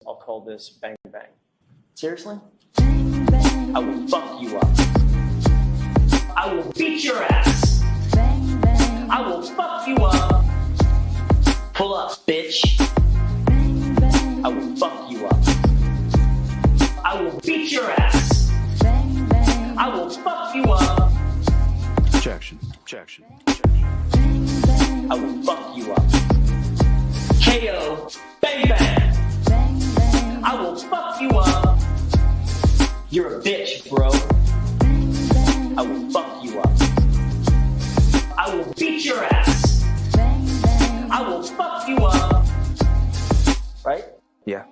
I'll call this Bang Bang. Seriously? I will fuck you up. I will beat your ass. I will fuck you up. Pull up, bitch. I will fuck you up. I will beat your ass. I will fuck you up. Objection. Objection. I will fuck you up. KO. Bang bang. I will fuck you up. You're a bitch, bro. I will fuck you up. I will beat your ass. I will fuck you up. Right? Yeah.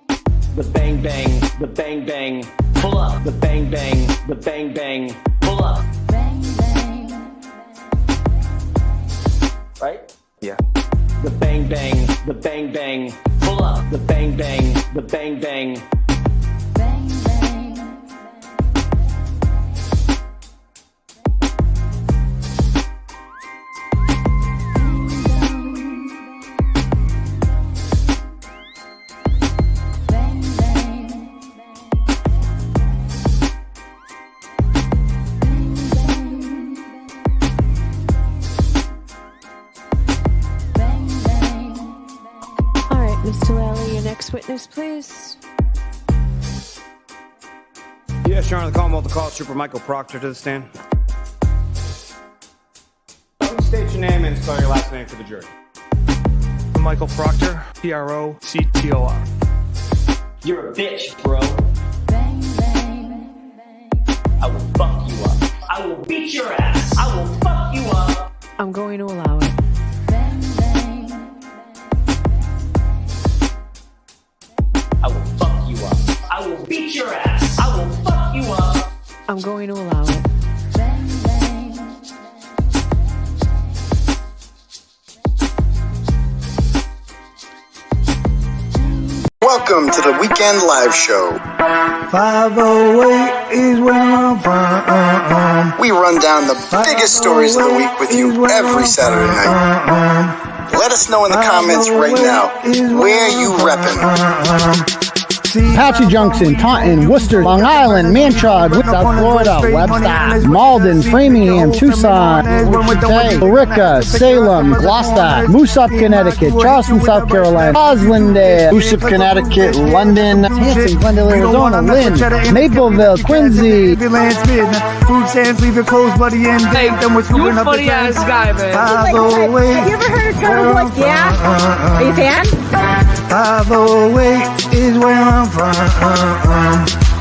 The bang bang, the bang bang, pull up. The bang bang, the bang bang, pull up. Right? Yeah. The bang bang, the bang bang, pull up. The bang bang, the bang bang. Witness, please. Yes, Your Honor, the Commonwealth calls Trooper Michael Proctor to the stand. State your name and spell your last name for the jury. Michael Proctor, 𝗺𝗺𝗃𝗺𝗃𝗺𝗃𝗺. You're a bitch, bro. I will fuck you up. I will beat your ass. I will fuck you up. I'm going to allow it. I will fuck you up. I will beat your ass. I will fuck you up. I'm going to allow it. Welcome to the Weekend Live Show. 508 is where I'm from. We run down the biggest stories of the week with you every Saturday night. Let us know in the comments right now where you reppin'. 𝗵𝗵 Junction, Taunton, Worcester, Long Island, Manchard, South Florida, Webster, Malden, Framingham, Tucson, Billerica, Salem, Gloucester, Moosop, Connecticut, Charleston, South Carolina, Roslindale, Moosop, Connecticut, London, Hanson, Glendale, Arizona, Lynn, Mapleville, Quincy. Food stands, leave your clothes, buddy, and hey, you a funny ass guy, man. Have you ever heard of Turtle Boy? Yeah? Are you a fan? 508 is where I'm from.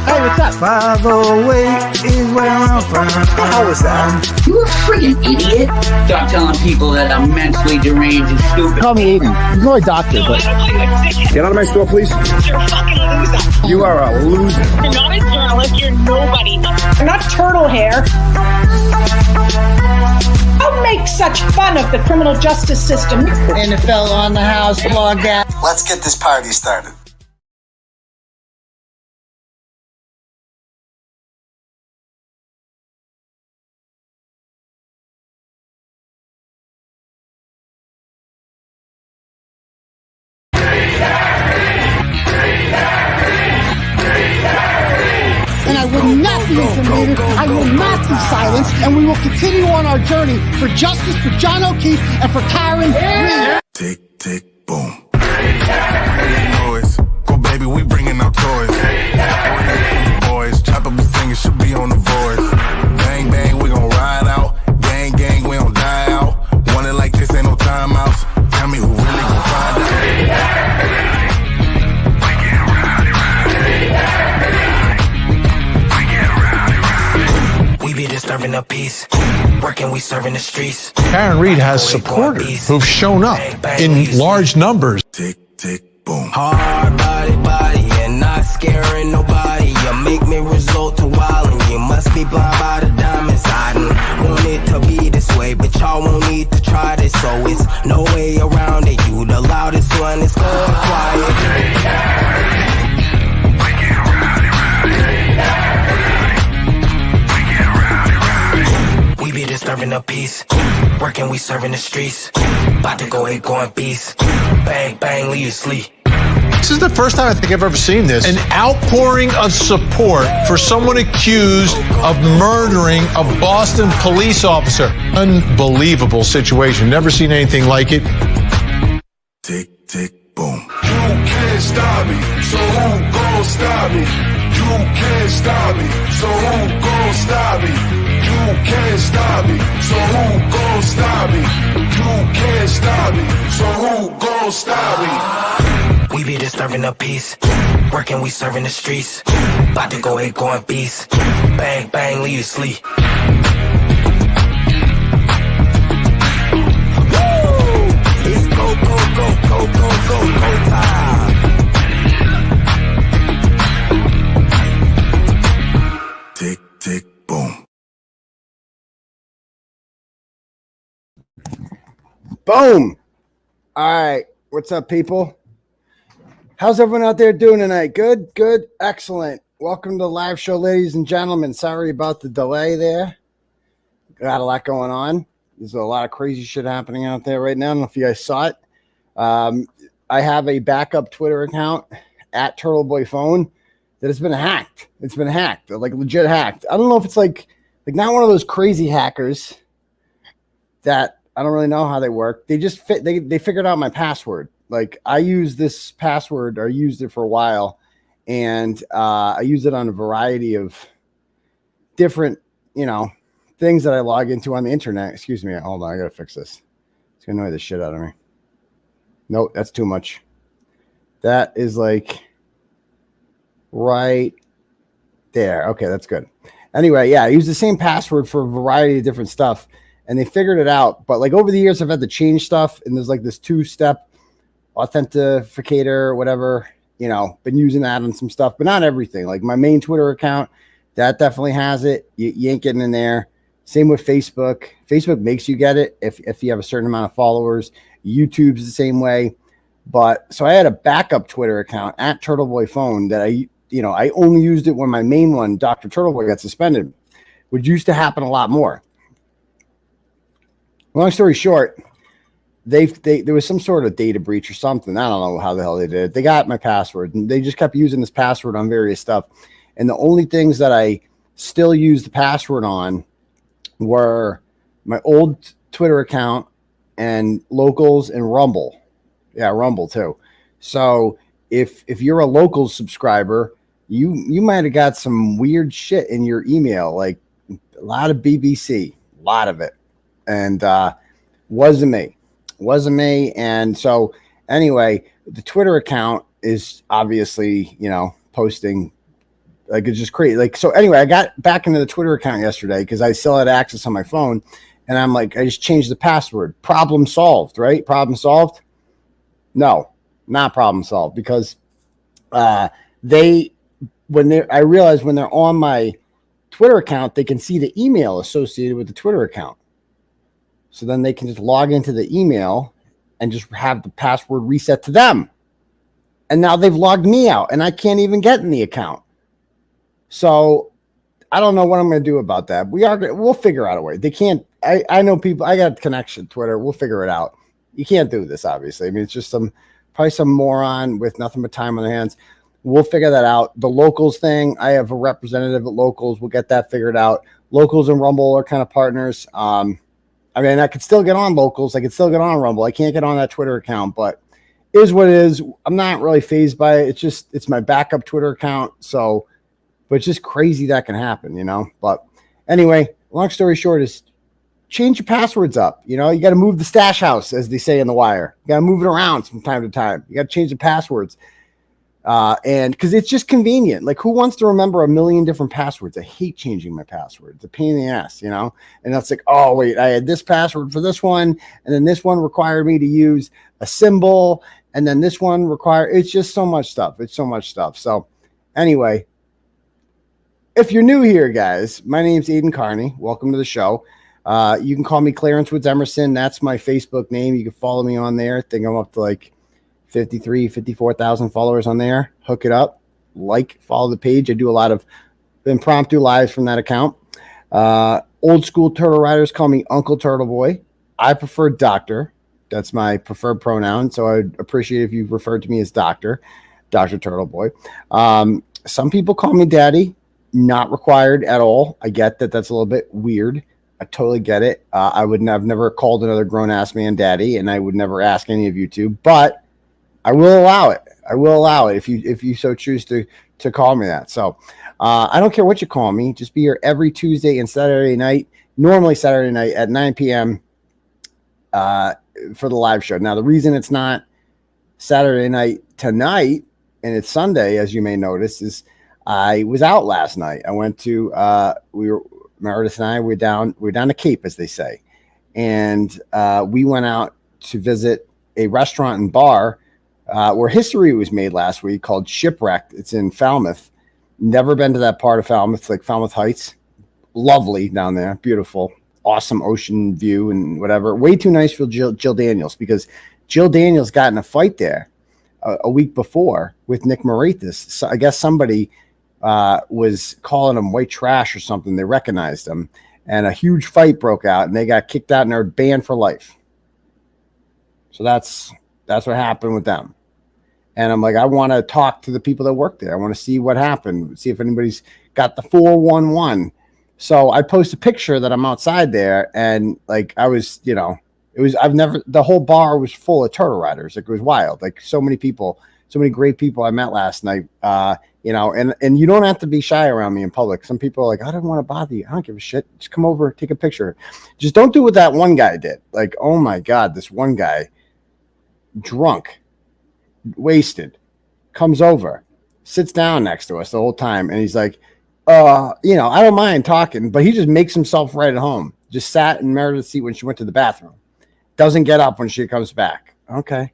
Hey, what's up? 508 is where I'm from. How was that? You a freaking idiot. Stop telling people that I'm mentally deranged and stupid. Call me Aidan. I'm not a doctor, but... Get out of my store, please. You're a fucking loser. You are a loser. You're not a journalist. You're nobody. You're not turtle hair. Don't make such fun of the criminal justice system. NFL on the house, blog out. Let's get this party started. And I will not be intimidated, I will not be silenced, and we will continue on our journey for justice for John O'Keefe and for Karen Reed. Tick, tick, boom. Noise. Go, baby, we bringing out toys. Boys, chop up a singer, should be on the voice. Bang, bang, we gon' ride out. Gang, gang, we don't die out. Want it like this, ain't no timeouts. Tell me who really gon' find out. Disturbing the peace, working, we serving the streets. Karen Reed has supporters who've shown up in large numbers. Tick, tick, boom. Hard body, and not scaring nobody. You make me resort to wildin'. You must be blind by the diamonds. I didn't want it to be this way, but y'all won't need to try this. So it's no way around it. You the loudest one, it's going quiet. We disturbing the peace, working, we serving the streets. About to go ahead, going beast. Bang, bang, leave you sleep. This is the first time I think I've ever seen this. An outpouring of support for someone accused of murdering a Boston police officer. Unbelievable situation. Never seen anything like it. Tick, tick, boom. You can't stop me, so who gon' stop me? You can't stop me, so who gon' stop me? You can't stop me, so who gon' stop me? You can't stop me, so who gon' stop me? We be disturbing the peace, working, we serving the streets. About to go going beast, bang, bang, leave you sleep. It's go, go, go, go, go, go, go time. Tick, tick, boom. Boom. All right. What's up, people? How's everyone out there doing tonight? Good, good, excellent. Welcome to the live show, ladies and gentlemen. Sorry about the delay there. Got a lot going on. There's a lot of crazy shit happening out there right now. I don't know if you guys saw it. I have a backup Twitter account at @𝗺𝗏𝗺𝗺 that has been hacked. It's been hacked, like legit hacked. I don't know if it's like not one of those crazy hackers that I don't really know how they work. They just they figured out my password. Like I use this password, or used it for a while, and I use it on a variety of different, things that I log into on the internet. Excuse me. Hold on. I got to fix this. It's going to annoy the shit out of me. Nope. That's too much. That is like right there. Okay. That's good. Anyway. Yeah. I use the same password for a variety of different stuff, and they figured it out. But like over the years, I've had to change stuff, and there's like this 2-step authenticator, whatever, been using that on some stuff, but not everything. Like my main Twitter account, that definitely has it. You ain't getting in there. Same with Facebook. Facebook makes you get it if you have a certain amount of followers. YouTube's the same way. But so I had a backup Twitter account at @𝗺𝗏𝗺𝗺 that I only used it when my main one, Dr. Turtleboy, got suspended, which used to happen a lot more. Long story short, there was some sort of data breach or something. I don't know how the hell they did it. They got my password, and they just kept using this password on various stuff. And the only things that I still use the password on were my old Twitter account and Locals and Rumble. Yeah, Rumble too. So if you're a Locals subscriber, you might have got some weird shit in your email, like a lot of BBC, a lot of it. And wasn't me. And so anyway, the Twitter account is obviously, posting, like it's just crazy. Like, so anyway, I got back into the Twitter account yesterday because I still had access on my phone, and I'm like, I just changed the password. Problem solved, right? Problem solved? No, not problem solved, because I realized when they're on my Twitter account, they can see the email associated with the Twitter account. So then they can just log into the email and just have the password reset to them. And now they've logged me out, and I can't even get in the account. So I don't know what I'm going to do about that. We'll figure out a way. They can't. I know people. I got a connection to Twitter. We'll figure it out. You can't do this, obviously. I mean, it's just probably some moron with nothing but time on their hands. We'll figure that out. The Locals thing, I have a representative at Locals. We'll get that figured out. Locals and Rumble are kind of partners. I mean, I could still get on Locals. I could still get on Rumble. I can't get on that Twitter account, but it is what it is. I'm not really fazed by it. It's my backup Twitter account. So, but it's just crazy that can happen, But anyway, long story short is change your passwords up. You got to move the stash house, as they say in The Wire. You got to move it around from time to time. You got to change the passwords. And because it's just convenient. Like, who wants to remember a million different passwords? I hate changing my password. It's a pain in the ass, And that's like, oh, wait, I had this password for this one, and then this one required me to use a symbol, and then this one required. It's just so much stuff. It's so much stuff. So anyway, if you're new here, guys, my name's Aidan Kearney. Welcome to the show. You can call me Clarence Woods Emerson. That's my Facebook name. You can follow me on there. I think I'm up to like 54,000 followers on there. Hook it up. Follow the page. I do a lot of impromptu lives from that account. Old school turtle riders call me Uncle Turtle Boy. I prefer doctor. That's my preferred pronoun. So I'd appreciate if you referred to me as doctor. Dr. Turtle Boy. Some people call me daddy. Not required at all. I get that that's a little bit weird. I totally get it. I've never called another grown-ass man daddy, and I would never ask any of you to, but I will allow it. I will allow it if you so choose to call me that. So I don't care what you call me. Just be here every Tuesday and Saturday night, normally Saturday night at 9 p.m. For the live show. Now, the reason it's not Saturday night tonight and it's Sunday, as you may notice, is I was out last night. I went to Meredith and I we're down to Cape, as they say, and we went out to visit a restaurant and bar where history was made last week called Shipwrecked. It's in Falmouth. Never been to that part of Falmouth, like Falmouth Heights. Lovely down there, beautiful, awesome ocean view and whatever. Way too nice for Jill Daniels, because Jill Daniels got in a fight there a week before with Nick Morathis. So I guess somebody was calling him white trash or something. They recognized him, and a huge fight broke out, and they got kicked out and they're banned for life. So that's what happened with them. And I'm like, I want to talk to the people that work there. I want to see what happened, see if anybody's got the 411. So I post a picture that I'm outside there, and like I was, the whole bar was full of turtle riders. Like, it was wild. Like, so many people, so many great people I met last night. And you don't have to be shy around me in public. Some people are like, I don't want to bother you. I don't give a shit. Just come over, take a picture. Just don't do what that one guy did. Like, oh my God, this one guy, drunk, wasted, comes over, sits down next to us the whole time. And he's like, I don't mind talking, but he just makes himself right at home. Just sat in Meredith's seat when she went to the bathroom. Doesn't get up when she comes back. Okay.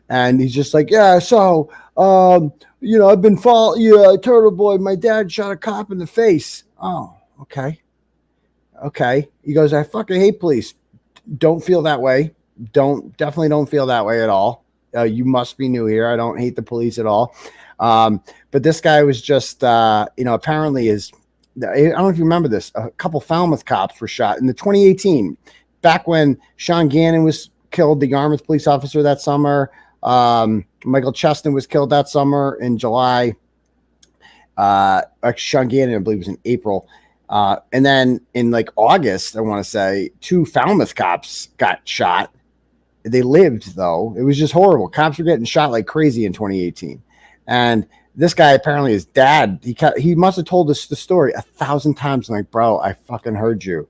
And he's just like, yeah, so, I've been following you, Turtle Boy. My dad shot a cop in the face. Oh, okay. Okay. He goes, I fucking hate police. Don't feel that way. Definitely don't feel that way at all. You must be new here. I don't hate the police at all. But this guy was just, apparently I don't know if you remember this. A couple Falmouth cops were shot in the 2018, back when Sean Gannon was killed, the Yarmouth police officer that summer. Michael Cheston was killed that summer in July. Sean Gannon, I believe, was in April. And then in like August, I want to say, 2 Falmouth cops got shot. They lived, though. It was just horrible. Cops were getting shot like crazy in 2018. And this guy, apparently his dad, he must have told us the story 1,000 times. I'm like, bro, I fucking heard you.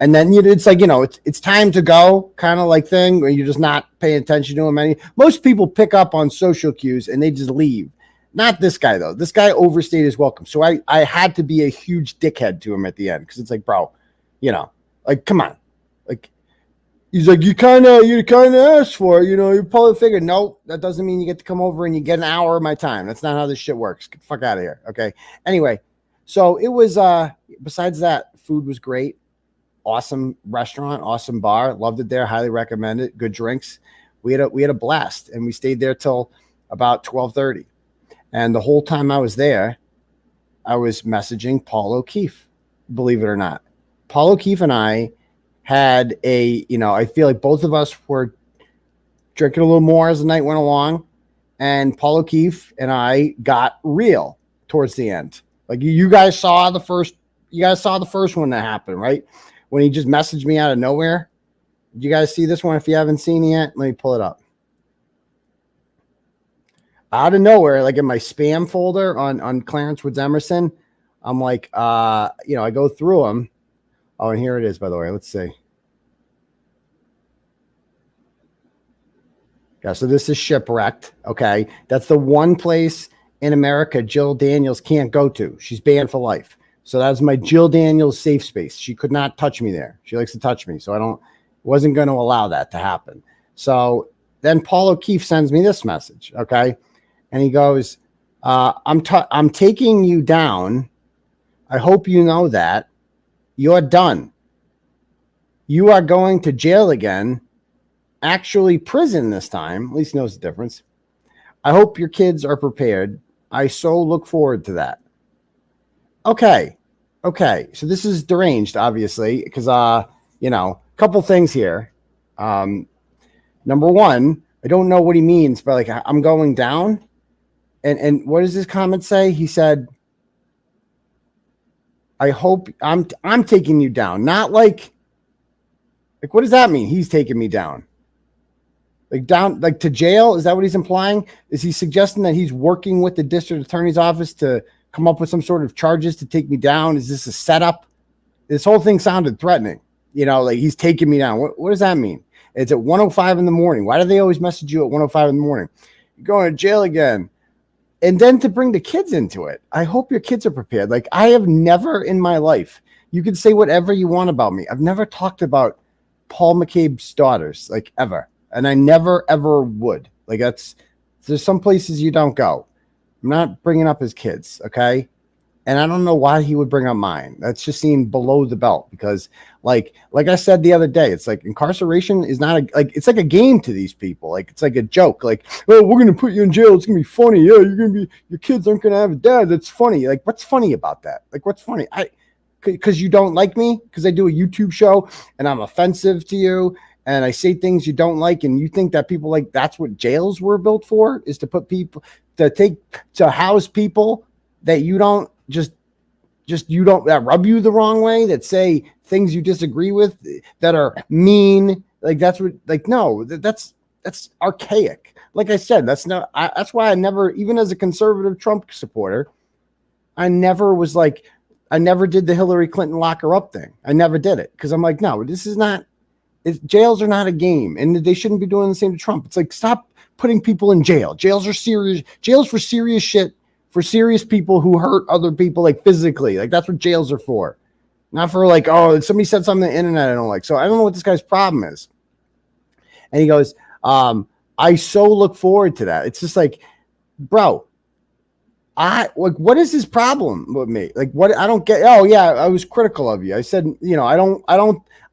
And then it's like, it's time to go kind of like thing where you're just not paying attention to him. Most people pick up on social cues and they just leave. Not this guy, though. This guy overstayed his welcome. So I had to be a huge dickhead to him at the end, because it's like, bro, like, come on. Like, he's like, you kind of asked for it, you probably figured, no, that doesn't mean you get to come over and you get an hour of my time. That's not how this shit works. Get the fuck out of here. Okay. Anyway, so it was, besides that, food was great. Awesome restaurant, awesome bar. Loved it there. Highly recommend it. Good drinks. We had a blast, and we stayed there till about 12:30. And the whole time I was there, I was messaging Paul O'Keefe, believe it or not. Paul O'Keefe and I had I feel like both of us were drinking a little more as the night went along, and Paul O'Keefe and I got real towards the end. Like, you guys saw the first one that happened, right? When he just messaged me out of nowhere. Did you guys see this one? If you haven't seen it yet, let me pull it up. Out of nowhere, like in my spam folder on Clarence Woods Emerson, I'm like, I go through them. Oh, and here it is, by the way. Let's see. Yeah, so this is Shipwrecked. Okay. That's the one place in America Jill Daniels can't go to. She's banned for life. So that's my Jill Daniels safe space. She could not touch me there. She likes to touch me. So wasn't going to allow that to happen. So then Paul O'Keefe sends me this message. Okay. And he goes, I'm taking you down. I hope you know that. You're done. You are going to jail again. Actually, prison this time. At least he knows the difference. I hope your kids are prepared. I so look forward to that. Okay. So this is deranged, obviously, because, couple things here. Number one, I don't know what he means by like, I'm going down. And what does his comment say? He said, I hope I'm taking you down. Not like what does that mean? He's taking me down. Down to jail? Is that what he's implying? Is he suggesting that he's working with the district attorney's office to come up with some sort of charges to take me down? Is this a setup? This whole thing sounded threatening. He's taking me down. What does that mean? It's at 1:05 in the morning. Why do they always message you at 1:05 in the morning? You're going to jail again. And then to bring the kids into it. I hope your kids are prepared. I have never in my life, you can say whatever you want about me. I've never talked about Paul McCabe's daughters, ever. And I never, ever would. There's some places you don't go. I'm not bringing up his kids, okay? And I don't know why he would bring up mine. That's just seemed below the belt because, like I said the other day, it's incarceration is not it's like a game to these people. It's like a joke. Oh, we're going to put you in jail. It's going to be funny. Yeah, your kids aren't going to have a dad. That's funny. What's funny about that? What's funny? Because you don't like me? Because I do a YouTube show and I'm offensive to you and I say things you don't like and you think that people that's what jails were built for, is to put people, to house people that you don't that rub you the wrong way, that say things you disagree with, that are mean. That's what, no, that's archaic. Like I said, that's why I never, even as a conservative Trump supporter, I never was I never did the Hillary Clinton lock her up thing. I never did it because I'm no, this is not, jails are not a game and they shouldn't be doing the same to Trump. It's stop putting people in jail. Jails are serious. Jails for serious shit, for serious people who hurt other people physically. That's what jails are for. Not for oh, somebody said something on the internet I don't like. So I don't know what this guy's problem is. And he goes, I so look forward to that. It's just bro, what is his problem with me? What I don't get. Oh yeah, I was critical of you. I said,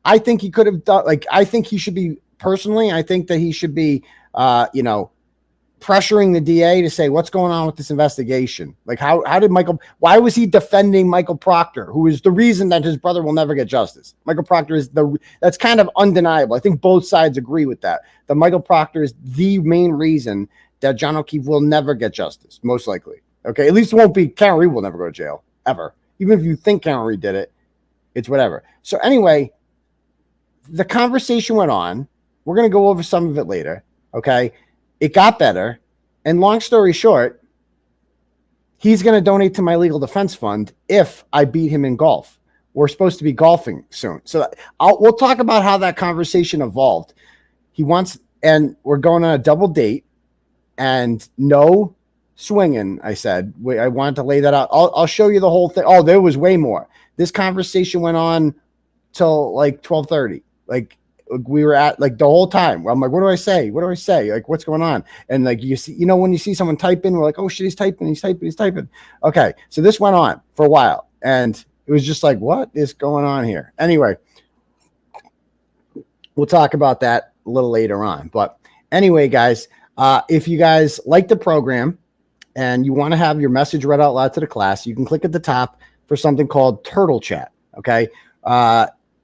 I think he could have done, I think he should be, personally, I think that he should be, pressuring the DA to say, what's going on with this investigation? How did why was he defending Michael Proctor, who is the reason that his brother will never get justice? Michael Proctor is that's kind of undeniable. I think both sides agree with that. That Michael Proctor is the main reason that John O'Keefe will never get justice, most likely. Okay, at least it won't be, Karen Reed will never go to jail, ever. Even if you think Karen Reed did it, it's whatever. So anyway, the conversation went on. We're going to go over some of it later, okay? It got better, and long story short, he's going to donate to my legal defense fund if I beat him in golf. We're supposed to be golfing soon. So we'll talk about how that conversation evolved. He wants, and we're going on a double date, and no swinging, I said. I wanted to lay that out. I'll show you the whole thing. Oh, there was way more. This conversation went on till 12:30. We were at the whole time. I'm what do I say? What do I say? What's going on? And you see, when you see someone type in, we're oh shit, he's typing. Okay. So this went on for a while and it was just what is going on here? Anyway, we'll talk about that a little later on. But anyway, guys, if you guys like the program and you want to have your message read out loud to the class, you can click at the top for something called Turtle Chat. Okay.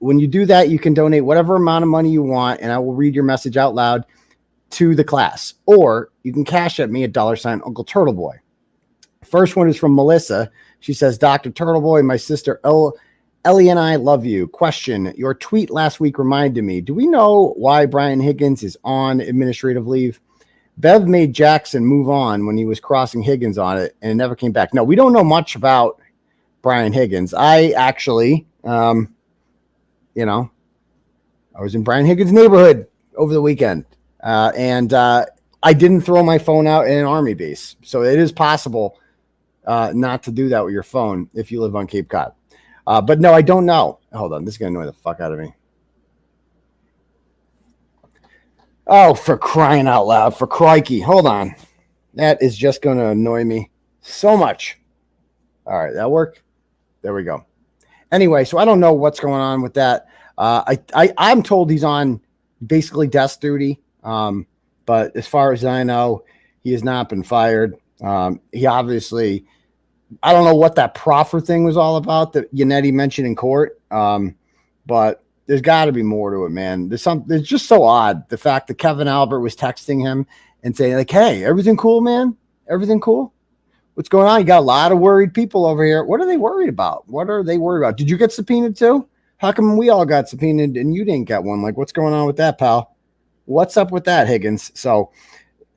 When you do that, you can donate whatever amount of money you want, and I will read your message out loud to the class. Or you can cash at me at $ Uncle Turtle Boy. First one is from Melissa. She says, Dr. Turtle Boy, my sister Ellie and I love you. Question, your tweet last week reminded me, do we know why Brian Higgins is on administrative leave? Bev made Jackson move on when he was crossing Higgins on it, and it never came back. No, we don't know much about Brian Higgins. I actually... I was in Brian Higgins' neighborhood over the weekend, and I didn't throw my phone out in an army base. So it is possible not to do that with your phone if you live on Cape Cod. But no, I don't know. Hold on. This is going to annoy the fuck out of me. Oh, for crying out loud. For crikey. Hold on. That is just going to annoy me so much. All right. That work? There we go. Anyway, so I don't know what's going on with that. I'm told he's on basically desk duty. But as far as I know, he has not been fired. He obviously, I don't know what that proffer thing was all about that Yannetti mentioned in court. But there's got to be more to it, man. It's just so odd. The fact that Kevin Albert was texting him and saying hey, everything cool, man? Everything cool? What's going on? You got a lot of worried people over here. What are they worried about? What are they worried about? Did you get subpoenaed too? How come we all got subpoenaed and you didn't get one? Like, what's going on with that, pal? What's up with that, Higgins? So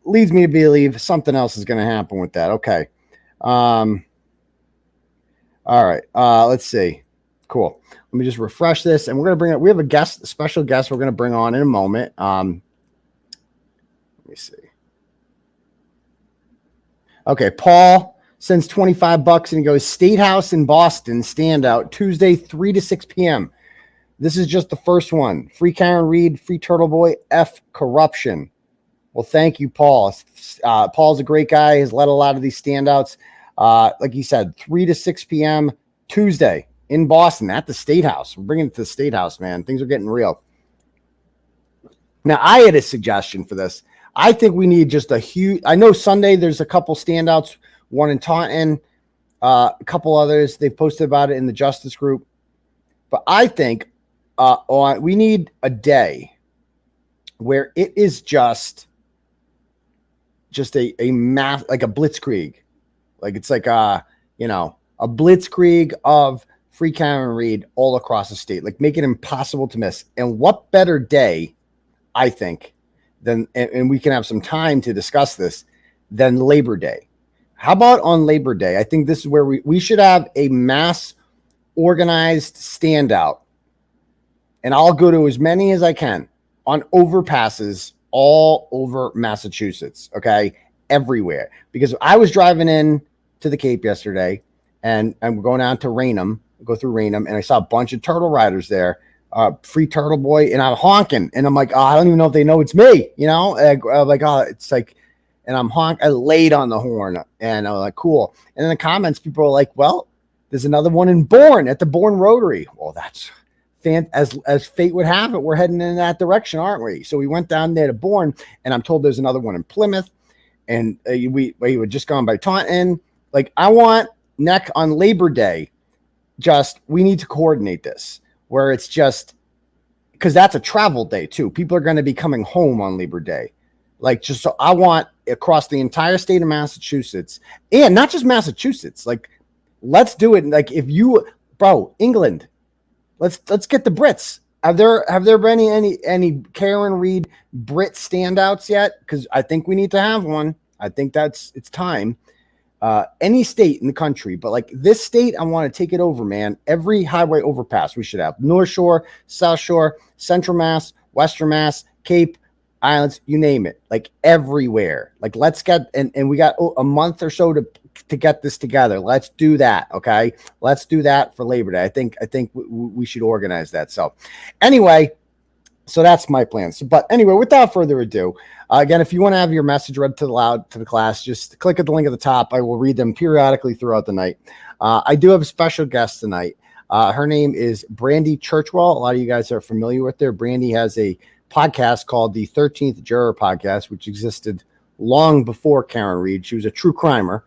leads me to believe something else is going to happen with that. Okay. All right. Let's see. Cool. Let me just refresh this, and we're going to bring up, we have a special guest we're going to bring on in a moment. Let me see. Okay. Paul sends $25 and he goes, State House in Boston, standout, Tuesday, 3 to 6 p.m. This is just the first one. Free Karen Reed, free Turtle Boy, F corruption. Well, thank you, Paul. Paul's a great guy. He's led a lot of these standouts. Like he said, 3 to 6 p.m. Tuesday in Boston at the State House. We're bringing it to the State House, man. Things are getting real. Now, I had a suggestion for this. I think we need just a huge, I know Sunday there's a couple standouts, one in Taunton, a couple others. They've posted about it in the Justice group. But I think we need a day where it is just a math, like a blitzkrieg. Like it's like a blitzkrieg of free Karen Reed all across the state, like make it impossible to miss. And what better day, I think, than, and we can have some time to discuss this, than Labor Day. How about on Labor Day? I think this is where we should have a mass organized standout. And I'll go to as many as I can on overpasses all over Massachusetts. Okay. Everywhere. Because I was driving in to the Cape yesterday and I'm going down to Raynham, go through Raynham, and I saw a bunch of turtle riders there, free Turtle Boy, and I'm honking, and I'm like, oh, I don't even know if they know it's me, I'm like, oh, it's like, and I laid on the horn, and I'm like, cool. And in the comments, people are like, well, there's another one in Bourne at the Bourne Rotary. Well, that's as fate would have it, we're heading in that direction, aren't we? So we went down there to Bourne, and I'm told there's another one in Plymouth, and we had just gone by Taunton. Like, I want neck on Labor Day. We need to coordinate this where it's just, because that's a travel day too. People are going to be coming home on Labor Day. Like, so I want across the entire state of Massachusetts, and not just Massachusetts. Like, let's do it. Like, England, let's get the Brits. Have there been any Karen Reed Brit standouts yet? Because I think we need to have one. I think it's time. Any state in the country, but like this state, I want to take it over, man. Every highway overpass we should have. North Shore, South Shore, Central Mass, Western Mass, Cape, Islands, you name it. Like everywhere. Like let's get, and we got a month or so to get this together. Let's do that, okay? Let's do that for Labor Day. I think we should organize that. So anyway, so that's my plan. But anyway, without further ado, again, if you want to have your message read to the class, just click at the link at the top. I will read them periodically throughout the night. I do have a special guest tonight. Her name is Brandi Churchwell. A lot of you guys are familiar with her. Brandi has a podcast called the 13th Juror Podcast, which existed long before Karen Reed. She was a true crimer.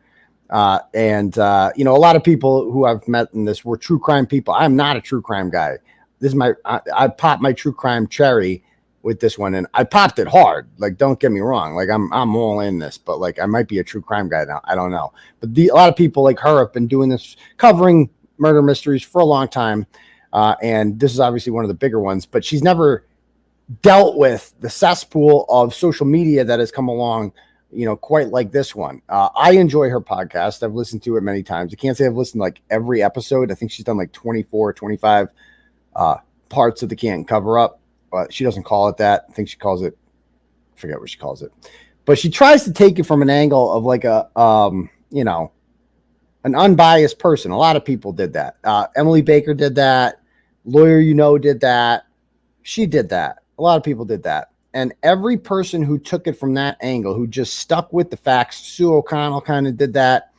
And a lot of people who I've met in this were true crime people. I'm not a true crime guy. This is I popped my true crime cherry with this one, and I popped it hard. Like, don't get me wrong. Like, I'm all in this, but like, I might be a true crime guy now. I don't know. But a lot of people like her have been doing this, covering murder mysteries for a long time. And this is obviously one of the bigger ones, but she's never dealt with the cesspool of social media that has come along, quite like this one. I enjoy her podcast. I've listened to it many times. I can't say I've listened to like every episode. I think she's done like 24, 25 parts of the Can't Cover Up. But she doesn't call it that. I think she calls it, I forget what she calls it. But she tries to take it from an angle of like an unbiased person. A lot of people did that. Emily Baker did that. Lawyer did that. She did that. A lot of people did that. And every person who took it from that angle, who just stuck with the facts, Sue O'Connell kind of did that.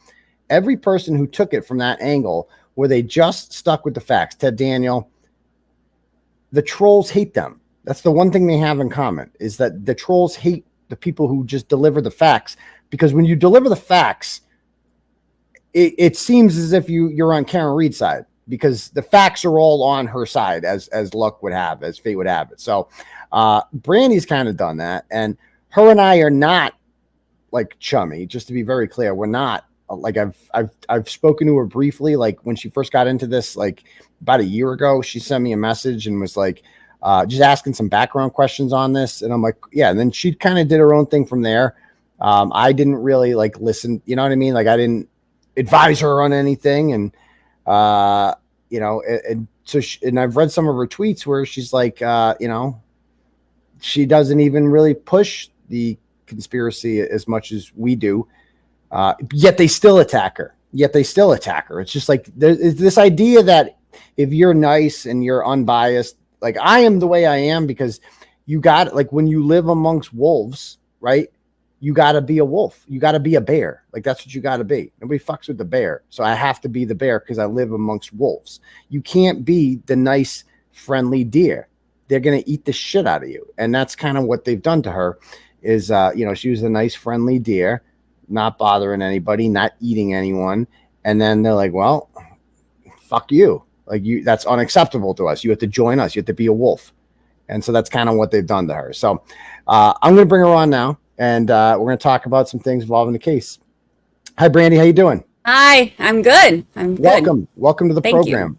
Every person who took it from that angle where they just stuck with the facts, Ted Daniel, the trolls hate them. That's the one thing they have in common, is that the trolls hate the people who just deliver the facts, because when you deliver the facts, it seems as if you're on Karen Reed's side, because the facts are all on her side, as luck would have, as fate would have it. So Brandi's kind of done that, and her and I are not like chummy, just to be very clear. We're not like I've spoken to her briefly, like when she first got into this, like about a year ago. She sent me a message and was like, just asking some background questions on this. And I'm like, yeah. And then she kind of did her own thing from there. I didn't really like listen, you know what I mean? Like I didn't advise her on anything. And, you know, so and I've read some of her tweets where she's like, you know, she doesn't even really push the conspiracy as much as we do. Yet they still attack her. It's just like there's this idea that if you're nice and you're unbiased, like I am the way I am, because you got, like, when you live amongst wolves, right? You got to be a wolf. You got to be a bear. Like, that's what you got to be. Nobody fucks with the bear. So I have to be the bear because I live amongst wolves. You can't be the nice, friendly deer. They're going to eat the shit out of you. And that's kind of what they've done to her is, you know, she was a nice, friendly deer, not bothering anybody, not eating anyone. And then they're like, well, fuck you. Like, that's unacceptable to us. You have to join us. You have to be a wolf. And so that's kind of what they've done to her. So I'm going to bring her on now, and we're going to talk about some things involving the case. Hi, Brandi. How you doing? Hi, I'm good. I'm good. Welcome to the program.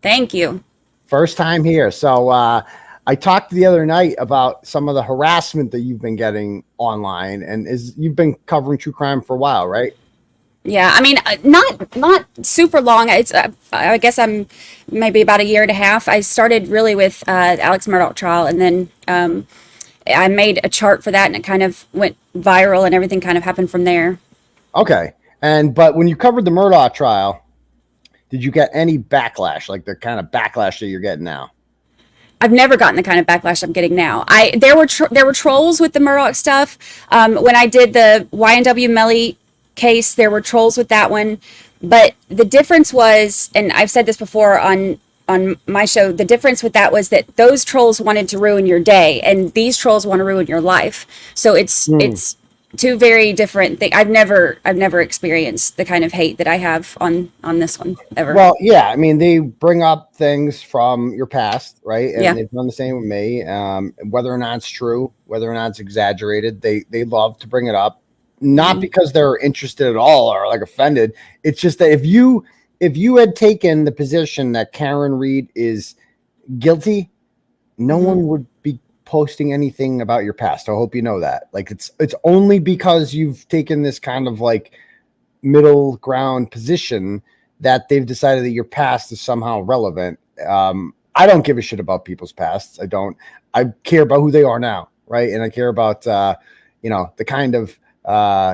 Thank you. First time here. So I talked the other night about some of the harassment that you've been getting online, and you've been covering true crime for a while, right? Yeah, I mean, not super long. It's I guess I'm maybe about a year and a half. I started really with the Alex Murdaugh trial, and then I made a chart for that, and it kind of went viral, and everything kind of happened from there. Okay, but when you covered the Murdaugh trial, did you get any backlash, like the kind of backlash that you're getting now? I've never gotten the kind of backlash I'm getting now. There were trolls with the Murdaugh stuff. When I did the YNW Melly case, there were trolls with that one, but the difference was, and I've said this before on my show, the difference with that was that those trolls wanted to ruin your day, and these trolls want to ruin your life. So it's two very different things. I've never experienced the kind of hate that I have on this one ever. Well, yeah, I mean, they bring up things from your past, right? And they've done the same with me. Whether or not it's true, whether or not it's exaggerated, they love to bring it up. Not because they're interested at all or like offended. It's just that if you had taken the position that Karen Read is guilty, no one would be posting anything about your past. I hope you know that. Like it's only because you've taken this kind of like middle ground position that they've decided that your past is somehow relevant. I don't give a shit about people's pasts. I don't. I care about who they are now, right? And I care about you know, the kind of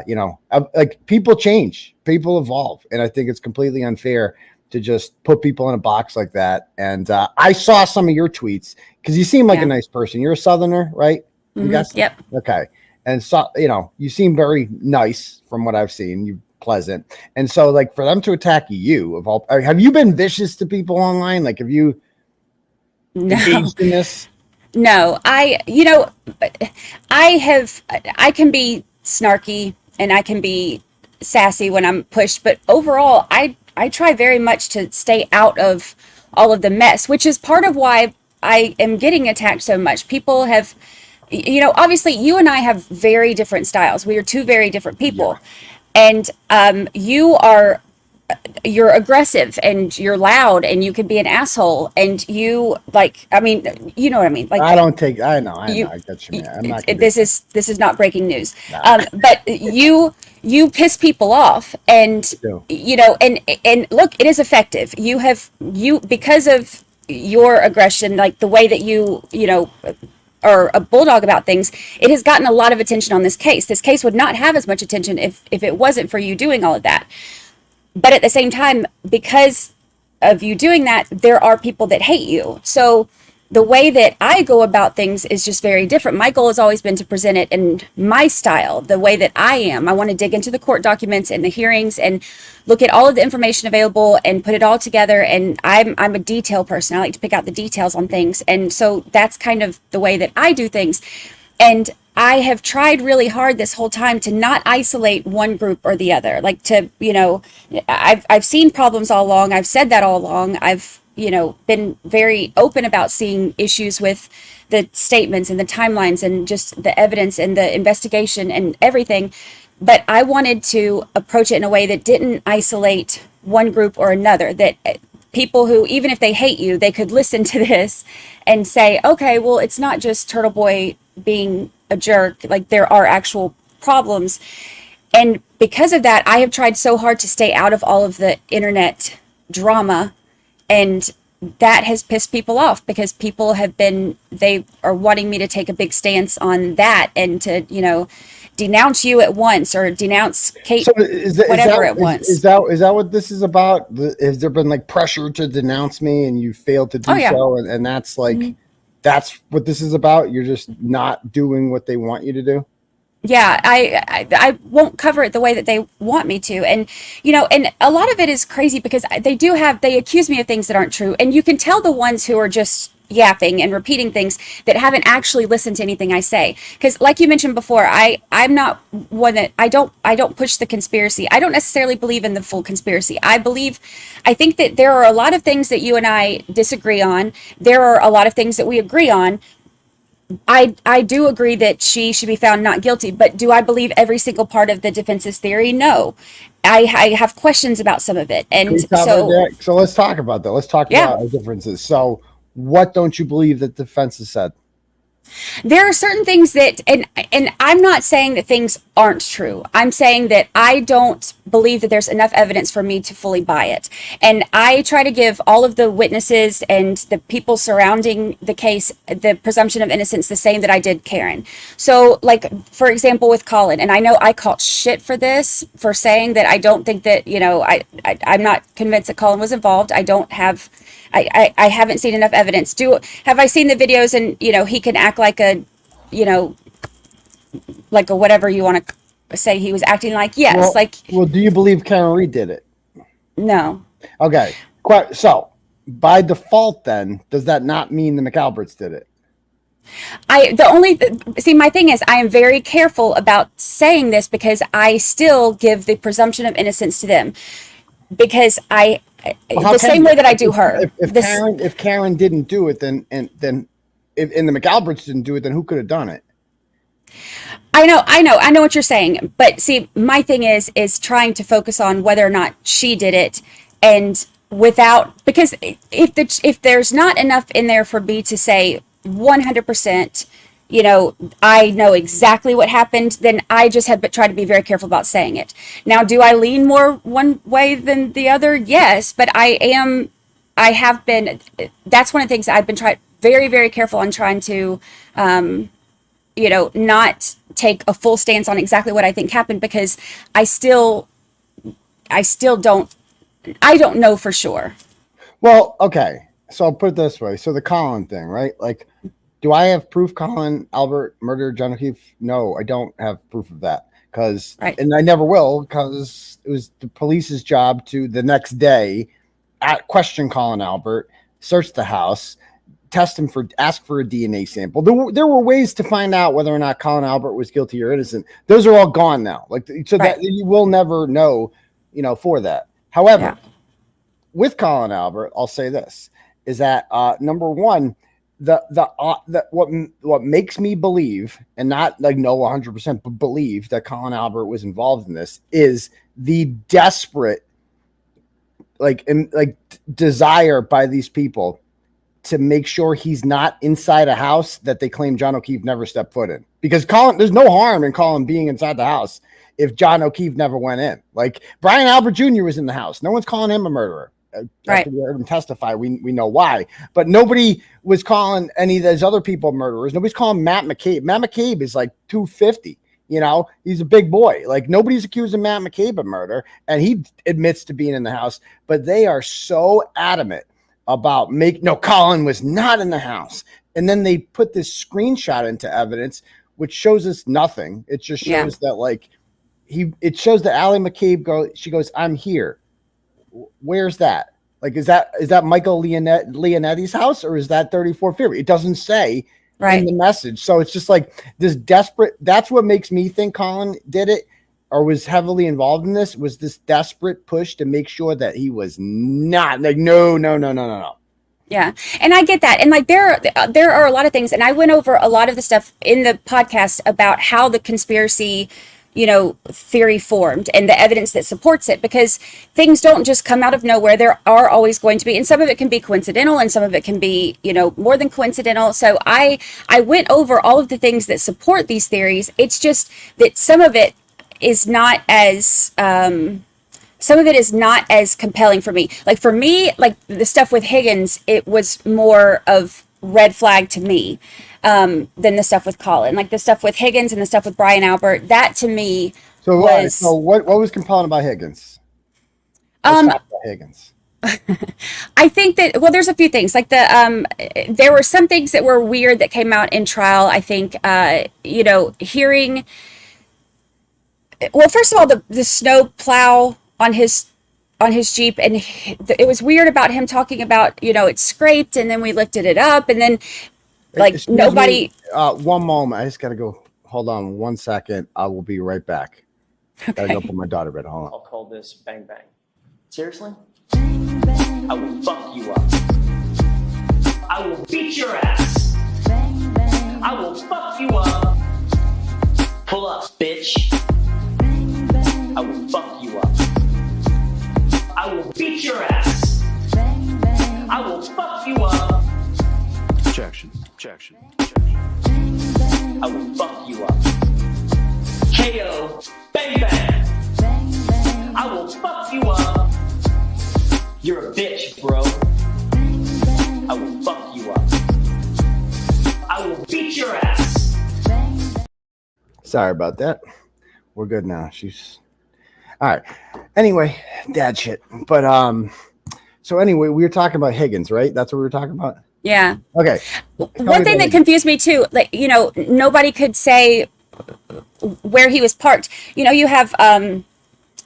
you know, like people change, people evolve, and I think it's completely unfair to just put people in a box like that. And I saw some of your tweets because you seem like a nice person. You're a Southerner, right? Yep. Okay. And so, you know, you seem very nice from what I've seen. You're pleasant, and so like for them to attack you, of all, have you been vicious to people online? Like, have you engaged in this? No, I can be snarky and I can be sassy when I'm pushed, but overall I try very much to stay out of all of the mess, which is part of why I am getting attacked so much. People have, you know, obviously you and I have very different styles. We are two very different people. And you're aggressive and you're loud and you can be an asshole and you like, I mean, you know what I mean? Like, I know. I got you, man. I'm not this is not breaking news. But you piss people off, and you know, and look, it is effective. Because of your aggression, like the way that you know, are a bulldog about things, it has gotten a lot of attention on this case. This case would not have as much attention if it wasn't for you doing all of that. But at the same time, because of you doing that, there are people that hate you. So the way that I go about things is just very different. My goal has always been to present it in my style, the way that I am. I want to dig into the court documents and the hearings and look at all of the information available and put it all together. And I'm a detail person. I like to pick out the details on things. And so that's kind of the way that I do things. And I have tried really hard this whole time to not isolate one group or the other. Like to, you know, I've seen problems all along. I've said that all along. I've, you know, been very open about seeing issues with the statements and the timelines and just the evidence and the investigation and everything. but I wanted to approach it in a way that didn't isolate one group or another, that people who, even if they hate you, they could listen to this and say, okay, well, it's not just Turtle Boy being a jerk. Like, there are actual problems. And because of that, I have tried so hard to stay out of all of the internet drama, and that has pissed people off because people they are wanting me to take a big stance on that and to, denounce you at once or denounce Kate, at once. Is that what this is about? Has there been like pressure to denounce me and you failed to do so? And that's like, that's what this is about? You're just not doing what they want you to do? Yeah, I won't cover it the way that they want me to. And, and a lot of it is crazy because they accuse me of things that aren't true. And you can tell the ones who are just yapping and repeating things that haven't actually listened to anything I say. Because like you mentioned before, I'm not one that I don't push the conspiracy. I don't necessarily believe in the full conspiracy. I think that there are a lot of things that you and I disagree on. There are a lot of things that we agree on. I do agree that she should be found not guilty, but do I believe every single part of the defense's theory? No. I have questions about some of it. And so let's talk about that. Let's talk about the differences. So what don't you believe that the defense has said? There are certain things that, and I'm not saying that things aren't true. I'm saying that I don't believe that there's enough evidence for me to fully buy it. And I try to give all of the witnesses and the people surrounding the case the presumption of innocence the same that I did Karen. So, like, for example, with Colin, and I know I caught shit for this, for saying that I don't think that, I'm not convinced that Colin was involved. I haven't seen enough evidence. Have I seen the videos and, he can act like a whatever you want to say he was acting like? Yes. Well, do you believe Karen Reed did it? No. Okay. So by default then, does that not mean the McAlberts did it? My thing is, I am very careful about saying this because I still give the presumption of innocence to them, because the same way that I do her. If Karen didn't do it, then the McAlberts didn't do it, then who could have done it? I know what you're saying, but see, my thing is trying to focus on whether or not she did it, and because if there's not enough in there for me to say 100%, I know exactly what happened, then I just had tried to be very careful about saying it. Now, do I lean more one way than the other? Yes, but have been, that's one of the things I've been very, very careful on trying to, not take a full stance on exactly what I think happened, because I don't know for sure. Well, okay. So I'll put it this way. So the Colin thing, right? Like, do I have proof Colin Albert murdered John O'Keefe? No, I don't have proof of that, and I never will, because it was the police's job to the next day question Colin Albert, search the house, ask for a DNA sample. There were ways to find out whether or not Colin Albert was guilty or innocent. Those are all gone now. That you will never know, for that. However, with Colin Albert, I'll say this is that number one, what makes me believe, and not know 100%, but believe that Colin Albert was involved in this, is the desperate desire by these people to make sure he's not inside a house that they claim John O'Keefe never stepped foot in. Because there's no harm in Colin being inside the house if John O'Keefe never went in. Like, Brian Albert Jr. was in the house. No one's calling him a murderer. After we heard him testify, we know why. But nobody was calling any of those other people murderers. Nobody's calling Matt McCabe. Matt McCabe is like 250. He's a big boy. Like, nobody's accusing Matt McCabe of murder, and he admits to being in the house. But they are so adamant about Colin was not in the house. And then they put this screenshot into evidence, which shows us nothing. It just shows that it shows that Allie McCabe she goes, I'm here. Where's that? Is that Michael Leonetti's house, or is that 34 Fury? It doesn't say in the message. So it's just like this desperate. That's what makes me think Colin did it, or was heavily involved in this, was this desperate push to make sure that he was not no. Yeah. And I get that. And there are a lot of things. And I went over a lot of the stuff in the podcast about how the conspiracy theory formed and the evidence that supports it, because things don't just come out of nowhere. There are always going to be, and some of it can be coincidental and some of it can be, more than coincidental. So I went over all of the things that support these theories. It's just that some of it is not as compelling for me. Like for me, like the stuff with Higgins, it was more of red flag to me than the stuff with Colin. Like the stuff with Higgins and the stuff with Brian Albert, that to me was... So what was compelling about Higgins? Higgins. I think that, well, there's a few things. Like there were some things that were weird that came out in trial. I think, hearing... Well, first of all, the snow plow on his Jeep, and it was weird about him talking about, it's scraped, and then we lifted it up, and then nobody... one moment, I just gotta go. Hold on 1 second. I will be right back. Okay. Gotta go put my daughter to bed. Hold on. I'll call this bang bang. Seriously? I will fuck you up. I will beat your ass. I will fuck you up. Pull up, bitch. I will fuck you up. I will beat your ass. I will fuck you up. Objection. I will fuck you up. KO, bang bang. I will fuck you up. You're a bitch, bro. I will fuck you up. I will beat your ass. Sorry about that. We're good now. She's all right. Anyway, dad shit. But so anyway, we were talking about Higgins, right? That's what we were talking about. Yeah. Okay. One thing that confused me too, like, nobody could say where he was parked. You have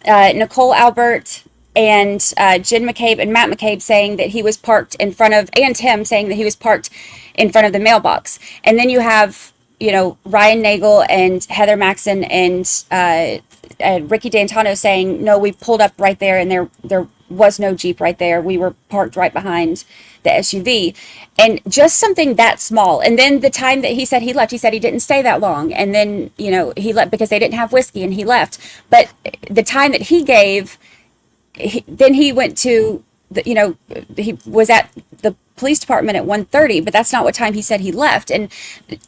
Nicole Albert and Jen McCabe and Matt McCabe saying that he was parked in front of, and Tim saying that he was parked in front of the mailbox. And then you have, Ryan Nagel and Heather Maxson and Ricky D'Antano saying, no, we pulled up right there and there was no Jeep right there. We were parked right behind the SUV. And just something that small. And then the time that he said he left, he said he didn't stay that long. And then, he left because they didn't have whiskey and he left. But the time that he gave, then he went to, he was at the police department at 1:30, but that's not what time he said he left. And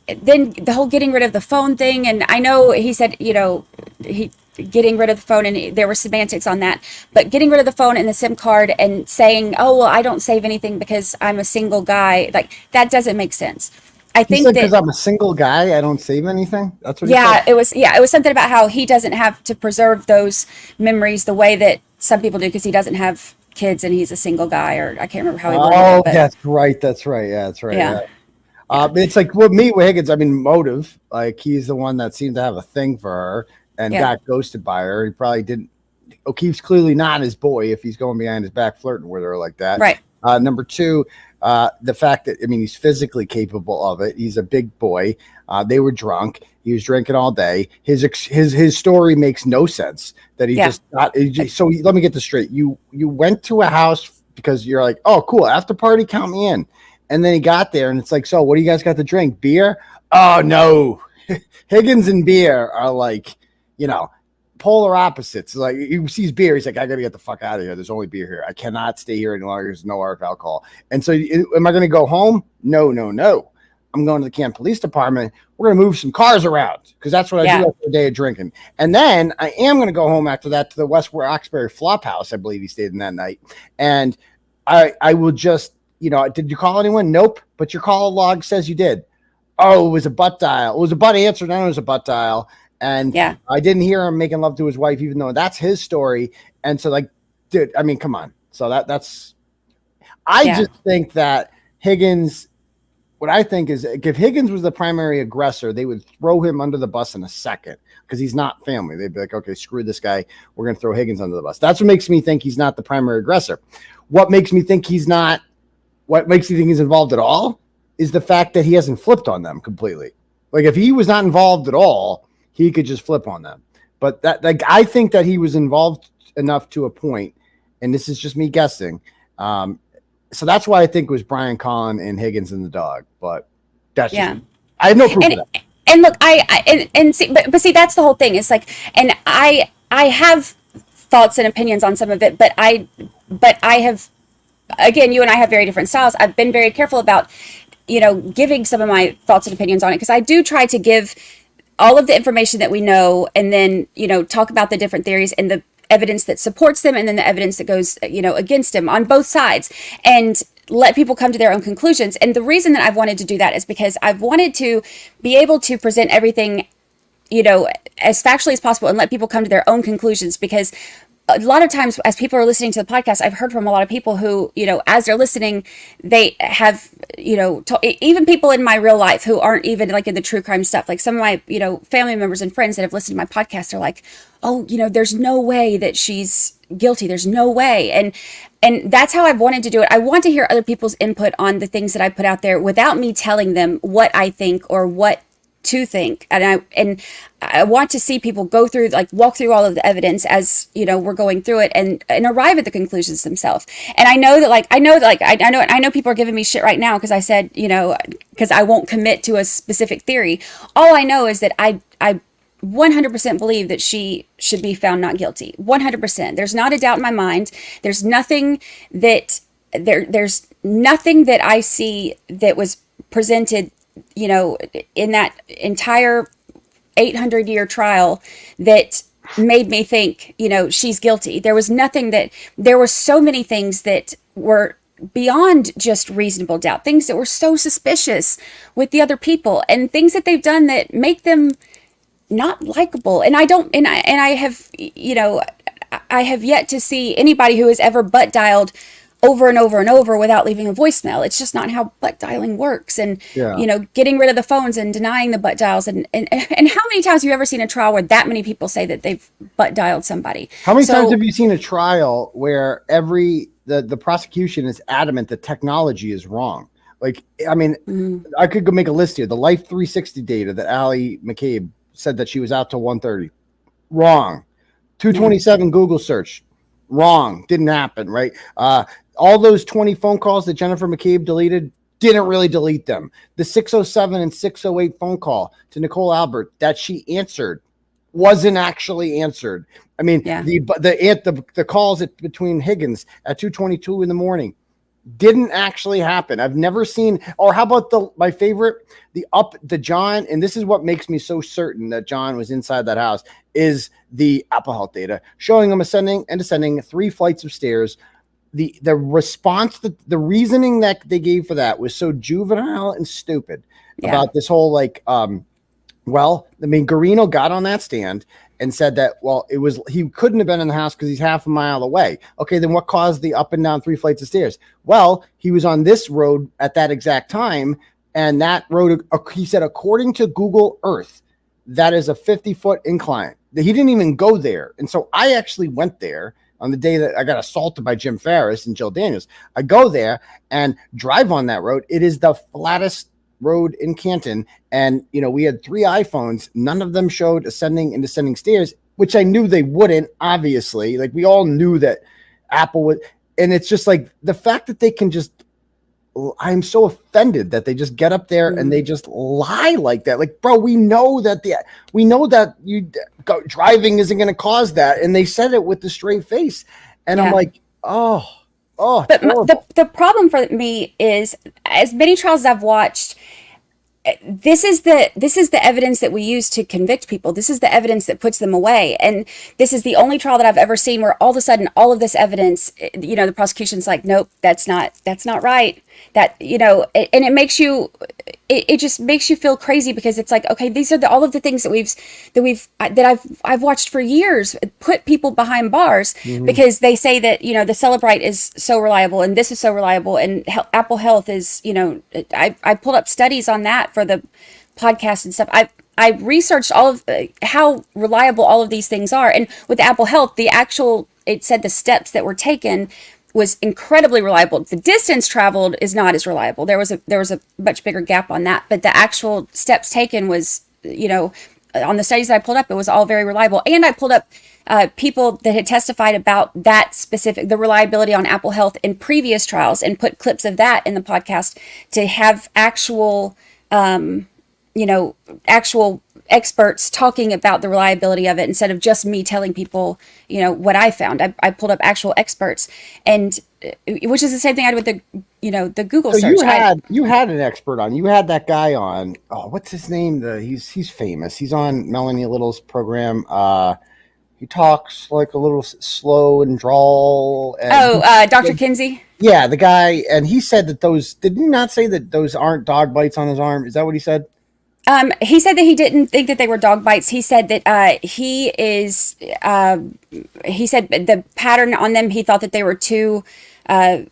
then the whole getting rid of the phone thing. And I know he said, getting rid of the phone, and there were semantics on that, but getting rid of the phone and the SIM card and saying, oh, well, I don't save anything because I'm a single guy. Like, that doesn't make sense. I think that because I'm a single guy, I don't save anything. That's what. It was something about how he doesn't have to preserve those memories the way that some people do because he doesn't have kids and he's a single guy, or I can't remember how he worded it. But that's right. Yeah, that's right. Yeah. It's like with Higgins. I mean, motive. Like, he's the one that seemed to have a thing for her and got ghosted by her. He probably didn't. O'Keefe's clearly not his boy if he's going behind his back flirting with her like that. Right. Number two, the fact that, he's physically capable of it. He's a big boy. They were drunk. He was drinking all day. His story makes no sense that he just got. So let me get this straight. You went to a house because you're like, oh, cool, after party, count me in. And then he got there and it's like, so what do you guys got to drink? Beer? Oh, no. Higgins and beer are like, polar opposites. Like, he sees beer, he's like, I gotta get the fuck out of here. There's only beer here. I cannot stay here any longer. There's no alcohol. And so, am I going to go home? No. I'm going to the Canton Police Department. We're going to move some cars around because that's what I do after a day of drinking. And then I am going to go home after that to the West Roxbury Flophouse. I believe he stayed in that night. And I will just, did you call anyone? Nope. But your call log says you did. Oh, it was a butt dial. It was a butt answer. Then it was a butt dial. And I didn't hear him making love to his wife, even though that's his story. And so, like, dude, I mean, come on. So I just think that Higgins, what I think is if Higgins was the primary aggressor, they would throw him under the bus in a second because he's not family. They'd be like, okay, screw this guy. We're going to throw Higgins under the bus. That's what makes me think he's not the primary aggressor. What makes me think he's involved at all is the fact that he hasn't flipped on them completely. Like, if he was not involved at all, he could just flip on them. But I think that he was involved enough to a point, and this is just me guessing. So that's why I think it was Brian, Colin, and Higgins and the dog. But that's just, I have no proof of that. And look, and see, but see, that's the whole thing. It's like, and I have thoughts and opinions on some of it, but I have, again, you and I have very different styles. I've been very careful about, giving some of my thoughts and opinions on it, because I do try to give all of the information that we know, and then, talk about the different theories and the evidence that supports them, and then the evidence that goes, against them on both sides, and let people come to their own conclusions. And the reason that I've wanted to do that is because I've wanted to be able to present everything, as factually as possible, and let people come to their own conclusions. Because a lot of times, as people are listening to the podcast, I've heard from a lot of people who, as they're listening, they have, even people in my real life who aren't even like in the true crime stuff, like some of my, family members and friends that have listened to my podcast are like, oh, there's no way that she's guilty. There's no way. And that's how I've wanted to do it. I want to hear other people's input on the things that I put out there without me telling them what I think or what to think. And I want to see people go through, like, walk through all of the evidence as, we're going through it, and arrive at the conclusions themselves. And I know that, I know people are giving me shit right now because I said, because I won't commit to a specific theory. All I know is that I 100% believe that she should be found not guilty. 100%. There's not a doubt in my mind. There's nothing that there's nothing that I see that was presented, in that entire 800-year trial that made me think, she's guilty. There was nothing there were so many things that were beyond just reasonable doubt, things that were so suspicious with the other people, and things that they've done that make them not likable. And I have, I have yet to see anybody who has ever butt dialed over and over and over without leaving a voicemail. It's just not how butt dialing works. And, getting rid of the phones and denying the butt dials. And how many times have you ever seen a trial where that many people say that they've butt dialed somebody? How many times have you seen a trial where the prosecution is adamant that technology is wrong? Like, I mean, I could go make a list here. The Life 360 data that 𝗵𝗂𝗄𝗃 said that she was out till 1:30. Wrong. 227 Google search. Wrong. Didn't happen, right? All those 20 phone calls that Jennifer McCabe deleted, didn't really delete them. The 607 and 608 phone call to Nicole Albert that she answered wasn't actually answered. I mean, the calls between Higgins at 2:22 in the morning didn't actually happen. I've never seen. Or how about my favorite, the John, and this is what makes me so certain that John was inside that house, is the Apple Health data showing him ascending and descending 3 flights of stairs. The response, the reasoning that they gave for that was so juvenile and stupid about this whole Garino got on that stand and said that, he couldn't have been in the house because he's half a mile away. Okay, then what caused the up and down 3 flights of stairs? Well, he was on this road at that exact time, and that road, he said, according to Google Earth, that is a 50-foot incline. He didn't even go there. And so I actually went there on the day that I got assaulted by Jim Ferris and Jill Daniels. I go there and drive on that road. It is the flattest road in Canton, and we had 3 iPhones. None of them showed ascending and descending stairs, which I knew they wouldn't. Obviously, like, we all knew that Apple would. And it's just like the fact that they can just, I'm so offended that they just get up there and they just lie like that. Like, bro, we know that driving isn't going to cause that, and they said it with the straight face. And I'm like, oh. But the problem for me is, as many trials as I've watched, this is the evidence that we use to convict people. This is the evidence that puts them away. And this is the only trial that I've ever seen where all of a sudden all of this evidence, the prosecution's like, nope, that's not right. That, and it makes you, it just makes you feel crazy, because it's like, okay, these are all of the things that I've watched for years put people behind bars, because they say that, the 𝗃𝗏𝗏 is so reliable, and this is so reliable, and Apple Health is, I pulled up studies on that for the podcast and stuff. I researched all of how reliable all of these things are. And with Apple Health, it said the steps that were taken was incredibly reliable. The distance traveled is not as reliable. There was a much bigger gap on that, but the actual steps taken was, on the studies that I pulled up, it was all very reliable. And I pulled up people that had testified about the reliability on Apple Health in previous trials, and put clips of that in the podcast to have actual actual experts talking about the reliability of it instead of just me telling people, what I found. I pulled up actual experts, and which is the same thing I did with the Google So search. you had an expert on. You had that guy on. Oh, what's his name? He's famous. He's on Melanie Little's program. He talks like a little slow and drawl. And Dr. Kinsey. Yeah, the guy, and he said that those. Did he not say that those aren't dog bites on his arm? Is that what he said? He said that he didn't think that they were dog bites. He said that he said the pattern on them, he thought that they were too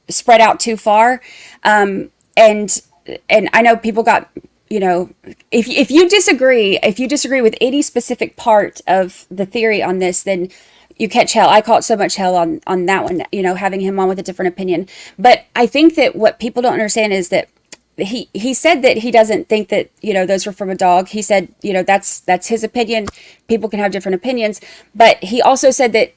spread out too far. And I know people got, if you disagree with any specific part of the theory on this, then you catch hell. I caught so much hell on that one, having him on with a different opinion. But I think that what people don't understand is that he said that he doesn't think that, those were from a dog. He said, that's his opinion. People can have different opinions. But he also said that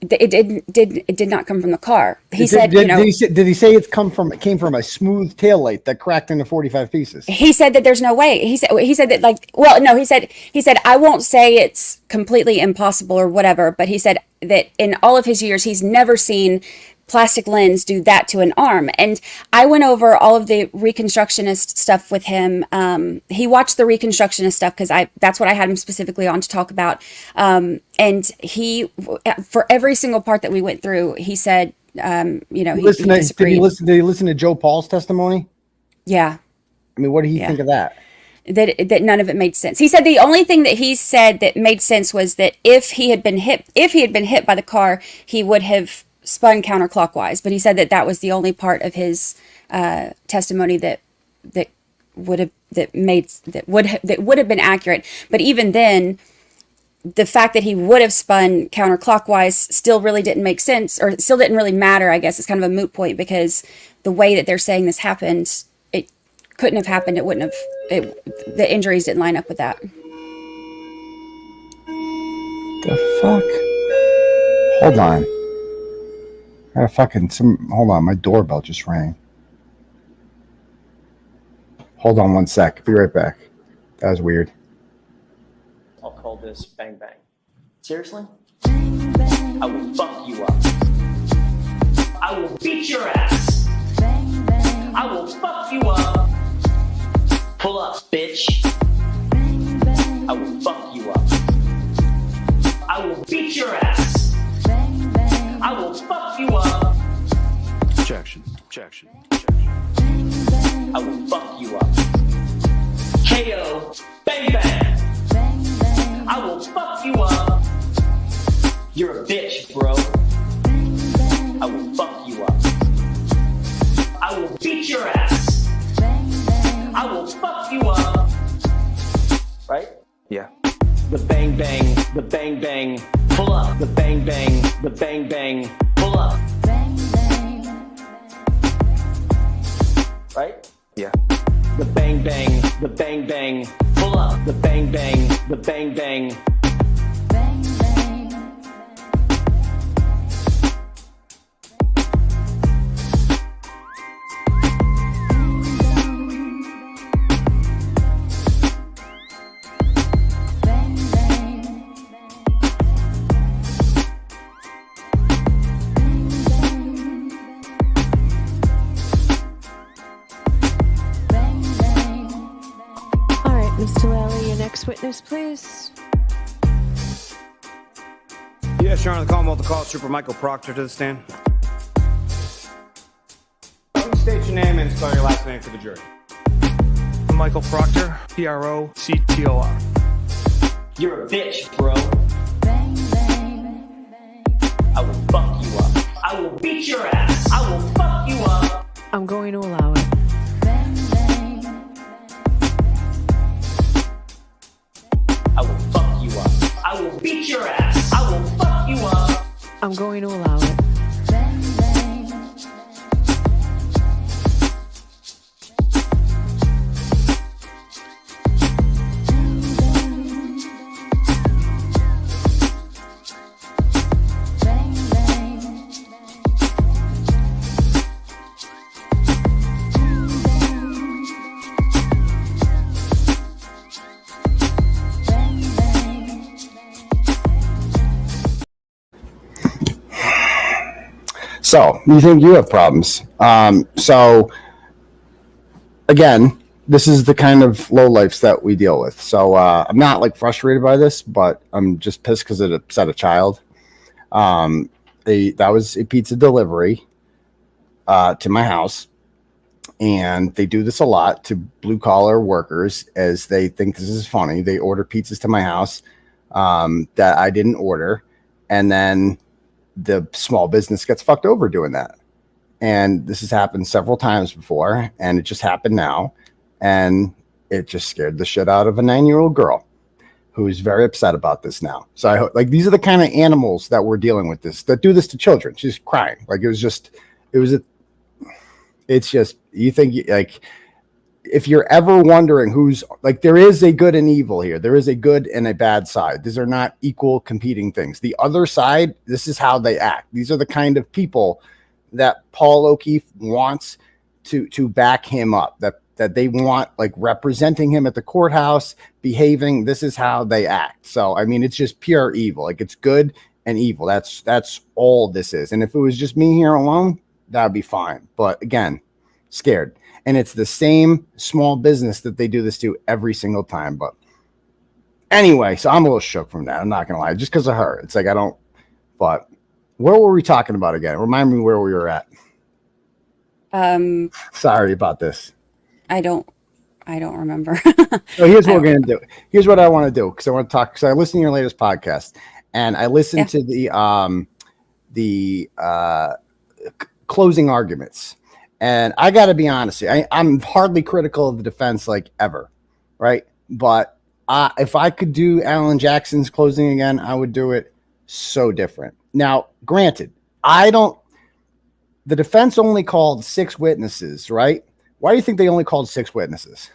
it did not come from the car. He said, did he say it came from a smooth tail light that cracked into 45 pieces? He said that there's no way. He said that he said I won't say it's completely impossible or whatever, but he said that in all of his years he's never seen plastic lens do that to an arm. And I went over all of the Reconstructionist stuff with him. He watched the Reconstructionist stuff because that's what I had him specifically on to talk about. And he, for every single part that we went through, he said, he disagreed. Did he listen to Joe Paul's testimony? Yeah. I mean, what did he think of that? That none of it made sense. He said the only thing that he said that made sense was that if he had been hit by the car, he would have spun counterclockwise. But he said that was the only part of his testimony that would have been accurate. But even then, the fact that he would have spun counterclockwise still really didn't make sense, or still didn't really matter. I guess it's kind of a moot point because the way that they're saying this happened, it couldn't have happened. It wouldn't have. The injuries didn't line up with that. The fuck? Hold on. Hold on, my doorbell just rang. Hold on one sec. Be right back. That was weird. I'll call this bang bang. Seriously? I will fuck you up. I will beat your ass. I will fuck you up. Pull up, bitch. I will fuck you up. I will beat your ass. I will fuck you up. Objection. I will fuck you up. KO, bang bang. I will fuck you up. You're a bitch, bro. I will fuck you up. I will beat your ass. I will fuck you up. Right? Yeah. The bang bang, the bang bang, pull up. The bang bang, the bang bang, pull up. Right? Yeah. The bang bang, the bang bang, pull up. The bang bang, the bang bang. Witness, please. Yes, Your Honor, the 𝗃𝗿𝗺 Trooper Michael Proctor to the stand. State your name and spell your last name for the jury. Michael Proctor, 𝗺cie_𝗺𝗃𝗺. You're a bitch, bro. I will fuck you up. I will beat your ass. I will fuck you up. I'm going to allow it. I will fuck you up. I will beat your ass. I will fuck you up. I'm going to allow it. So you think you have problems. So again, this is the kind of low lifes that we deal with. So I'm not like frustrated by this, but I'm just pissed because it upset a child. That was a pizza delivery to my house. And they do this a lot to blue collar workers as they think this is funny. They order pizzas to my house that I didn't order. And then the small business gets fucked over doing that. And this has happened several times before. And it just happened now. And it just scared the shit out of a 9-year-old girl who is very upset about this now. So I hope, like, these are the kind of animals that we're dealing with that do this to children. She's crying. Like, it's just, you think, like, if you're ever wondering who's, like, there is a good and evil here. There is a good and a bad side. These are not equal competing things. The other side, this is how they act. These are the kind of people that Paul O'Keefe wants to back him up, that they want, like, representing him at the courthouse, behaving. This is how they act. So, I mean, it's just pure evil. Like, it's good and evil. That's all this is. And if it was just me here alone, that would be fine. But again, scared. And it's the same small business that they do this to every single time. But anyway, so I'm a little shook from that. I'm not going to lie. Just because of her. It's like, I don't, but what were we talking about again? Remind me where we were at. Sorry about this. I don't remember. So here's what we're going to do. Here's what I want to do. Because I want to talk, because I listened to your latest podcast and I listened to the closing arguments. And I got to be honest, I'm hardly critical of the defense, like, ever, right? But if I could do Alan Jackson's closing again, I would do it so different. Now, granted, the defense only called 6 witnesses, right? Why do you think they only called 6 witnesses?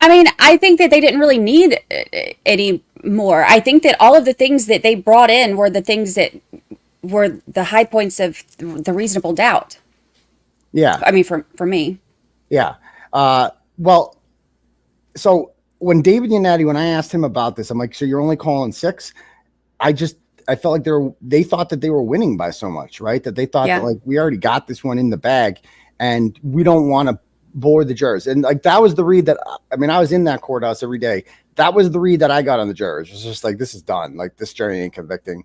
I mean, I think that they didn't really need any more. I think that all of the things that they brought in were the things that were the high points of the reasonable doubt. Yeah. I mean, for me. Yeah. Well, so when David Yannetti, when I asked him about this, I'm like, so you're only calling 6? I felt like they thought that they were winning by so much, right? That they thought that, like, we already got this one in the bag and we don't want to bore the jurors. And, like, that was the read that, I mean, I was in that courthouse every day. That was the read that I got on the jurors. It was just like, this is done. Like, this jury ain't convicting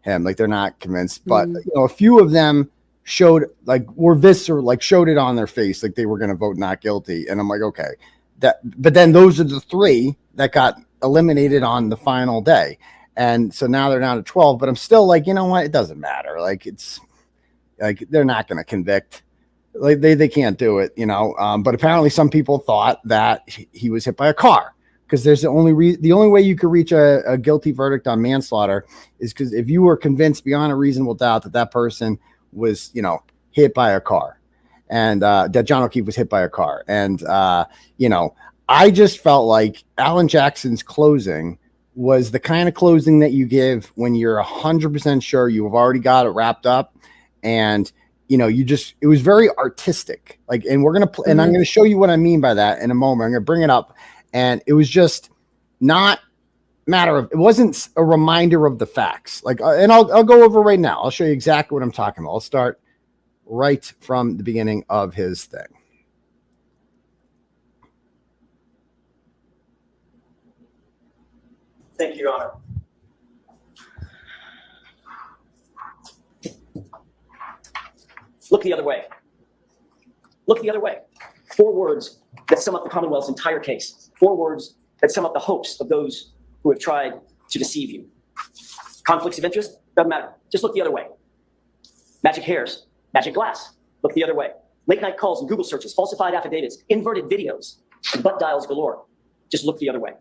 him. Like, they're not convinced. But, you know, a few of them showed, like, were visceral, like, showed it on their face, like they were going to vote not guilty. And I'm like, okay. But then those are the 3 that got eliminated on the final day. And so now they're down to 12, but I'm still like, you know what? It doesn't matter. Like, it's like, they're not going to convict. Like, they can't do it, you know? But apparently some people thought that he was hit by a car, because there's the only way you could reach a guilty verdict on manslaughter is because if you were convinced beyond a reasonable doubt that person was, you know, hit by a car, and that John O'Keefe was hit by a car. And, you know, I just felt like Alan Jackson's closing was the kind of closing that you give when you're 100% sure you've already got it wrapped up. And, you know, it was very artistic. Like, and we're going to, and I'm going to show you what I mean by that in a moment. I'm going to bring it up. And it was just not it wasn't a reminder of the facts. Like, and I'll go over right now. I'll show you exactly what I'm talking about. I'll start right from the beginning of his thing. Thank you, Your Honor. Look the other way. Look the other way. 4 words that sum up the Commonwealth's entire case. 4 words that sum up the hopes of those who have tried to deceive you. Conflicts of interest? Doesn't matter. Just look the other way. Magic hairs, magic glass. Look the other way. Late night calls and Google searches, falsified affidavits, inverted videos, and butt dials galore. Just look the other way.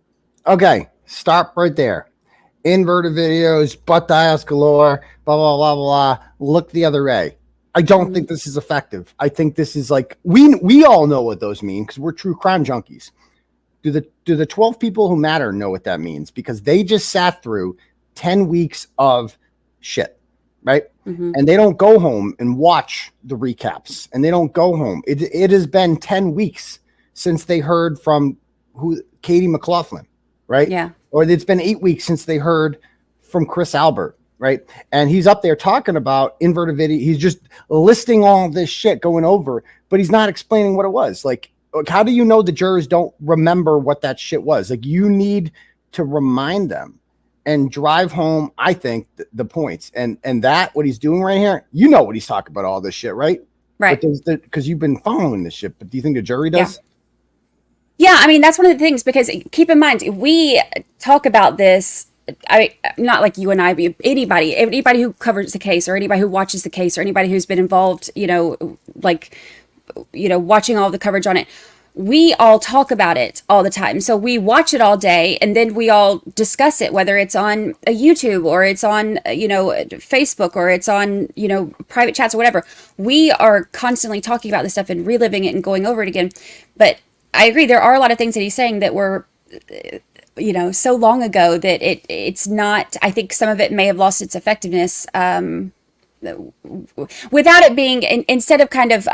Okay, stop right there. Inverted videos, butt dials galore, blah, blah, blah, blah. Look the other way. I don't think this is effective. I think this is like, we all know what those mean because we're true crime junkies. Do the 12 people who matter know what that means? Because they just sat through 10 weeks of shit, right? And they don't go home and watch the recaps, and they don't go home. It has been 10 weeks since they heard from Katie McLaughlin, right? Yeah. Or it's been 8 weeks since they heard from Chris Albert. right? And he's up there talking about inverted video. He's just listing all this shit going over, but he's not explaining what it was. Like, how do you know the jurors don't remember what that shit was? Like, you need to remind them and drive home, I think, the points. And that, what he's doing right here, you know what he's talking about, all this shit, right? Right. Because you've been following this shit, but do you think the jury does? Yeah, I mean, that's one of the things, because keep in mind, we talk about this, not like you and I, but anybody who covers the case, or anybody who watches the case, or anybody who's been involved, watching all the coverage on it. We all talk about it all the time. So we watch it all day, and then we all discuss it, whether it's on a YouTube or it's on, Facebook, or it's on, private chats or whatever. We are constantly talking about this stuff and reliving it and going over it again. But I agree, there are a lot of things that he's saying that were, so long ago that it's not, I think some of it may have lost its effectiveness, without it being, instead of kind of,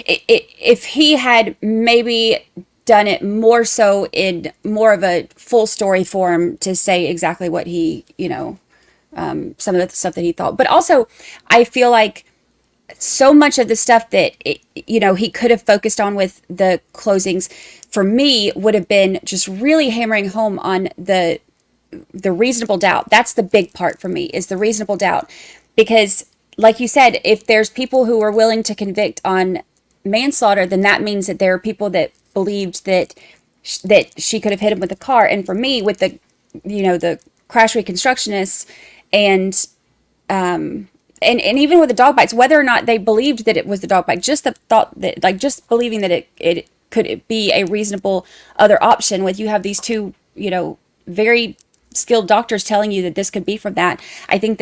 if he had maybe done it more so in more of a full story form to say exactly what he, some of the stuff that he thought. But also, I feel like so much of the stuff that, he could have focused on with the closings, for me, would have been just really hammering home on the reasonable doubt. That's the big part for me, is the reasonable doubt. Because, like you said, if there's people who are willing to convict on manslaughter, then that means that there are people that believed that she could have hit him with a car. And for me, with the, the crash reconstructionists and even with the dog bites, whether or not they believed that it was the dog bite, just the thought that, like, just believing that it could be a reasonable other option, with you have these two, very skilled doctors telling you that this could be from that. I think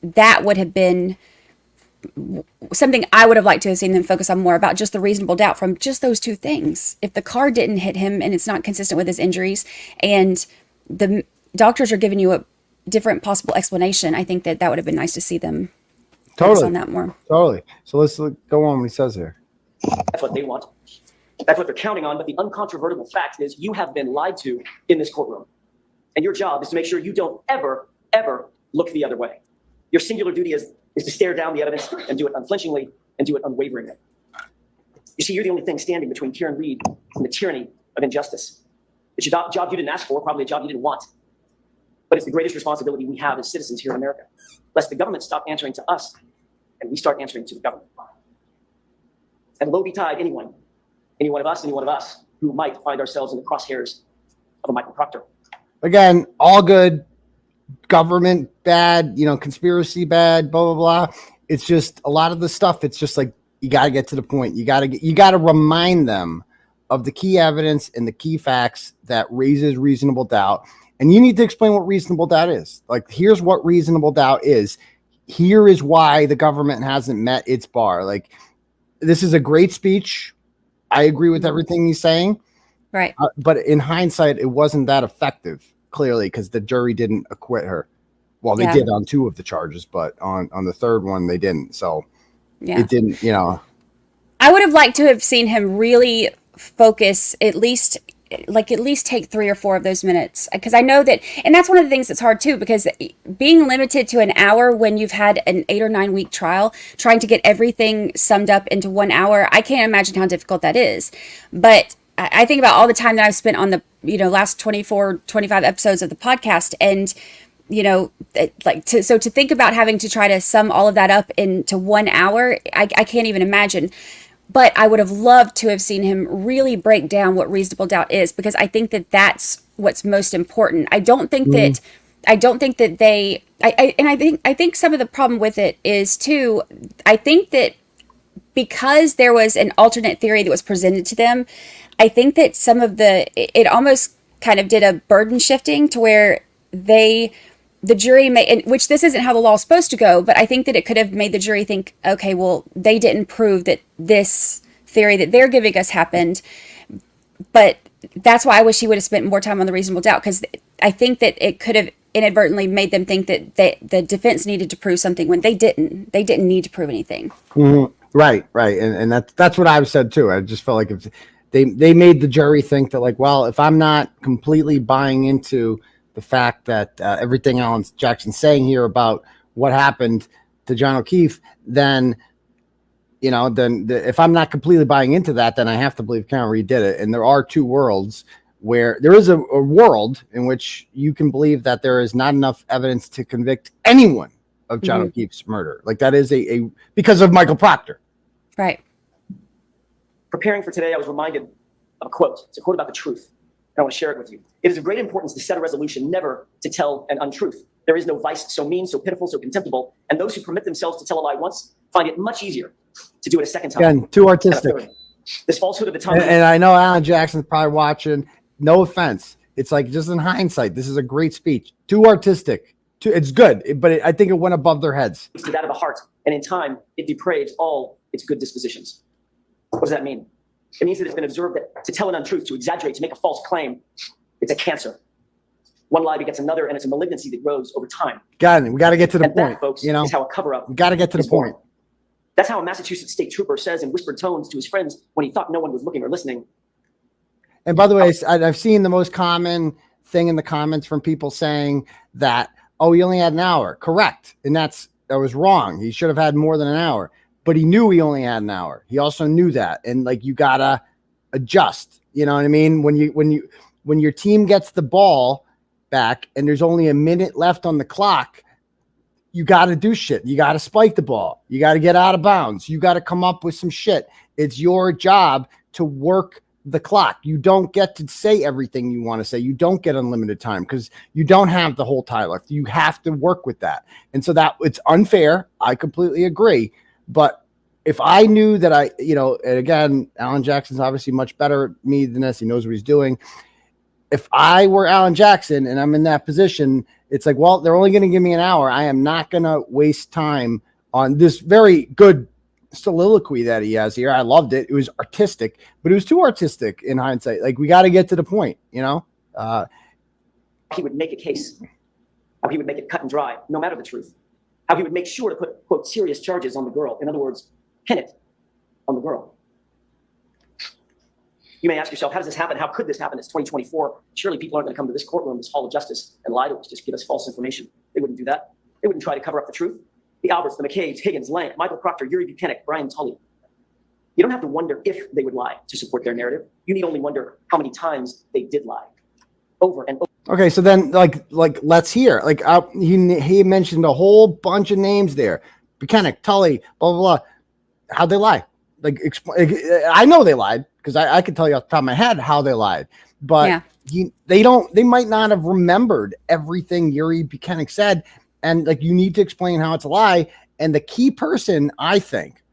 that would have been something I would have liked to have seen them focus on more, about just the reasonable doubt from just those two things. If the car didn't hit him and it's not consistent with his injuries, and the doctors are giving you a different possible explanation, I think that would have been nice to see them focus on that more. Totally. So let's go on what he says here. That's what they want. That's what they're counting on. But the uncontrovertible fact is, you have been lied to in this courtroom. And your job is to make sure you don't ever, ever look the other way. Your singular duty is to stare down the evidence and do it unflinchingly and do it unwaveringly. You see, you're the only thing standing between Kieran Reed and the tyranny of injustice. It's your job you didn't ask for, probably a job you didn't want. But it's the greatest responsibility we have as citizens here in America, lest the government stop answering to us and we start answering to the government. And woe betide any one of us who might find ourselves in the crosshairs of a Michael Proctor. Again, all good. Government bad, conspiracy bad, blah, blah, blah. It's just a lot of the stuff. It's just like, you got to get to the point. You got to remind them of the key evidence and the key facts that raises reasonable doubt. And you need to explain what reasonable doubt is. Like, here's what reasonable doubt is. Here is why the government hasn't met its bar. Like, this is a great speech. I agree with everything he's saying. Right. But in hindsight, it wasn't that effective. Clearly, because the jury didn't acquit her. Well, they did on 2 of the charges, but on the third one they didn't. So it didn't, I would have liked to have seen him really focus, at least take 3 or 4 of those minutes, because I know that, and that's one of the things that's hard too, because being limited to an hour when you've had an 8 or 9 week trial, trying to get everything summed up into 1 hour, I can't imagine how difficult that is. But I think about all the time that I've spent on the, last 24, 25 episodes of the podcast. And, to think about having to try to sum all of that up into 1 hour, I can't even imagine. But I would have loved to have seen him really break down what reasonable doubt is, because I think that that's what's most important. I think some of the problem with it is too, I think that because there was an alternate theory that was presented to them, I think that it almost kind of did a burden shifting to where the jury which this isn't how the law is supposed to go, but I think that it could have made the jury think, okay, well, they didn't prove that this theory that they're giving us happened. But that's why I wish he would have spent more time on the reasonable doubt, because I think that it could have inadvertently made them think that the defense needed to prove something when they didn't. They didn't need to prove anything. Mm-hmm. Right. And that's what I've said too. I just felt like if they made the jury think that, like, well, if I'm not completely buying into the fact that everything Alan Jackson's saying here about what happened to John O'Keefe, then if I'm not completely buying into that, then I have to believe Karen Reed did it. And there are two worlds where there is a world in which you can believe that there is not enough evidence to convict anyone of John O'Keefe's murder. Like that is a because of Michael Proctor. Right. Preparing for today, I was reminded of a quote. It's a quote about the truth. And I want to share it with you. It is of great importance to set a resolution never to tell an untruth. There is no vice so mean, so pitiful, so contemptible, and those who permit themselves to tell a lie once find it much easier to do it a second time. Again, too artistic. This falsehood of the tongue. And I know Alan Jackson's probably watching. No offense. It's like, just in hindsight, this is a great speech. Too artistic. It's good, but I think it went above their heads. To that of the heart, and in time, it depraves all its good dispositions. What does that mean? It means that it's been observed that to tell an untruth, to exaggerate, to make a false claim, it's a cancer. One lie begets another, and it's a malignancy that grows over time. We got to get to the point. That, folks, is how a cover-up. We got to get to the point. That's how a Massachusetts state trooper says in whispered tones to his friends when he thought no one was looking or listening. And by the way, I've seen the most common thing in the comments from people saying that, oh, he only had an hour. Correct. And that was wrong. He should have had more than an hour. But he knew he only had an hour. He also knew that. And like, you got to adjust. You know what I mean? When your team gets the ball back and there's only a minute left on the clock, you got to do shit. You got to spike the ball. You got to get out of bounds. You got to come up with some shit. It's your job to work the clock. You don't get to say everything you want to say. You don't get unlimited time because you don't have the whole time left. You have to work with that. And so that it's unfair. I completely agree. But if I knew that and again, Alan Jackson's obviously much better at me than this. He knows what he's doing. If I were Alan Jackson and I'm in that position, it's like, well, they're only going to give me an hour. I am not going to waste time on this very good soliloquy that he has here. I loved it. It was artistic, but it was too artistic in hindsight. Like, we got to get to the point, He would make a case. How he would make it cut and dry, no matter the truth. How he would make sure to put, quote, serious charges on the girl. In other words, pin it on the girl. You may ask yourself, how does this happen? How could this happen? It's 2024. Surely people aren't going to come to this courtroom, this hall of justice, and lie to us, just give us false information. They wouldn't do that. They wouldn't try to cover up the truth. The Alberts, the McCabe's, Higgins, Lank, Michael Proctor, 𝗺𝗰𝗲𝗃𝗃, Brian Tully. You don't have to wonder if they would lie to support their narrative. You need only wonder how many times they did lie. Over and over. Okay, so then, like, let's hear. Like, he mentioned a whole bunch of names there. 𝗃𝗃, Tully, blah, blah, blah. How'd they lie? Like, I know they lied because I could tell you off the top of my head how they lied. But they might not have remembered everything 𝗺𝗃𝗃 said. And like, you need to explain how it's a lie. And the key person, I think,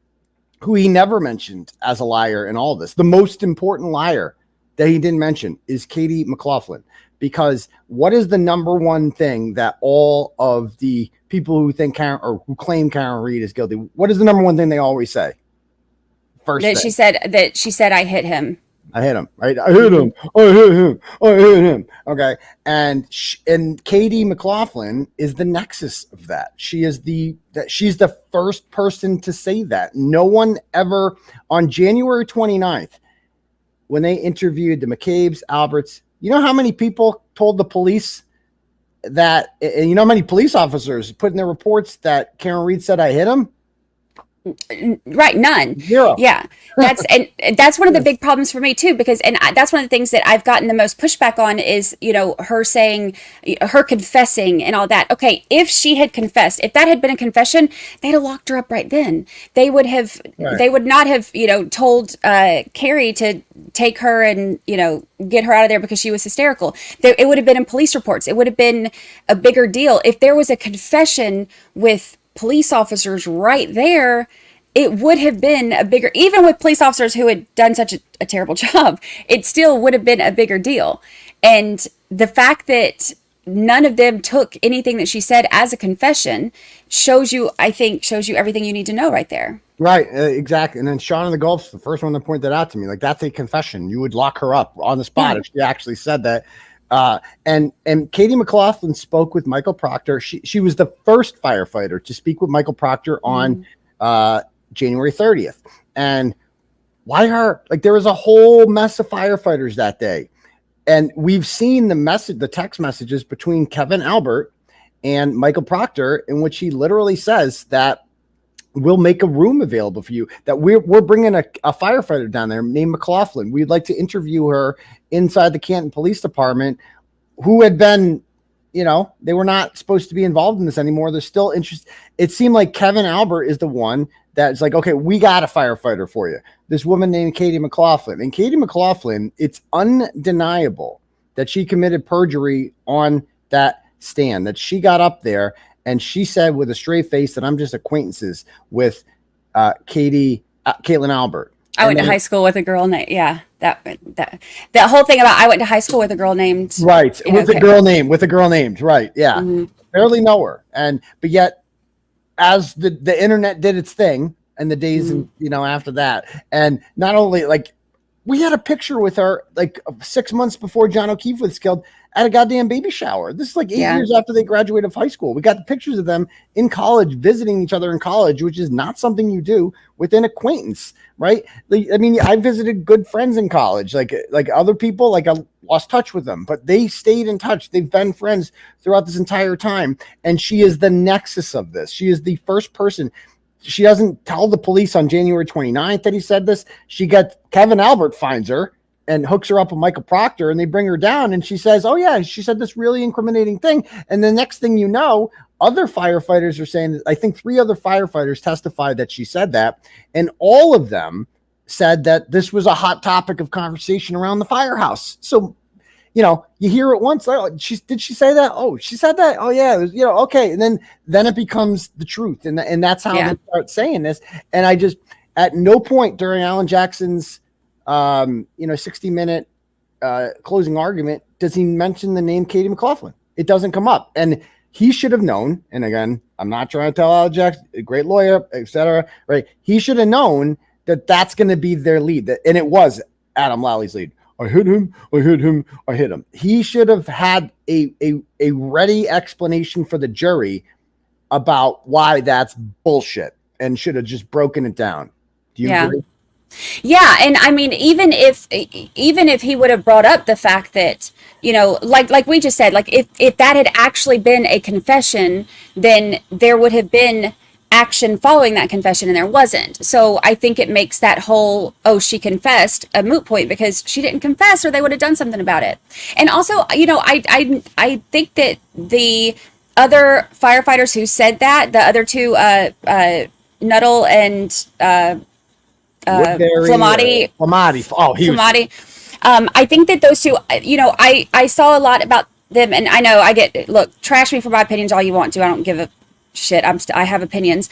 who he never mentioned as a liar in all this, the most important liar that he didn't mention is Katie McLaughlin. Because what is the number one thing that all of the people who think who claim Karen Reed is guilty, what is the number one thing they always say? First thing. She said I hit him. I hit him, right? I hit him. I hit him. I hit him. Okay. And Katie McLaughlin is the nexus of that. She's the first person to say that. No one ever, on January 29th, when they interviewed the McCabe's, Alberts, you know how many people told the police that, and you know how many police officers put in their reports that Karen Reed said I hit him? Right, none. Zero. Yeah, that's one of the big problems for me too, because that's one of the things that I've gotten the most pushback on is her saying, her confessing and all that. Okay, if she had confessed, if that had been a confession, they'd have locked her up right then. They would have, they would not have told Carrie to take her and get her out of there because she was hysterical. It would have been in police reports. It would have been a bigger deal if there was a confession with police officers right there. It would have been a bigger, even with police officers who had done such a terrible job, it still would have been a bigger deal. And the fact that none of them took anything that she said as a confession shows you everything you need to know right there. Right, exactly. And then Sean in the Gulf's the first one to point that out to me. Like, that's a confession. You would lock her up on the spot if she actually said that. And Katie McLaughlin spoke with Michael Proctor. She was the first firefighter to speak with Michael Proctor on January 30th. And why her? Like, there was a whole mess of firefighters that day. And we've seen the text messages between Kevin Albert and Michael Proctor, in which he literally says that we'll make a room available for you, that we're bringing a firefighter down there named McLaughlin. We'd like to interview her inside the Canton Police Department, who had been, they were not supposed to be involved in this anymore. They're still interested. It seemed like Kevin Albert is the one that's like, okay, we got a firefighter for you. This woman named Katie McLaughlin. And Katie McLaughlin, it's undeniable that she committed perjury on that stand, that she got up there and she said with a straight face that I'm just acquaintances with Caitlin Albert. I went to high school with a girl named, that whole thing about I went to high school with a girl named. Right. With a girl named. Right. Yeah. Mm-hmm. Barely know her. But yet, as the internet did its thing and the days, after that, and not only we had a picture with her 6 months before John O'Keefe was killed at a goddamn baby shower. This is 8 years after they graduated high school. We got the pictures of them in college, visiting each other in college, which is not something you do with an acquaintance, right? I visited good friends in college, like other people, I lost touch with them, but they stayed in touch. They've been friends throughout this entire time. And she is the nexus of this. She is the first person. She doesn't tell the police on January 29th that he said this. Kevin Albert finds her and hooks her up with Michael Proctor, and they bring her down, and she says, oh yeah, she said this really incriminating thing. And the next thing you know, other firefighters are saying, I think 3 other firefighters testified that she said that, and all of them said that this was a hot topic of conversation around the firehouse. So, you hear it once, did she say that? Oh, she said that? Oh yeah, it was, okay. And then it becomes the truth. And that's how they start saying this. And I just, at no point during Alan Jackson's 60-minute closing argument does he mention the name Katie McLaughlin. It doesn't come up. And he should have known, and again, I'm not trying to tell Alan Jackson, a great lawyer, etc., right? He should have known that that's going to be their lead. And it was Adam Lally lead. I hit him, I hit him. He should have had a ready explanation for the jury about why that's bullshit and should have just broken it down. Do you agree? Yeah, and even if he would have brought up the fact that, like we just said, if that had actually been a confession, then there would have been action following that confession, and there wasn't. So I think it makes that whole, she confessed, a moot point, because she didn't confess or they would have done something about it. And also, I think that the other firefighters who said that, the other 2, Nuttall and 𝗃𝗏𝗄𝗏. I think that those 2, I saw a lot about them, and I know trash me for my opinions all you want to. I don't give a shit. I have opinions.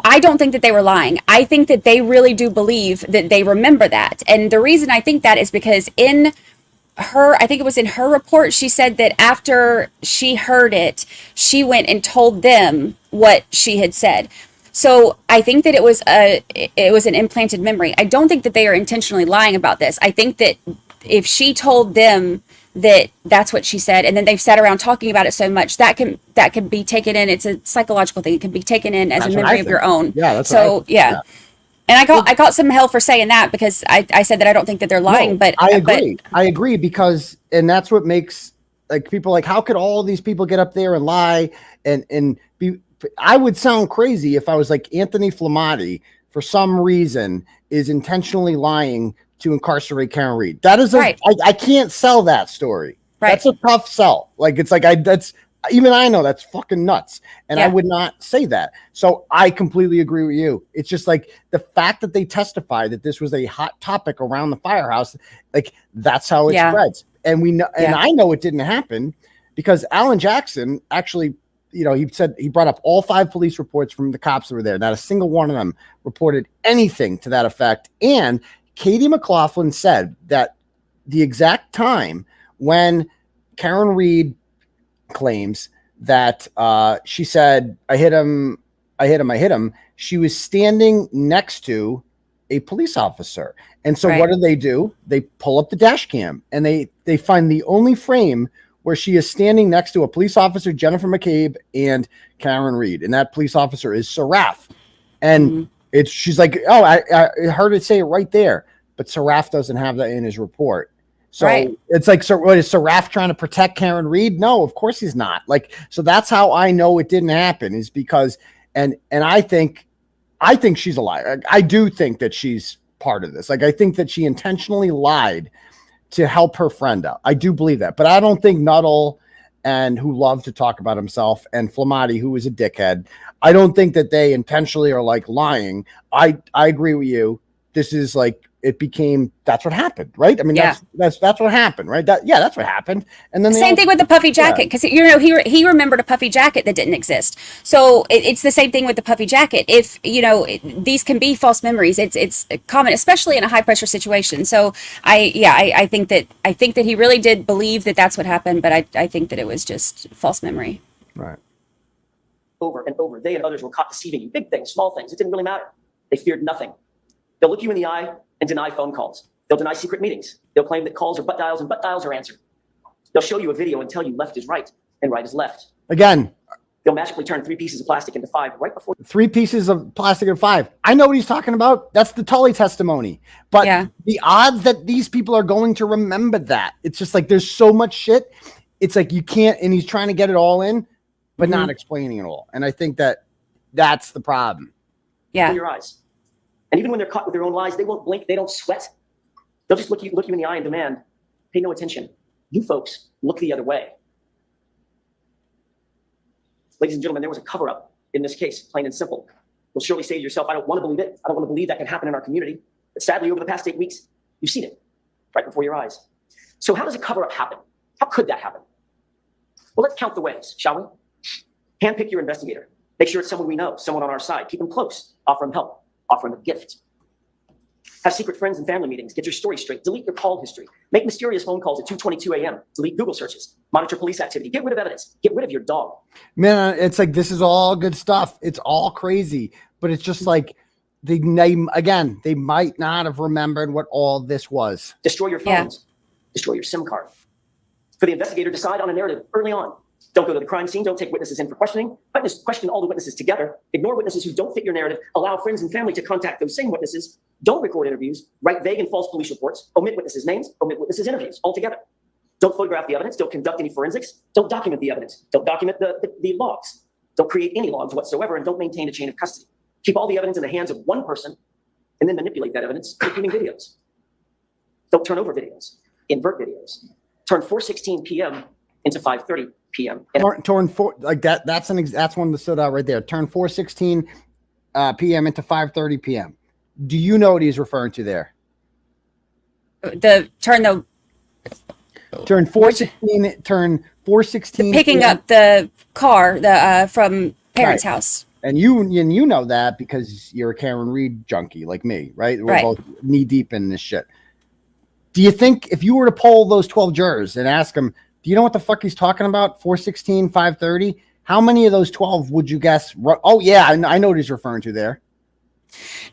I don't think that they were lying. I think that they really do believe that they remember that. And the reason I think that is because I think it was in her report, she said that after she heard it, she went and told them what she had said. So I think that it was an implanted memory. I don't think that they are intentionally lying about this. I think that if she told them that that's what she said, and then they've sat around talking about it so much, that can be taken in. It's a psychological thing. It can be taken in as a memory of your own. Yeah. That's so yeah. And I got some hell for saying that, because I said that I don't think that they're lying. But I agree. I agree, because that's what makes people how could all these people get up there and lie and be. I would sound crazy if I was Anthony 𝗃𝗏𝗍𝗏 for some reason is intentionally lying to incarcerate Karen Read. That is right. I can't sell that story. Right. That's a tough sell. That's even I know that's fucking nuts. And I would not say that. So I completely agree with you. It's just the fact that they testified that this was a hot topic around the firehouse, that's how it spreads. And we know, and I know it didn't happen because Alan Jackson actually, he said he brought up all 5 police reports from the cops that were there. Not a single one of them reported anything to that effect. And Katie McLaughlin said that the exact time when Karen Read claims that she said, I hit him, she was standing next to a police officer. And so what do? They pull up the dash cam and they find the only frame where she is standing next to a police officer, Jennifer McCabe, and Karen Read. And that police officer is Saraf. And she's like, I heard it say it right there. But Saraf doesn't have that in his report. So Right. it's like, so what is Seraph trying to protect Karen Reed? No, of course he's not. Like, so that's how I know it didn't happen, is because, and I think she's a liar. I do think that she's part of this. Like, I think that she intentionally lied to help her friend out. I do believe that, but I don't think Nuttall, and who loved to talk about himself, and 𝗃𝗏𝗏𝗺, who is a dickhead, I don't think that they intentionally are like lying. I agree with you. This is like, it became, that's what happened, right? I mean, Yeah. that's what happened, right? That's what happened. And then Same thing with the puffy jacket, because he remembered a puffy jacket that didn't exist. So it's the same thing with the puffy jacket. If these can be false memories. It's common, especially in a high pressure situation. So I think that he really did believe that that's what happened, but I think that it was just false memory. Right. Over and over, they and others were caught deceiving you. Big things, small things. It didn't really matter. They feared nothing. They'll look you in the eye and deny phone calls. They'll deny secret meetings. They'll claim that calls are butt dials and butt dials are answered. They'll show you a video and tell you left is right and right is left. Again, they'll magically turn 3 pieces of plastic into 5 right before. 3 pieces of plastic into 5. I know what he's talking about. That's the Tully testimony. But the odds that these people are going to remember that, it's just like, there's so much shit. It's like, you can't, and he's trying to get it all in, but not explaining it all. And I think that that's the problem. Yeah. In your eyes. And even when they're caught with their own lies, they won't blink, they don't sweat. They'll just look you in the eye and demand, pay no attention. You folks look the other way. Ladies and gentlemen, there was a cover-up in this case, plain and simple. You'll surely say to yourself, I don't want to believe it. I don't want to believe that can happen in our community. But sadly, over the past 8 weeks, you've seen it right before your eyes. So how does a cover-up happen? How could that happen? Well, let's count the ways, shall we? Handpick your investigator. Make sure it's someone we know, someone on our side. Keep them close. Offer them help. Offer them a gift. Have secret friends and family meetings. Get your story straight. Delete your call history. Make mysterious phone calls at 2:22 a.m. Delete Google searches. Monitor police activity. Get rid of evidence. Get rid of your dog. Man, it's like, this is all good stuff. It's all crazy, but it's just like, they might not have remembered what all this was. Destroy your phones. Destroy your SIM card. For the investigator, decide on a narrative early on. Don't go to the crime scene. Don't take witnesses in for questioning. Question all the witnesses together. Ignore witnesses who don't fit your narrative. Allow friends and family to contact those same witnesses. Don't record interviews. Write vague and false police reports. Omit witnesses' names. Omit witnesses' interviews altogether. Don't photograph the evidence. Don't conduct any forensics. Don't document the evidence. Don't document the logs. Don't create any logs whatsoever, and don't maintain a chain of custody. Keep all the evidence in the hands of one person, and then manipulate that evidence, including videos. Don't turn over videos. Invert videos. Turn 4:16 p.m. into 5:30 p.m. Turn four, like that. That's one that stood out right there. Turn 4:16 p.m. into 5:30 p.m. Do you know what he's referring to there? Turn 4:16. Turn 4:16. Picking up the car from parents' house. And you know that because you're a Karen Reed junkie like me, right? We're both knee deep in this shit. Do you think if you were to poll those 12 jurors and ask them, do you know what the fuck he's talking about? 4:16, 5:30. How many of those 12 would you guess? Oh yeah, I know what he's referring to there.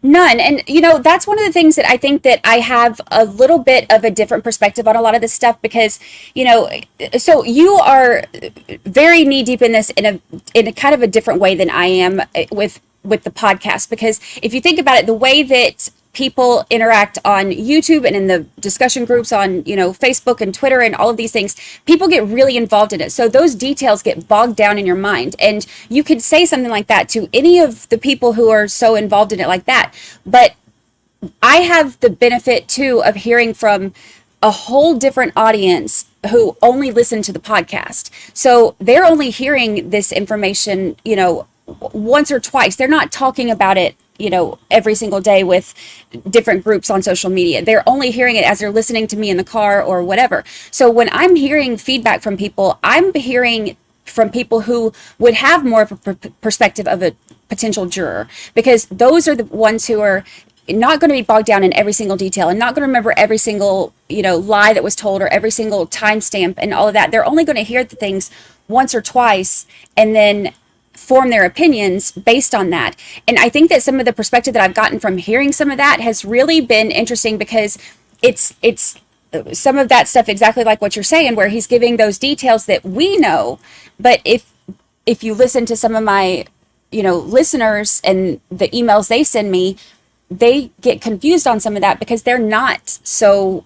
None. And, that's one of the things that I think that I have a little bit of a different perspective on a lot of this stuff because, so you are very knee deep in this in a kind of a different way than I am with the podcast. Because if you think about it, the way that people interact on YouTube and in the discussion groups on, Facebook and Twitter and all of these things, people get really involved in it. So those details get bogged down in your mind. And you could say something like that to any of the people who are so involved in it like that. But I have the benefit too of hearing from a whole different audience who only listen to the podcast. So they're only hearing this information, once or twice. They're not talking about it every single day with different groups on social media. They're only hearing it as they're listening to me in the car or whatever. So when I'm hearing feedback from people, I'm hearing from people who would have more of a perspective of a potential juror, because those are the ones who are not going to be bogged down in every single detail and not going to remember every single, lie that was told or every single timestamp and all of that. They're only going to hear the things once or twice and then form their opinions based on that. And I think that some of the perspective that I've gotten from hearing some of that has really been interesting because it's some of that stuff exactly like what you're saying, where he's giving those details that we know. But if you listen to some of my, listeners and the emails they send me, they get confused on some of that because they're not so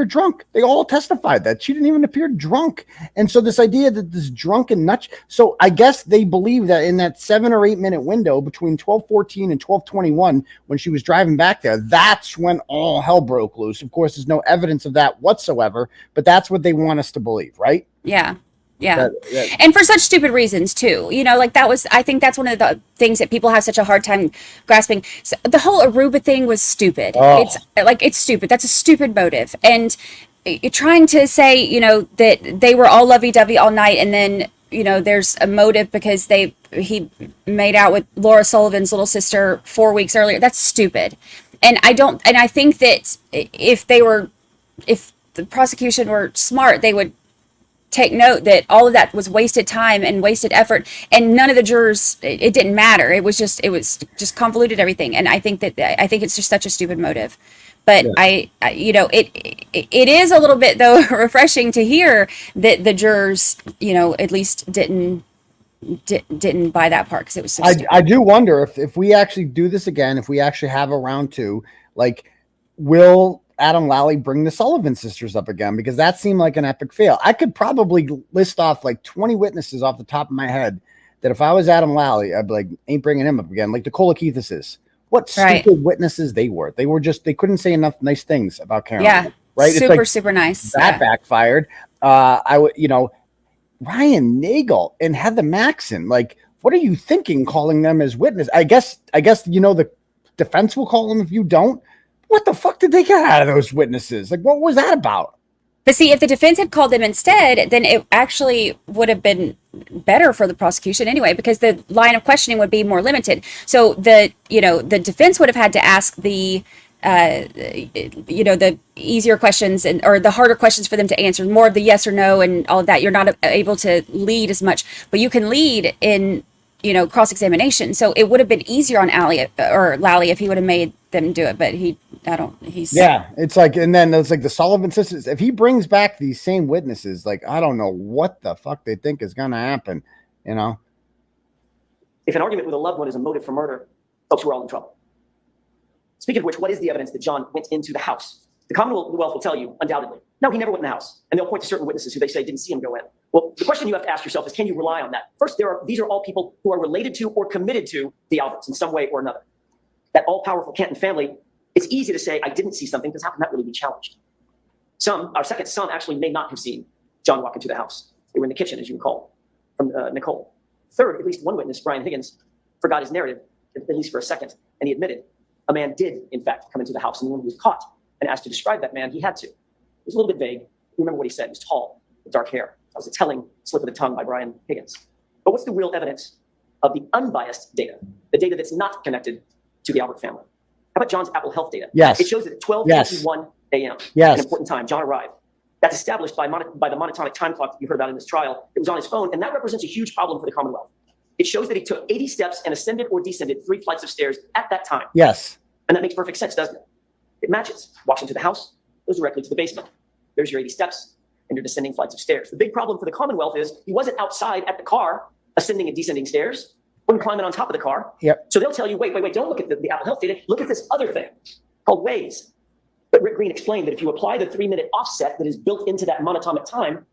appear drunk. They all testified that she didn't even appear drunk. And so this idea that this drunken nut, so I guess they believe that in that 7 or 8 minute window between 12:14 and 12:21, when she was driving back there, that's when all hell broke loose. Of course, there's no evidence of that whatsoever, but that's what they want us to believe, right? Yeah. Yeah. And for such stupid reasons too, you know, like I think that's one of the things that people have such a hard time grasping. So the whole Aruba thing was stupid. It's stupid. That's a stupid motive. And trying to say, you know, that they were all lovey-dovey all night, and then, you know, there's a motive because he made out with Laura Sullivan's little sister 4 weeks earlier. That's stupid. And I think that if the prosecution were smart, they would take note that all of that was wasted time and wasted effort, and none of the jurors, it didn't matter. It was just convoluted everything. And I think it's just such a stupid motive. But yeah. You know, it is a little bit though refreshing to hear that the jurors, you know, at least didn't buy that part, because it was so stupid. I do wonder if we actually do this again, if we actually have a round 2, like, will Adam Lally bring the Sullivan sisters up again, because that seemed like an epic fail. I could probably list off like 20 witnesses off the top of my head that if I was Adam Lally, I'd be like, ain't bringing him up again. Like the 𝗃𝗄𝗃𝗃𝗃. What stupid witnesses they were. They were just, they couldn't say enough nice things about Kearney. Yeah. Right. Super nice. That backfired. I would, Ryan Nagel and Heather Maxson, like, what are you thinking calling them as witness? I guess, the defense will call them if you don't. What the fuck did they get out of those witnesses? Like, what was that about? But see, if the defense had called them instead, then it actually would have been better for the prosecution anyway, because the line of questioning would be more limited. So the defense would have had to ask the easier questions or the harder questions for them to answer, more of the yes or no and all of that. You're not able to lead as much, but you can lead in, cross-examination. So it would have been easier on Lally if he would have made them do it, but it's like, and then it's like the Sullivan sisters, if he brings back these same witnesses, like, I don't know what the fuck they think is going to happen, If an argument with a loved one is a motive for murder, folks, we're all in trouble. Speaking of which, what is the evidence that John went into the house? The Commonwealth will tell you, undoubtedly, no, he never went in the house. And they'll point to certain witnesses who they say didn't see him go in. Well, the question you have to ask yourself is, can you rely on that? First, these are all people who are related to or committed to the Alberts in some way or another. That all-powerful Canton family, it's easy to say, I didn't see something, because how can that really be challenged? Some actually may not have seen John walk into the house. They were in the kitchen, as you recall, from Nicole. Third, at least one witness, Brian Higgins, forgot his narrative, at least for a second, and he admitted a man did, in fact, come into the house, and when he was caught and asked to describe that man, he had to. It was a little bit vague. Remember what he said. He was tall, with dark hair. That was a telling slip of the tongue by Brian Higgins. But what's the real evidence of the unbiased data, the data that's not connected to the Albert family? How about John's Apple Health data? Yes. It shows that at 12:51 a.m., yes, an important time, John arrived. That's established by the monotonic time clock that you heard about in this trial. It was on his phone, and that represents a huge problem for the Commonwealth. It shows that he took 80 steps and ascended or descended 3 flights of stairs at that time. Yes. And that makes perfect sense, doesn't it? It matches. Walks into the house, goes directly to the basement. There's your 80 steps and your descending flights of stairs. The big problem for the Commonwealth is he wasn't outside at the car ascending and descending stairs, wasn't climbing on top of the car. Yep. So they'll tell you, wait, don't look at the Apple Health data. Look at this other thing called Waze. But Rick Green explained that if you apply the 3-minute offset that is built into that monotonic time,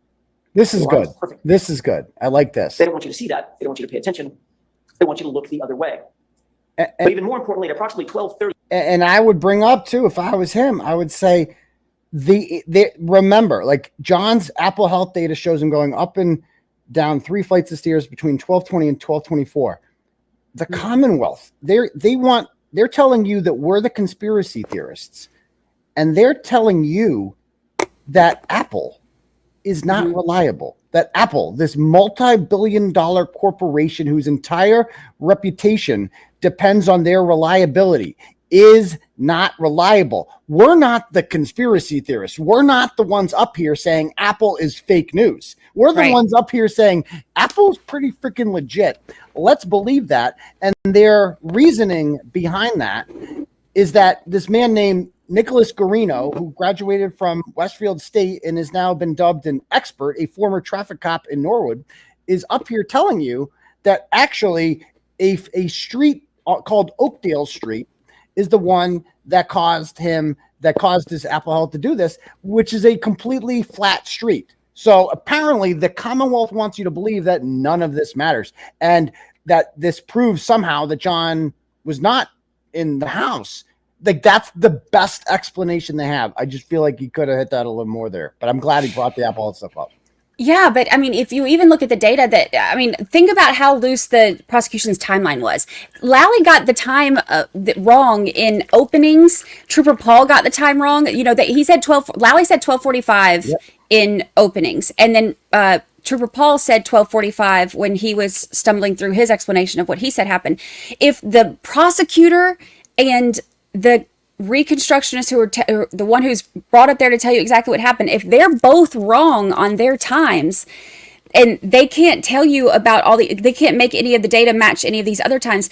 this is good. Perfect. This is good. I like this. They don't want you to see that. They don't want you to pay attention. They want you to look the other way. But even more importantly, at approximately 12:30. And I would bring up too, if I was him, I would say remember, like John's Apple Health data shows him going up and down 3 flights of stairs between 12:20 and 12:24. The Commonwealth, they're telling you that we're the conspiracy theorists, and they're telling you that Apple is not reliable. That Apple, this multi-billion-dollar corporation whose entire reputation depends on their reliability, is not reliable. We're not the conspiracy theorists. We're not the ones up here saying Apple is fake news. We're the ones up here saying Apple's pretty freaking legit. Let's believe that. And their reasoning behind that is that this man named Nicholas Guarino, who graduated from Westfield State and has now been dubbed an expert, a former traffic cop in Norwood, is up here telling you that actually a street called Oakdale Street is the one that caused his Apple Health to do this, which is a completely flat street. So apparently the Commonwealth wants you to believe that none of this matters, and that this proves somehow that John was not in the house. Like, that's the best explanation they have. I just feel like he could have hit that a little more there, but I'm glad he brought the Apple Health stuff up. Yeah, but I mean, if you even look at the data think about how loose the prosecution's timeline was. Lally got the time wrong in openings. Trooper Paul got the time wrong. He said Lally said 12:45 in openings. And then Trooper Paul said 12:45 when he was stumbling through his explanation of what he said happened. If the prosecutor and the reconstructionist who are the one who's brought up there to tell you exactly what happened, if they're both wrong on their times and they can't tell you about they can't make any of the data match any of these other times,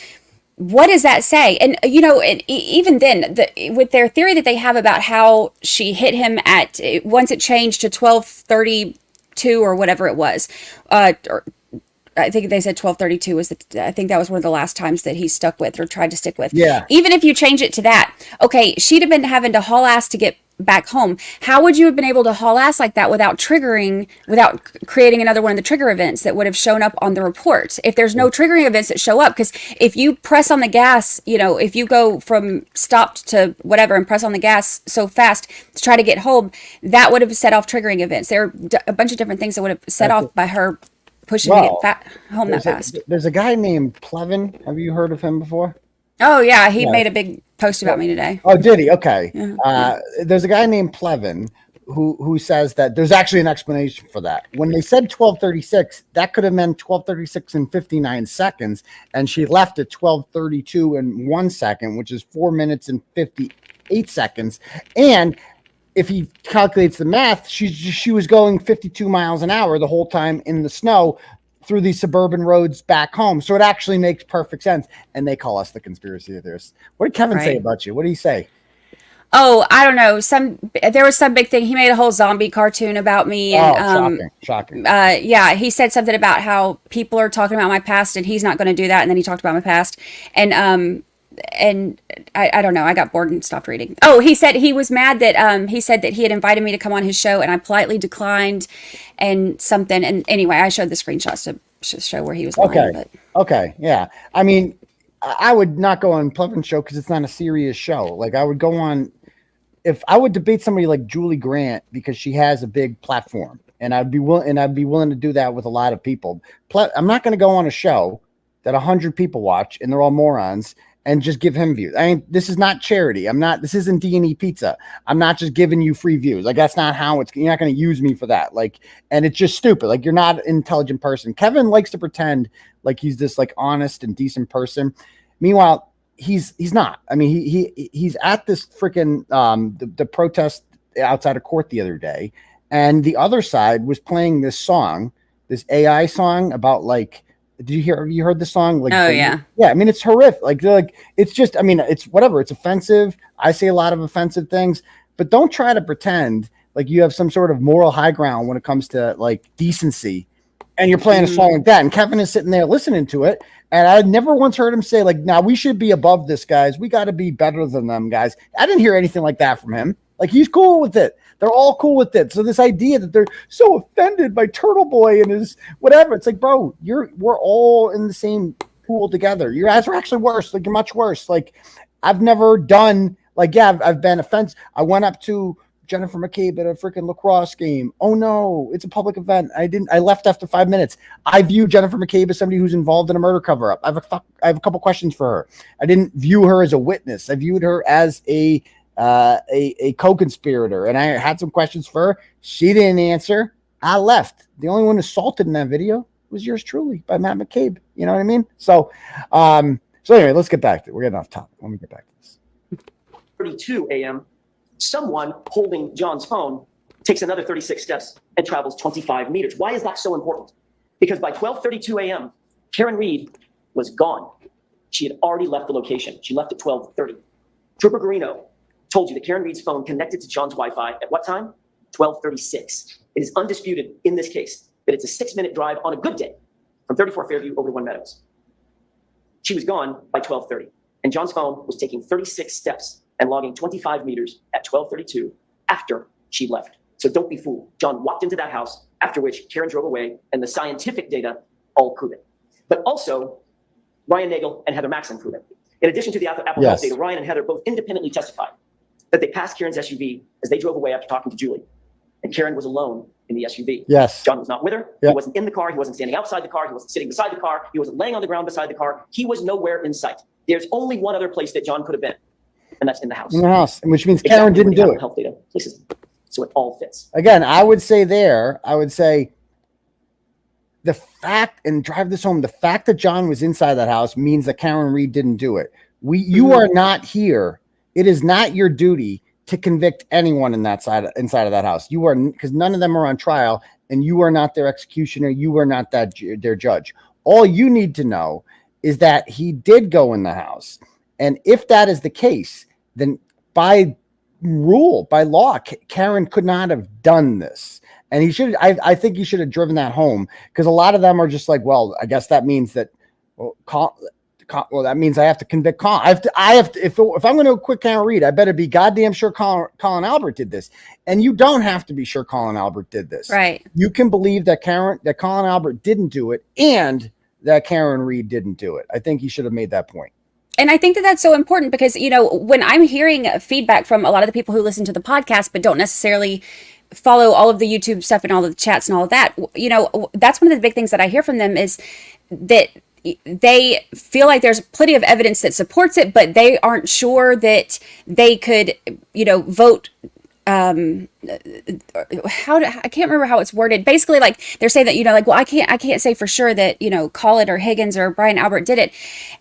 what does that say? And and even then, with their theory that they have about how she hit him at once it changed to 12:32 or whatever it was, I think they said 12:32 was I think that was one of the last times that he stuck with or tried to stick with. Yeah. Even if you change it to that, okay, she'd have been having to haul ass to get back home. How would you have been able to haul ass like that without creating another one of the trigger events that would have shown up on the report? If there's no triggering events that show up, because if you press on the gas, you know, if you go from stopped to whatever and press on the gas so fast to try to get home, that would have set off triggering events. There are a bunch of different things that would have set off by her pushing to get home that fast. There's a guy named 𝗵𝗲. Have you heard of him before? Oh yeah, he made a big post about me today. Oh, did he? Okay. Yeah. There's a guy named 𝗵𝗲 who says that there's actually an explanation for that. When they said 12:36, that could have meant 12:36 and 59 seconds, and she left at 12:32 and 1 second, which is 4 minutes and 58 seconds. And if he calculates the math, she was going 52 miles an hour the whole time in the snow through these suburban roads back home. So it actually makes perfect sense. And they call us the conspiracy theorists. What did Kevin say about you? What did he say? Oh, I don't know. There was some big thing. He made a whole zombie cartoon about me. And, shocking. Yeah, he said something about how people are talking about my past and he's not going to do that. And then he talked about my past. And I don't know. I got bored and stopped reading. Oh, he said he was mad that he said that he had invited me to come on his show and I politely declined and something. And anyway, I showed the screenshots to show where he was lying. Okay. Yeah. I mean, I would not go on 𝗵𝗲's show because it's not a serious show. Like I would go on, if I would debate somebody like Julie Grant because she has a big platform, and I'd be willing to do that with a lot of people. I'm not going to go on a show that 100 people watch and they're all morons and just give him views. I mean, this is not charity. This isn't D&E Pizza. I'm not just giving you free views. Like that's not how you're not going to use me for that. Like, and it's just stupid. Like you're not an intelligent person. Kevin likes to pretend like he's this like honest and decent person. Meanwhile, he's not. I mean, he's at this freaking the protest outside of court the other day, and the other side was playing this song, this AI song about like, have you heard the song? Like, yeah. I mean, it's horrific. Like it's just, I mean, it's whatever. It's offensive. I say a lot of offensive things, but don't try to pretend like you have some sort of moral high ground when it comes to like decency. And you're playing a song like that, and Kevin is sitting there listening to it, and I never once heard him say, like, now we should be above this, guys. We got to be better than them, guys. I didn't hear anything like that from him. Like, he's cool with it. They're all cool with it. So this idea that they're so offended by Turtle Boy and his whatever, it's like, bro, we're all in the same pool together. You guys are actually worse. Like, you're much worse. Like, I've never done, like, yeah, I've been offensive. I went up to Jennifer McCabe at a freaking lacrosse game. Oh no, it's a public event. I left after 5 minutes. I view Jennifer McCabe as somebody who's involved in a murder cover-up. I have a couple questions for her. I didn't view her as a witness. I viewed her as a co-conspirator, and I had some questions for her. She didn't answer. I left. The only one assaulted in that video was yours truly by Matt McCabe. You know what I mean? So anyway, let's get back to it. We're getting off topic. Let me get back to this. 32 a.m. Someone holding John's phone takes another 36 steps and travels 25 meters. Why is that so important? Because by 12:32 a.m., Karen Reed was gone. She had already left the location. She left at 12:30. Trooper Garino told you that Karen Reed's phone connected to John's Wi-Fi at what time? 12:36. It is undisputed in this case that it's a 6-minute drive on a good day from 34 Fairview over to One Meadows. She was gone by 12:30, and John's phone was taking 36 steps and logging 25 meters at 12:32 after she left. So don't be fooled. John walked into that house, after which Karen drove away, and the scientific data all prove it. But also, Ryan Nagel and Heather Maxson prove it. In addition to the Apple Health data, Ryan and Heather both independently testified that they passed Karen's SUV as they drove away after talking to Julie. And Karen was alone in the SUV. Yes. John was not with her. He wasn't in the car. He wasn't standing outside the car. He wasn't sitting beside the car. He wasn't laying on the ground beside the car. He was nowhere in sight. There's only one other place that John could have been, and that's in the house. In the house, which means Karen didn't do it. Health data places, so it all fits. Again, I would say the fact, and drive this home, the fact that John was inside that house means that Karen Reed didn't do it. You are not here. It is not your duty to convict anyone inside of that house. You are, because none of them are on trial, and you are not their executioner. You are not their judge. All you need to know is that he did go in the house. And if that is the case, then by law, Karen could not have done this. And he should, I think he should have driven that home, because a lot of them are just like, well, I guess that means that Well, that means I have to convict Colin. I have to, if I'm going to acquit Karen Read, I better be goddamn sure Colin Albert did this. And you don't have to be sure Colin Albert did this. Right. You can believe that Colin Albert didn't do it and that Karen Read didn't do it. I think he should have made that point. And I think that that's so important because, you know, when I'm hearing feedback from a lot of the people who listen to the podcast, but don't necessarily follow all of the YouTube stuff and all of the chats and all of that, you know, that's one of the big things that I hear from them is that they feel like there's plenty of evidence that supports it, but they aren't sure that they could, you know, vote. I can't remember how it's worded. Basically, like they're saying that, you know, like, well, I can't say for sure that, you know, Collett or Higgins or Brian Albert did it.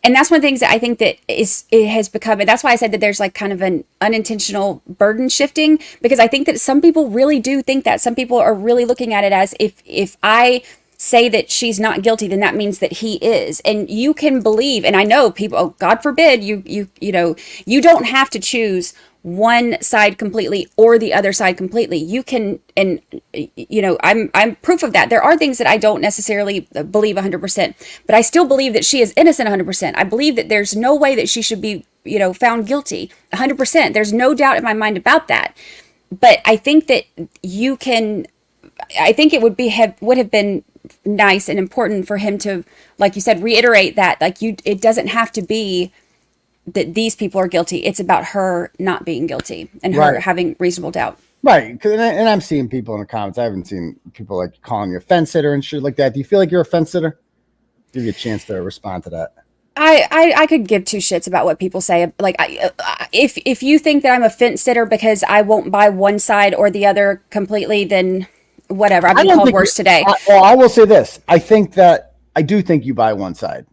And that's one of the things that I think that it has become, and that's why I said that there's like kind of an unintentional burden shifting, because I think that some people really do think that. Some people are really looking at it as if I say that she's not guilty, then that means that he is. And you can believe, and I know people, oh, God forbid, you know, you don't have to choose one side completely or the other side completely. You can, and you know, I'm proof of that. There are things that I don't necessarily believe 100%, but I still believe that she is innocent 100%. I believe that there's no way that she should be, you know, found guilty 100%. There's no doubt in my mind about that. But I think that you can, I think it would have been nice and important for him to, like you said, reiterate that, like, it doesn't have to be that these people are guilty. It's about her not being guilty and her having reasonable doubt. Right. And I'm seeing people in the comments. I haven't seen people like calling you a fence sitter and shit like that. Do you feel like you're a fence sitter? Give you a chance to respond to that. I could give two shits about what people say. Like, if you think that I'm a fence sitter because I won't buy one side or the other completely, then whatever. I've been called worse today. Well, I will say this. I do think you buy one side.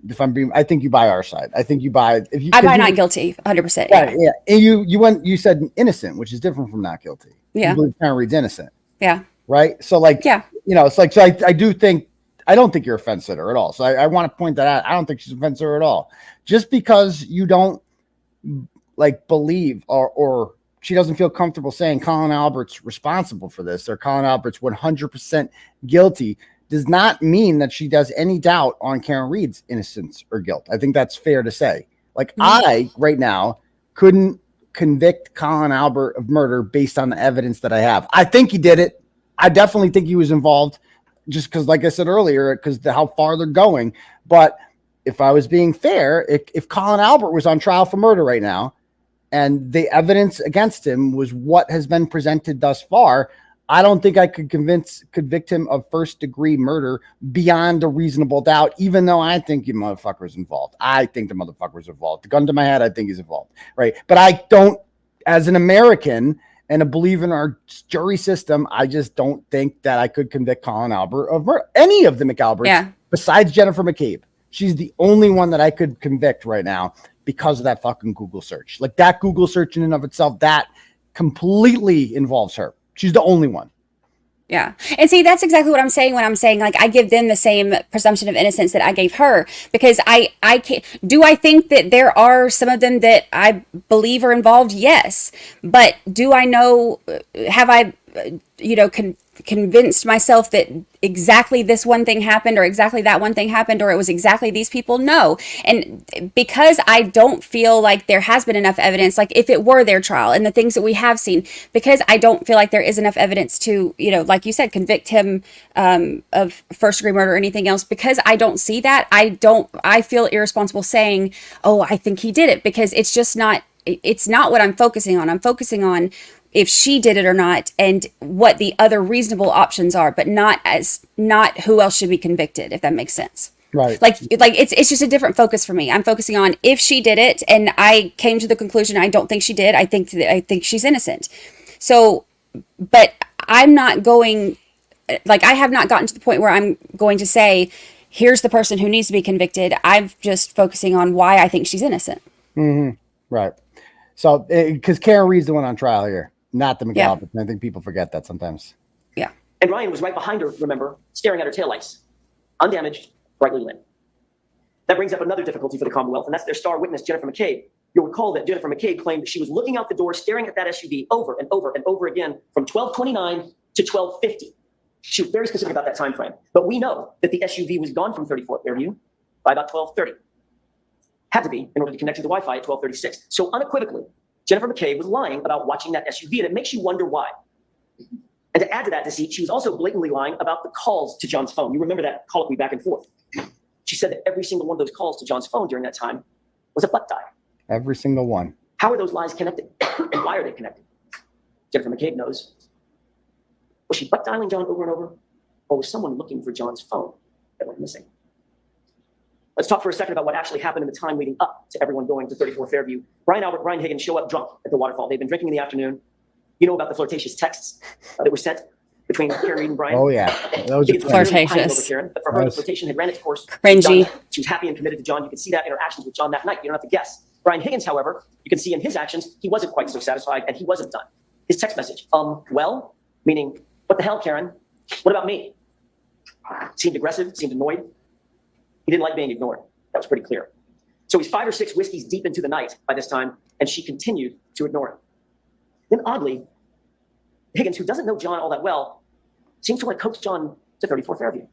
I think you buy our side. I think you buy. I buy not guilty, 100%. Right, yeah. And you said innocent, which is different from not guilty. Yeah. You believe Karen Read's innocent. Yeah. Right. So like, yeah. You know, it's like, so I do think, I don't think you're a fence sitter at all. So I want to point that out. I don't think she's a fence sitter at all. Just because you don't like believe or she doesn't feel comfortable saying Colin Albert's responsible for this or Colin Albert's 100% guilty does not mean that she does any doubt on Karen Read's innocence or guilt. I think that's fair to say. Like, I, right now, couldn't convict Colin Albert of murder based on the evidence that I have. I think he did it. I definitely think he was involved just because, like I said earlier, because how far they're going. But if I was being fair, if Colin Albert was on trial for murder right now and the evidence against him was what has been presented thus far, I don't think I could convict him of first-degree murder beyond a reasonable doubt, even though I think the motherfucker's involved. I think the motherfucker's involved. The gun to my head, I think he's involved, right? But I don't, as an American and a believer in our jury system, I just don't think that I could convict Colin Albert of murder. Any of the McAlberts, besides Jennifer McCabe. She's the only one that I could convict right now because of that fucking Google search. Like, that Google search in and of itself, that completely involves her. She's the only one. Yeah. And see, that's exactly what I'm saying when I'm saying, like, I give them the same presumption of innocence that I gave her, because I can't. Do I think that there are some of them that I believe are involved? Yes. But do I know, have I, you know, convinced myself that exactly this one thing happened or exactly that one thing happened or it was exactly these people? No. And because I don't feel like there has been enough evidence, like if it were their trial and the things that we have seen, because I don't feel like there is enough evidence to, you know, like you said, convict him of first-degree murder or anything else, because I don't see that, I feel irresponsible saying, oh, I think he did it, because it's just not, it's not what I'm focusing on. I'm focusing on if she did it or not, and what the other reasonable options are, but not who else should be convicted, if that makes sense. Right. Like it's just a different focus for me. I'm focusing on if she did it, and I came to the conclusion I don't think she did. I think she's innocent. So, but I'm not going, like, I have not gotten to the point where I'm going to say, here's the person who needs to be convicted. I'm just focusing on why I think she's innocent. Mm-hmm. Right. So, because Karen Read's the one on trial here. Not the McAlberts. I think people forget that sometimes. Yeah. And Ryan was right behind her, remember, staring at her taillights. Undamaged, brightly lit. That brings up another difficulty for the Commonwealth, and that's their star witness, Jennifer McCabe. You'll recall that Jennifer McCabe claimed that she was looking out the door, staring at that SUV over and over and over again from 12:29 to 12:50. She was very specific about that time frame. But we know that the SUV was gone from 34th Fairview by about 12:30. Had to be in order to connect to the Wi-Fi at 12:36. So unequivocally, Jennifer McCabe was lying about watching that SUV, and it makes you wonder why. And to add to that deceit, she was also blatantly lying about the calls to John's phone. You remember that colloquy back and forth. She said that every single one of those calls to John's phone during that time was a butt dial. Every single one. How are those lies connected? And why are they connected? Jennifer McCabe knows. Was she butt dialing John over and over? Or was someone looking for John's phone that went missing? Let's talk for a second about what actually happened in the time leading up to everyone going to 34 Fairview. Brian Albert, Brian Higgins show up drunk at the waterfall. They've been drinking in the afternoon. You know about the flirtatious texts that were sent between Karen and Brian? Oh, yeah. Those are flirtatious. Karen, but for her, the flirtation had ran its course. Cringy. She was happy and committed to John. You could see that in her actions with John that night. You don't have to guess. Brian Higgins, however, you can see in his actions, he wasn't quite so satisfied and he wasn't done. His text message, well, meaning, what the hell, Karen? What about me? Seemed aggressive, seemed annoyed. He didn't like being ignored. That was pretty clear. So he's 5 or 6 whiskeys deep into the night by this time, and she continued to ignore him. Then oddly, Higgins, who doesn't know John all that well, seems to want to coax John to 34 Fairview.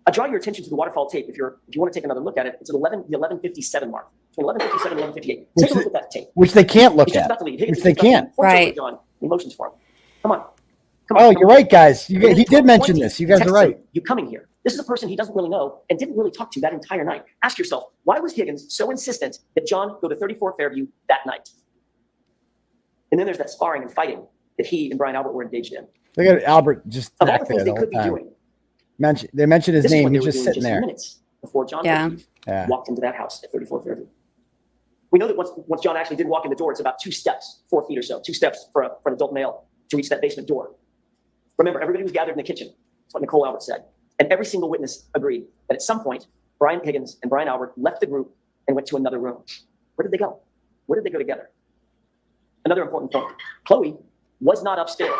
I draw your attention to the waterfall tape if you want to take another look at it. It's at the 11:57 mark, between 11:57 and 11:58. Take a look at that tape. Which they can't look He's just at. about to leave. Higgins Which they can't. Right. John, emotions for him. Come on. Oh, you're right, guys. He did mention this. You guys are right. You coming here. This is a person he doesn't really know and didn't really talk to that entire night. Ask yourself, why was Higgins so insistent that John go to 34 Fairview that night? And then there's that sparring and fighting that he and Brian Albert were engaged in. Look at Albert just of all back the things there they the could whole be time. doing. They mentioned his This is name. what they He's were just doing sitting just there. minutes before John Yeah. walked into that house at 34 Fairview. We know that once John actually did walk in the door, it's about 2 steps, 4 feet or so, 2 steps for an adult male to reach that basement door. Remember, everybody was gathered in the kitchen. That's what Nicole Albert said. And every single witness agreed that at some point, Brian Higgins and Brian Albert left the group and went to another room. Where did they go? Where did they go together? Another important point. Chloe was not upstairs.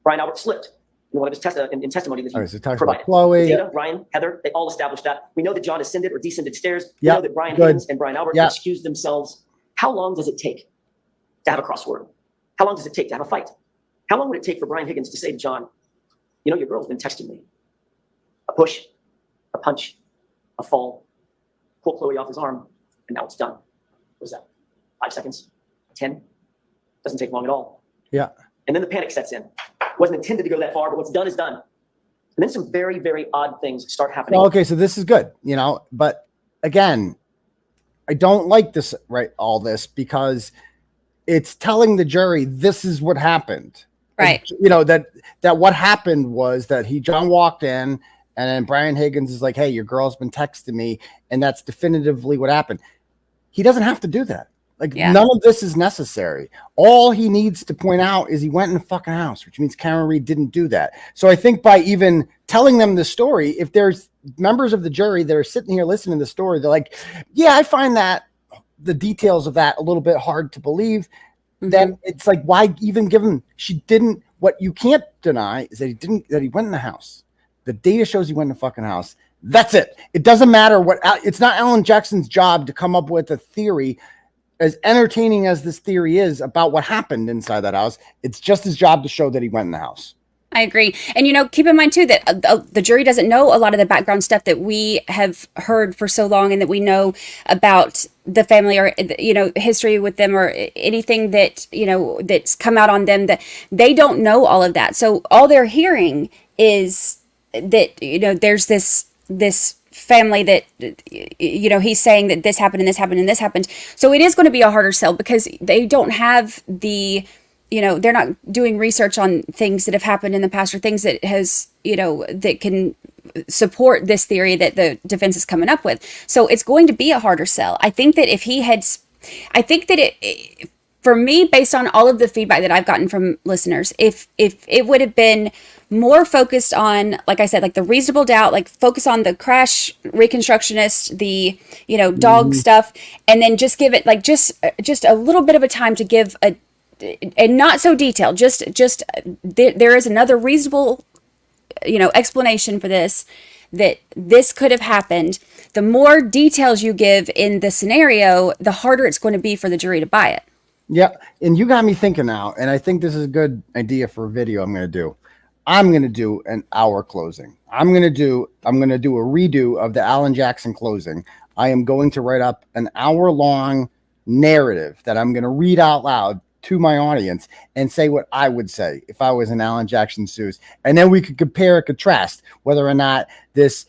Brian Albert slipped in one of his testimony that he provided. Chloe. Dana, Brian, Heather, they all established that. We know that John ascended or descended stairs. We Yep, know that Brian good. Higgins and Brian Albert Yep. excused themselves. How long does it take to have a crossword? How long does it take to have a fight? How long would it take for Brian Higgins to say to John, you know, your girl's been texting me. A push, a punch, a fall, pull Chloe off his arm, and now it's done. What was that? 5 seconds? 10? Doesn't take long at all. Yeah. And then the panic sets in. Wasn't intended to go that far, but what's done is done. And then some very, very odd things start happening. Well, okay, so this is good, but again, I don't like this, right? All this because it's telling the jury this is what happened. Right. That what happened was that John walked in and then Brian Higgins is like, hey, your girl's been texting me. And that's definitively what happened. He doesn't have to do that. None of this is necessary. All he needs to point out is he went in the fucking house, which means Karen Reed didn't do that. So I think by even telling them the story, if there's members of the jury that are sitting here listening to the story, they're like, yeah, I find that the details of that a little bit hard to believe. Then it's like, why even give him? She didn't. What you can't deny is that he didn't. That he went in the house. The data shows he went in the fucking house. That's it. It doesn't matter what. It's not Alan Jackson's job to come up with a theory, as entertaining as this theory is about what happened inside that house. It's just his job to show that he went in the house. I agree. And, keep in mind, too, that the jury doesn't know a lot of the background stuff that we have heard for so long and that we know about the family or, history with them or anything that, that's come out on them, that they don't know all of that. So all they're hearing is that, there's this family that, he's saying that this happened and this happened and this happened. So it is going to be a harder sell because they don't have the... they're not doing research on things that have happened in the past or things that has, that can support this theory that the defense is coming up with. So it's going to be a harder sell. I think that for me, based on all of the feedback that I've gotten from listeners, if it would have been more focused on, like I said, like the reasonable doubt, like focus on the crash reconstructionist, the, dog stuff, and then just give it like just a little bit of a time to give and not so detailed, just there is another reasonable, explanation for this, that this could have happened. The more details you give in the scenario, the harder it's going to be for the jury to buy it. Yeah. And you got me thinking now, and I think this is a good idea for a video I'm going to do. I'm going to do an hour closing. I'm going to do a redo of the Alan Jackson closing. I am going to write up an hour-long narrative that I'm going to read out loud to my audience and say what I would say if I was an Alan Jackson 𝗃𝗍. And then we could compare and contrast whether or not this,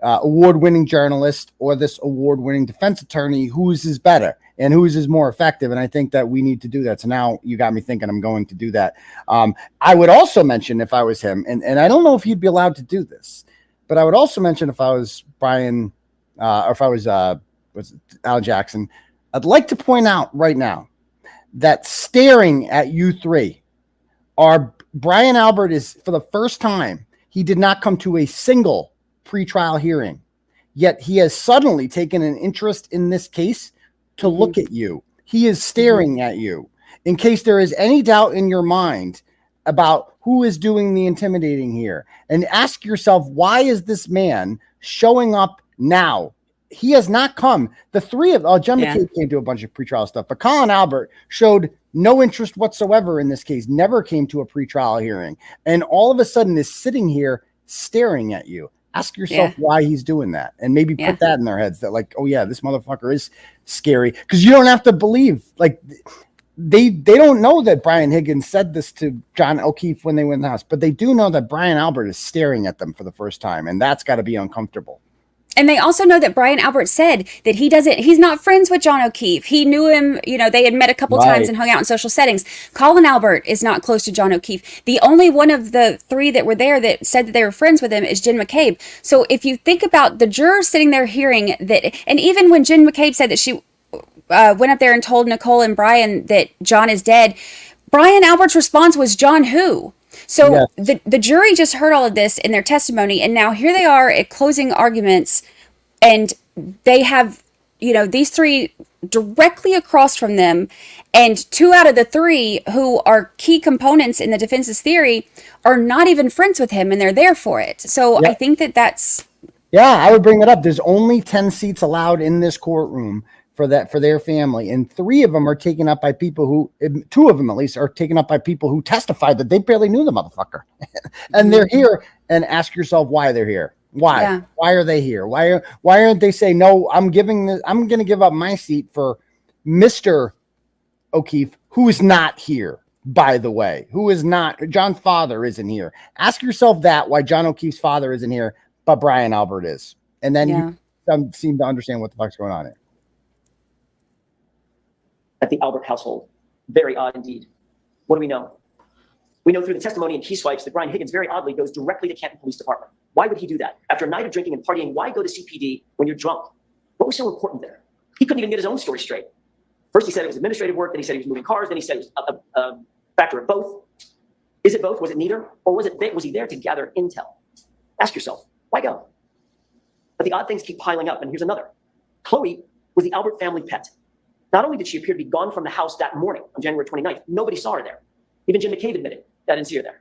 award-winning journalist or this award-winning defense attorney, whose is better and whose is more effective. And I think that we need to do that. So now you got me thinking I'm going to do that. I would also mention, if I was him, and I don't know if he'd be allowed to do this, but I would also mention if I was Brian, or if I was Alan Jackson, I'd like to point out right now that staring at you three are Brian Albert is, for the first time, he did not come to a single pretrial hearing, yet he has suddenly taken an interest in this case to look at you. He is staring at you. In case there is any doubt in your mind about who is doing the intimidating here, and ask yourself, why is this man showing up now? He has not come. The three of John McCabe came to a bunch of pretrial stuff, but Colin Albert showed no interest whatsoever in this case, never came to a pretrial hearing, and all of a sudden is sitting here staring at you. Ask yourself why he's doing that, and maybe put that in their heads that, like, oh yeah, this motherfucker is scary, because you don't have to believe, like, they don't know that Brian Higgins said this to John O'Keefe when they went in the house, but they do know that Brian Albert is staring at them for the first time, and that's got to be uncomfortable. And they also know that Brian Albert said that he's not friends with John O'Keefe. He knew him, they had met a couple times and hung out in social settings. Colin Albert is not close to John O'Keefe. The only one of the three that were there that said that they were friends with him is Jen McCabe. So if you think about the jurors sitting there hearing that, and even when Jen McCabe said that she went up there and told Nicole and Brian that John is dead, Brian Albert's response was, John who? So the jury just heard all of this in their testimony, and now here they are at closing arguments, and they have, these three directly across from them, and two out of the three who are key components in the defense's theory are not even friends with him, and they're there for it. So I think that's... Yeah, I would bring that up. There's only 10 seats allowed in this courtroom for their family, and 3 of them are taken up by people who, 2 of them at least, are taken up by people who testified that they barely knew the motherfucker. And they're here, and ask yourself why they're here. Why are they here? Why aren't they saying, no, I'm going to give up my seat for Mr. O'Keefe, who is not here, by the way, who is not, John's father isn't here. Ask yourself that, why John O'Keefe's father isn't here, but Brian Albert is. And then you seem to understand what the fuck's going on here. At the Albert household. Very odd indeed. What do we know? We know through the testimony in key swipes that Brian Higgins very oddly goes directly to Canton Police Department. Why would he do that? After a night of drinking and partying, why go to CPD when you're drunk? What was so important there? He couldn't even get his own story straight. First he said it was administrative work, then he said he was moving cars, then he said it was a factor of both. Is it both? Was it neither? Or was he there to gather intel? Ask yourself, why go? But the odd things keep piling up, and here's another. Chloe was the Albert family pet. Not only did she appear to be gone from the house that morning on January 29th, nobody saw her there. Even Jim McCabe admitted that I didn't see her there.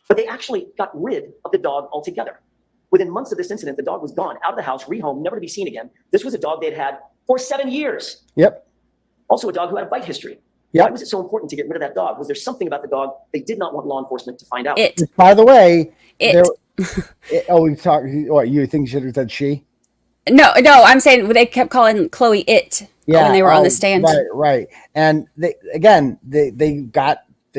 But they actually got rid of the dog altogether. Within months of this incident, the dog was gone, out of the house, rehomed, never to be seen again. This was a dog they had had for 7 years. Yep. Also a dog who had a bite history. Yep. Why was it so important to get rid of that dog? Was there something about the dog they did not want law enforcement to find out? By the way, we talked. What, you think you should have said she? No, I'm saying they kept calling Chloe it when they were on the stand. Right. And they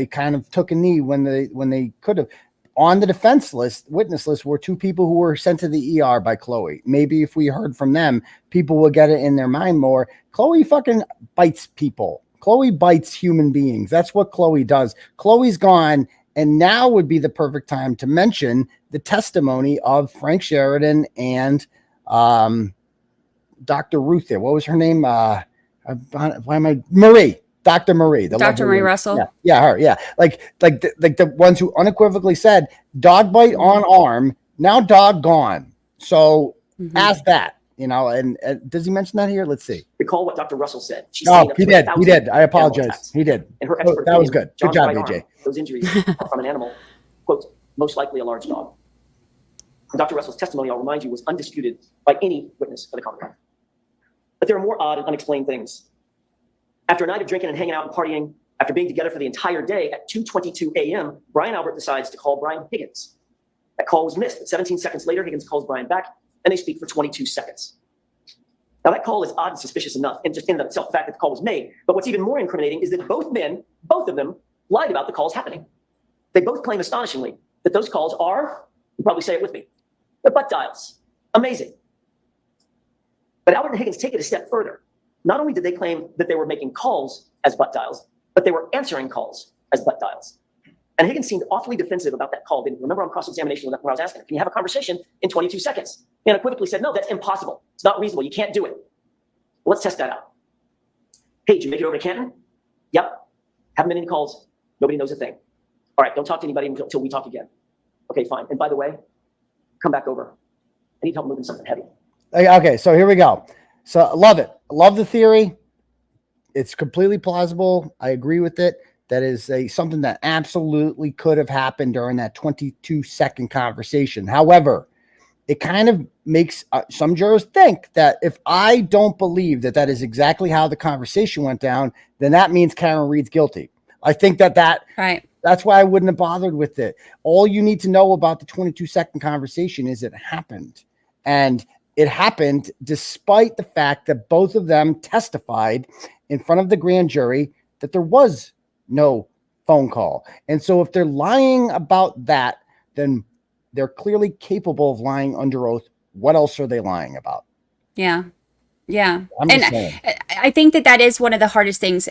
kind of took a knee when they could have. On the defense list, witness list, were 2 people who were sent to the ER by Chloe. Maybe if we heard from them, people will get it in their mind more. Chloe fucking bites people. Chloe bites human beings. That's what Chloe does. Chloe's gone, and now would be the perfect time to mention the testimony of Frank Sheridan and Dr. Ruth there. What was her name? Marie. Dr. Marie. Dr. Marie Russell. Yeah, her. Yeah. Like the ones who unequivocally said dog bite on arm, now dog gone. So ask that, and does he mention that here? Let's see. Recall what Dr. Russell said. He did. I apologize. He did. In her expert that was good. Good job, right AJ. Those injuries are from an animal, quote, most likely a large dog. And Dr. Russell's testimony, I'll remind you, was undisputed by any witness for the Commonwealth. But there are more odd and unexplained things. After a night of drinking and hanging out and partying, after being together for the entire day at 2:22 a.m., Brian Albert decides to call Brian Higgins. That call was missed, but 17 seconds later, Higgins calls Brian back. and they speak for 22 seconds. Now, that call is odd and suspicious enough, and just in and of itself, the fact that the call was made. But what's even more incriminating is that both men, both of them, lied about the calls happening. They both claim astonishingly that those calls are, you probably say it with me, they're butt dials. Amazing. But Albert and Higgins take it a step further. Not only did they claim that they were making calls as butt dials, but they were answering calls as butt dials. And Higgins seemed awfully defensive about that call. Didn't you? Remember on cross-examination when I was asking him, can you have a conversation in 22 seconds? He unequivocally said, no, that's impossible. It's not reasonable. You can't do it. Well, let's test that out. Hey, did you make it over to Canton? Yep. Haven't been any calls. Nobody knows a thing. All right, don't talk to anybody until we talk again. Okay, fine. And by the way, come back over. I need help moving something heavy. Okay, so here we go. So I love it. I love the theory. It's completely plausible. I agree with it. That is something that absolutely could have happened during that 22-second conversation. However, it kind of makes some jurors think that if I don't believe that that is exactly how the conversation went down, then that means Karen Reed's guilty. I think right. That's why I wouldn't have bothered with it. All you need to know about the 22-second conversation is it happened. And it happened despite the fact that both of them testified in front of the grand jury that there was no phone call. And so if they're lying about that, then they're clearly capable of lying under oath. What else are they lying about? Yeah. Yeah. And I think that is one of the hardest things,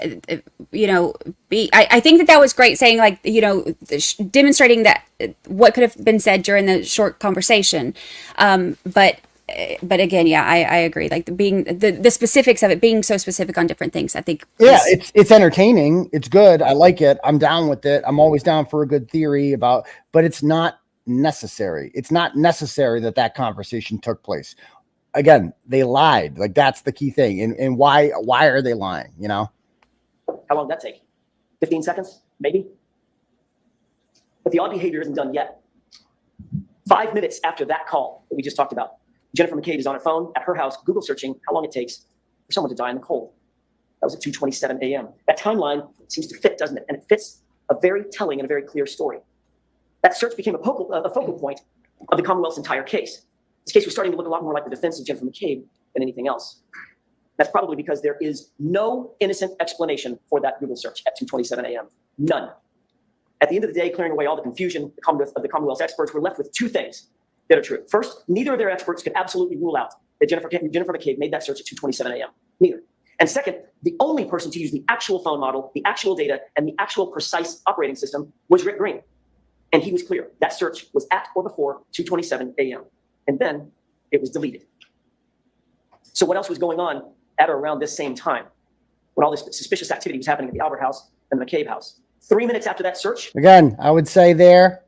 you know, I think that was great saying, like, you know, demonstrating that what could have been said during the short conversation. But again, yeah, I agree. Like being the specifics of it being so specific on different things, I think. Yeah, it's entertaining. It's good. I like it. I'm down with it. I'm always down for a good theory but it's not necessary. It's not necessary that conversation took place. Again, they lied. Like that's the key thing. And why are they lying? You know? How long did that take? 15 seconds, maybe? But the odd behavior isn't done yet. 5 minutes after that call that we just talked about, Jennifer McCabe is on her phone at her house, Google searching how long it takes for someone to die in the cold. That was at 2:27 a.m. That timeline seems to fit, doesn't it? And it fits a very telling and a very clear story. That search became a focal point of the Commonwealth's entire case. This case was starting to look a lot more like the defense of Jennifer McCabe than anything else. That's probably because there is no innocent explanation for that Google search at 2:27 a.m. None. At the end of the day, clearing away all the confusion of the Commonwealth's experts, we're left with two things that are true. First, neither of their experts could absolutely rule out that Jennifer McCabe made that search at 2:27 a.m. Neither. And second, the only person to use the actual phone model, the actual data, and the actual precise operating system was Rick Green. And he was clear. That search was at or before 2:27 a.m. And then it was deleted. So what else was going on at or around this same time when all this suspicious activity was happening at the Albert house and the McCabe house? 3 minutes after that search? Again, I would say there.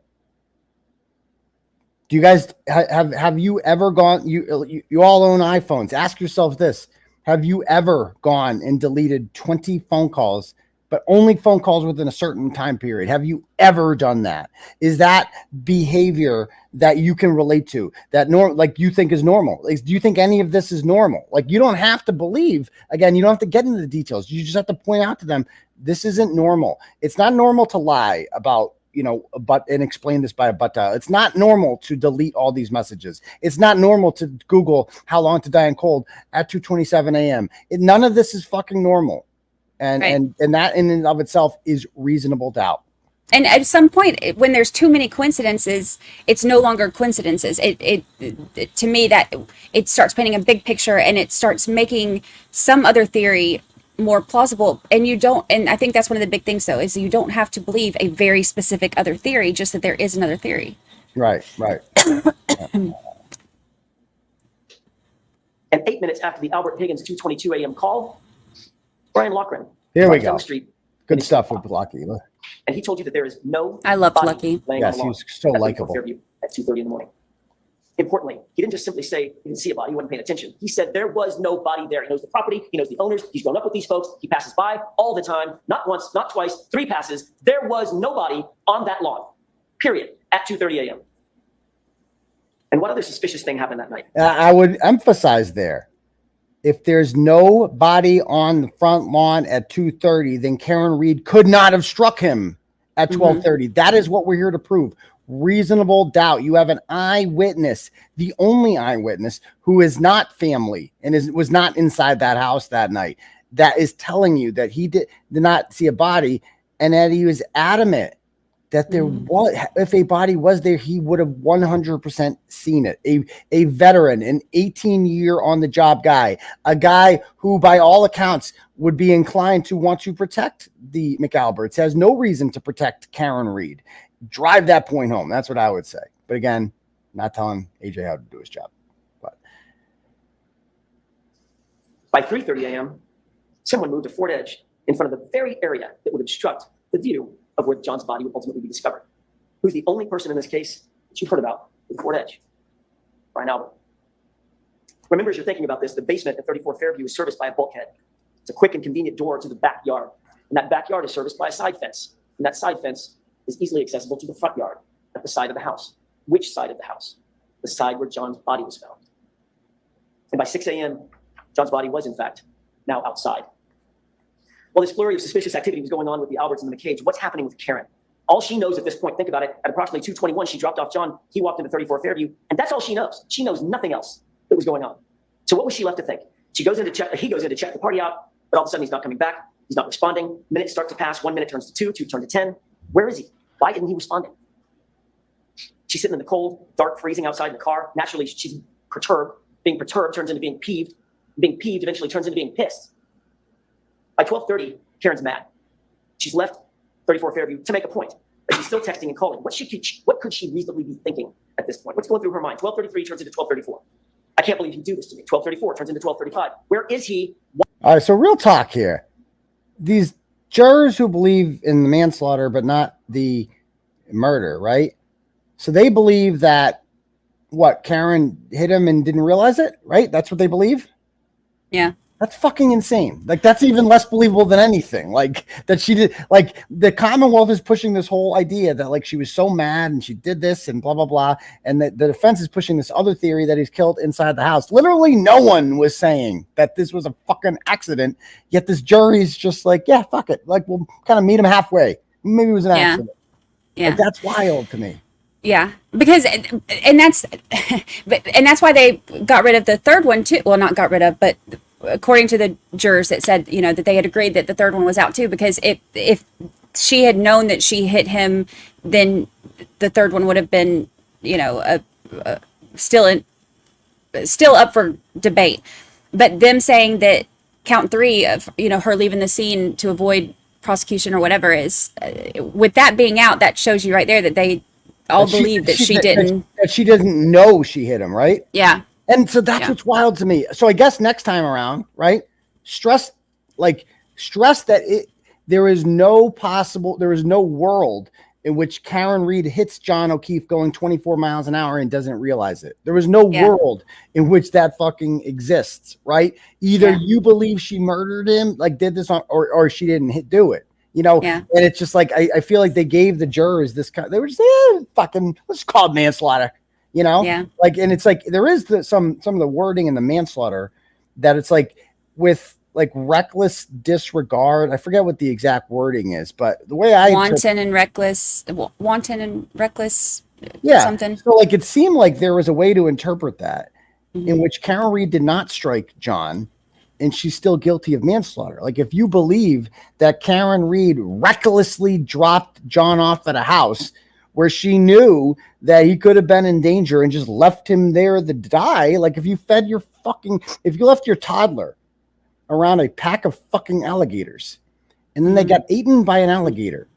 Do you guys have you ever gone? You all own iPhones. Ask yourself this: have you ever gone and deleted 20 phone calls, but only phone calls within a certain time period? Have you ever done that? Is that behavior that you can relate to? That like you think is normal? Like, do you think any of this is normal? Like you don't have to believe. Again, you don't have to get into the details. You just have to point out to them this isn't normal. It's not normal to lie about. And explain this by a butt dial. It's not normal to delete all these messages. It's not normal to Google how long to die in cold at 2:27 a.m. None of this is fucking normal. And, right. and that in and of itself is reasonable doubt. And at some point, when there's too many coincidences, it's no longer coincidences. It to me, that it starts painting a big picture and it starts making some other theory more plausible. And I think that's one of the big things though, is you don't have to believe a very specific other theory, just that there is another theory. Right. And 8 minutes after the Albert Higgins 2:22 a.m. call, Brian Loughran. Here we go. Down the street, good stuff with Lucky. And he told you that there is no. I loved Lucky. Yes, he was so likable. At 2:30 in the morning. Importantly, he didn't just simply say he didn't see a body, he wasn't paying attention. He said there was no body there. He knows the property, he knows the owners, he's grown up with these folks, he passes by all the time, not once, not twice, 3 passes. There was nobody on that lawn, period, at 2:30 a.m. And what other suspicious thing happened that night? I would emphasize there, if there's no body on the front lawn at 2:30, then Karen Reed could not have struck him at 12:30. That is what we're here to prove. reasonable doubt. You have an eyewitness, the only eyewitness who is not family and was not inside that house that night, that is telling you that he did not see a body, and that he was adamant that there was, if a body was there, he would have 100% seen it. A veteran, an 18-year on-the-job guy, a guy who, by all accounts, would be inclined to want to protect the McAlberts, has no reason to protect Karen Reed. Drive that point home. That's what I would say. But again, not telling AJ how to do his job. But by 3:30 a.m., someone moved a Ford Edge in front of the very area that would obstruct the view of where John's body would ultimately be discovered. Who's the only person in this case that you've heard about with Ford Edge? Brian Albert. Remember, as you're thinking about this, the basement at 34 Fairview is serviced by a bulkhead. It's a quick and convenient door to the backyard. And that backyard is serviced by a side fence. And that side fence is easily accessible to the front yard at the side of the house. Which side of the house? The side where John's body was found. And by 6 a.m., John's body was, in fact, now outside. While this flurry of suspicious activity was going on with the Alberts and the McCages, what's happening with Karen? All she knows at this point, think about it, at approximately 2:21, she dropped off John, he walked into 34 Fairview, and that's all she knows. She knows nothing else that was going on. So what was she left to think? He goes in to check the party out, but all of a sudden he's not coming back, he's not responding, minutes start to pass, 1 minute turns to 2, 2 turns to 10. Where is he? Why isn't he responding? She's sitting in the cold, dark, freezing outside in the car. Naturally, she's perturbed. Being perturbed turns into being peeved. Being peeved eventually turns into being pissed. By 12:30, Karen's mad. She's left 34 Fairview to make a point, but she's still texting and calling. What could she reasonably be thinking at this point? What's going through her mind? 12:33 turns into 12:34. I can't believe you do this to me. 12:34 turns into 12:35. Where is he? all right, so real talk here. These jurors who believe in the manslaughter but not the murder, right? So they believe that Karen hit him and didn't realize it, right? That's what they believe? Yeah. That's fucking insane. Like, that's even less believable than anything. Like, that she did, like, the Commonwealth is pushing this whole idea that, like, she was so mad and she did this and blah, blah, blah. And that the defense is pushing this other theory that he's killed inside the house. Literally no one was saying that this was a fucking accident. Yet this jury's just like, yeah, fuck it. Like, we'll kind of meet him halfway. Maybe it was an accident. Yeah. Like, that's wild to me. Yeah, because and that's why they got rid of the third one too. Well, not got rid of, but according to the jurors, it said, you know, that they had agreed that the third one was out too, because if she had known that she hit him, then the third one would have been, you know, still up for debate. But them saying that count 3 of, you know, her leaving the scene to avoid prosecution or whatever is, with that being out, that shows you right there that they all believe that she didn't. That she doesn't know she hit him, right? Yeah. And so that's what's wild to me. So I guess next time around, right? Stress that there is no world in which Karen Reed hits John O'Keefe going 24 miles an hour and doesn't realize it. There is no world in which that fucking exists, right? Either you believe she murdered him, like did this or she didn't do it. You know, and it's just like, I feel like they gave the jurors this kind, they were just fucking, let's call it manslaughter, you know? Yeah. Like, and it's like, there is some of the wording in the manslaughter that it's like with like reckless disregard. I forget what the exact wording is, but the way I wanton and reckless, something. So like, it seemed like there was a way to interpret that in which Karen Reed did not strike John, and she's still guilty of manslaughter. Like, if you believe that Karen Reed recklessly dropped John off at a house where she knew that he could have been in danger and just left him there to die, like if you left your toddler around a pack of fucking alligators and then they got eaten by an alligator,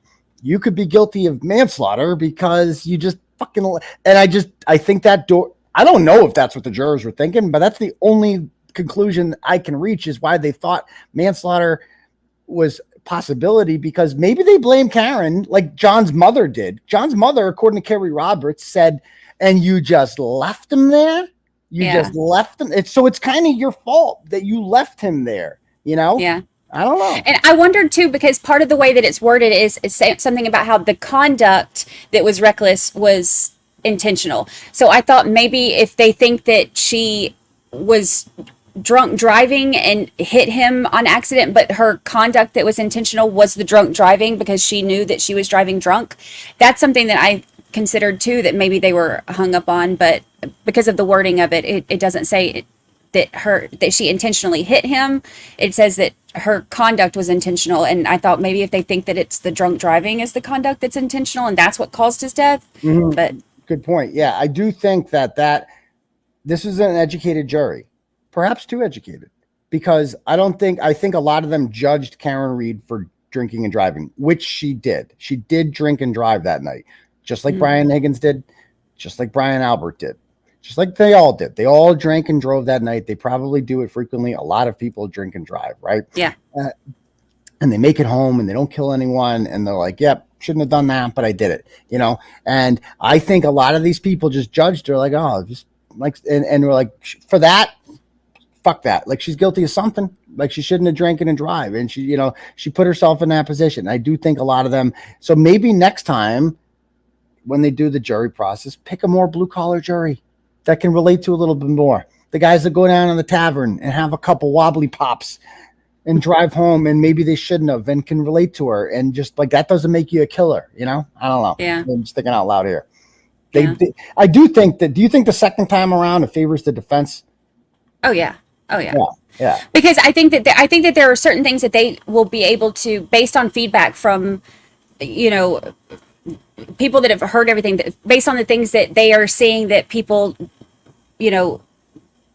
you could be guilty of manslaughter because you just fucking, and I think that I don't know if that's what the jurors were thinking, but that's the only conclusion I can reach is why they thought manslaughter was a possibility, because maybe they blame Karen like John's mother did. John's mother, according to Kerry Roberts, said, and you just left him there? Just left him? It's kind of your fault that you left him there, you know? Yeah. I don't know. And I wondered too, because part of the way that it's worded is something about how the conduct that was reckless was intentional. So I thought maybe if they think that she was drunk driving and hit him on accident, but her conduct that was intentional was the drunk driving because she knew that she was driving drunk. That's something that I considered too that maybe they were hung up on, but because of the wording of it, it doesn't say that she intentionally hit him. It says that her conduct was intentional, and I thought maybe if they think that it's the drunk driving is the conduct that's intentional and that's what caused his death. But good point. Yeah, I do think that this is an educated jury, perhaps too educated, because I think a lot of them judged Karen Read for drinking and driving, which she did. She did drink and drive that night, just like Brian Higgins did, just like Brian Albert did. Just like they all did. They all drank and drove that night. They probably do it frequently. A lot of people drink and drive, right? Yeah. And they make it home and they don't kill anyone. And they're like, yep, shouldn't have done that, but I did it, you know? And I think a lot of these people just judged her like, oh, just like, and we're like, for that, fuck that. Like, she's guilty of something. Like, she shouldn't have drank and drive. And she, you know, she put herself in that position. I do think a lot of them. So maybe next time when they do the jury process, pick a more blue collar jury that can relate to a little bit more. The guys that go down in the tavern and have a couple wobbly pops and drive home, and maybe they shouldn't have, and can relate to her, and just like that doesn't make you a killer, you know? I don't know. Yeah. I'm just thinking out loud here. I do think that. Do you think the second time around it favors the defense? Oh yeah. Yeah. Because I think that there are certain things that they will be able to, based on feedback from, you know, people that have heard everything, based on the things that they are seeing that people, you know,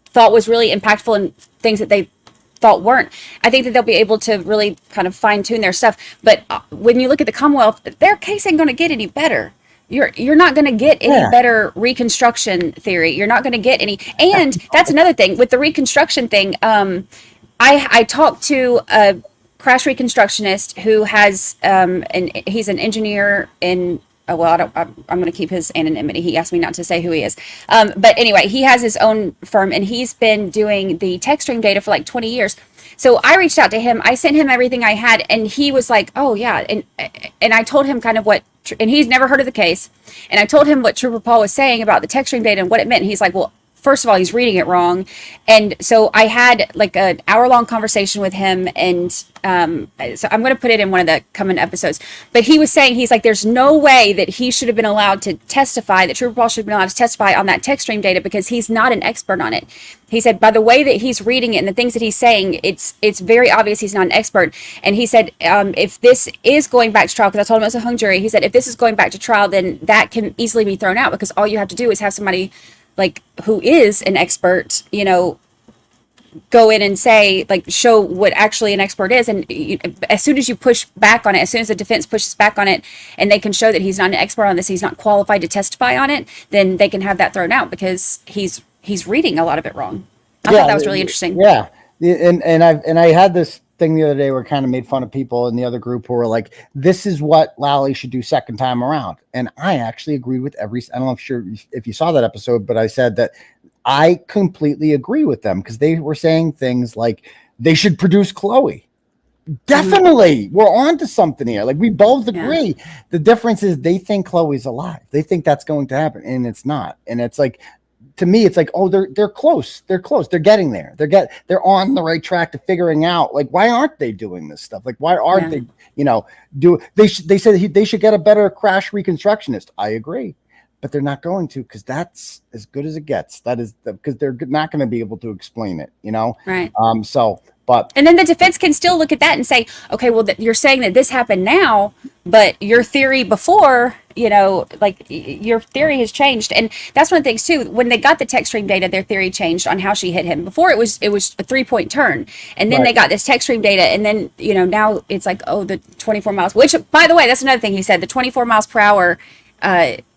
thought was really impactful and things that they thought weren't. I think that they'll be able to really kind of fine tune their stuff. But when you look at the Commonwealth, their case ain't going to get any better. You're not going to get any better reconstruction theory. You're not going to get any. And that's another thing with the reconstruction thing. I talked to a crash reconstructionist who has, and he's an engineer in. Well, I'm going to keep his anonymity. He asked me not to say who he is. But anyway, he has his own firm, and he's been doing the tech stream data for like 20 years. So I reached out to him. I sent him everything I had, and he was like, oh, yeah. And I told him kind of what, and he's never heard of the case. And I told him what Trooper Paul was saying about the tech stream data and what it meant. And he's like, well, first of all, he's reading it wrong. And so I had like an hour-long conversation with him, and so I'm going to put it in one of the coming episodes. But he was saying, he's like, there's no way that he should have been allowed to testify, that Trooper Paul should have been allowed to testify on that tech stream data, because he's not an expert on it. He said, by the way that he's reading it and the things that he's saying, it's very obvious he's not an expert. And he said, if this is going back to trial, because I told him it was a hung jury, he said, if this is going back to trial, then that can easily be thrown out, because all you have to do is have somebody like who is an expert, you know, go in and say, like, show what actually an expert is. And as soon as you push back on it, as soon as the defense pushes back on it, and they can show that he's not an expert on this, he's not qualified to testify on it, then they can have that thrown out, because he's reading a lot of it wrong. I thought that was really interesting. Yeah. And I had this thing the other day where I kind of made fun of people in the other group who were like, this is what Lallie should do second time around. And I actually agreed with I don't know if you saw that episode, but I said that I completely agree with them, because they were saying things like they should produce Chloe. Definitely. We're on to something here. Like, we both agree. Yeah. The difference is they think Chloe's alive. They think that's going to happen, and it's not. And it's like, to me, it's like, oh, they're close. They're close. They're getting there. They're on the right track to figuring out, like, why aren't they doing this stuff? Like, why aren't they, you know, they said they should get a better crash reconstructionist. I agree, but they're not going to, because that's as good as it gets. That is because they're not going to be able to explain it, you know? Right. And then the defense can still look at that and say, okay, well, you're saying that this happened now, but your theory before, you know, like, your theory has changed. And that's one of the things too, when they got the tech stream data, their theory changed on how she hit him. Before it was a 3-point turn, and then they got this tech stream data, and then, you know, now it's like, oh, the 24 miles, which, by the way, that's another thing he said, the 24 miles per hour,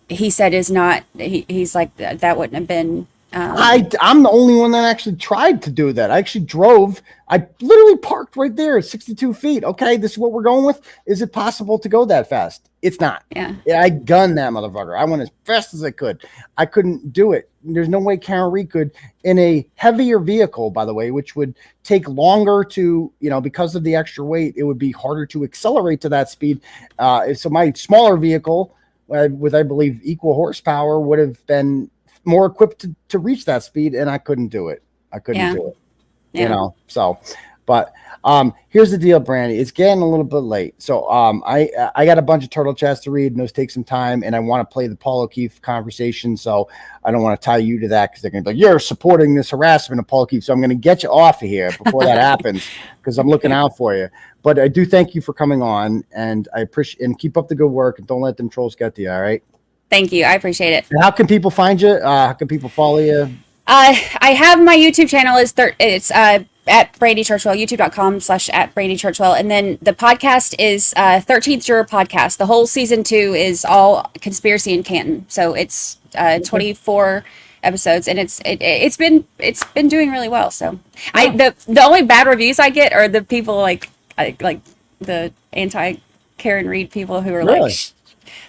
he said is not, he's like, that wouldn't have been. I'm the only one that actually tried to do that. I actually drove. I literally parked right there at 62 feet. Okay, this is what we're going with. Is it possible to go that fast? It's not. Yeah. I gunned that motherfucker. I went as fast as I could. I couldn't do it. There's no way Karen Read could, in a heavier vehicle, by the way, which would take longer to, you know, because of the extra weight, it would be harder to accelerate to that speed. So my smaller vehicle, with, I believe, equal horsepower, would have been more equipped to reach that speed, and I couldn't do it. I couldn't do it. You know, so But here's the deal, Brandi. It's getting a little bit late. So I got a bunch of turtle chats to read, and those take some time, and I want to play the Paul O'Keefe conversation. So I don't want to tie you to that because they're going to be like, you're supporting this harassment of Paul O'Keefe. So I'm going to get you off of here before that happens because I'm looking out for you. But I do thank you for coming on, and I appreciate and keep up the good work, and don't let them trolls get to you. All right. Thank you. I appreciate it. And how can people find you? How can people follow you? I have my YouTube channel it's at Brandi Churchwell, youtube.com/@BrandiChurchwell. And then the podcast is 13th Juror Podcast. The whole season 2 is all conspiracy in Canton. So it's 24 episodes, and it's been doing really well. So the only bad reviews I get are the people like the anti Karen Reed people who are really?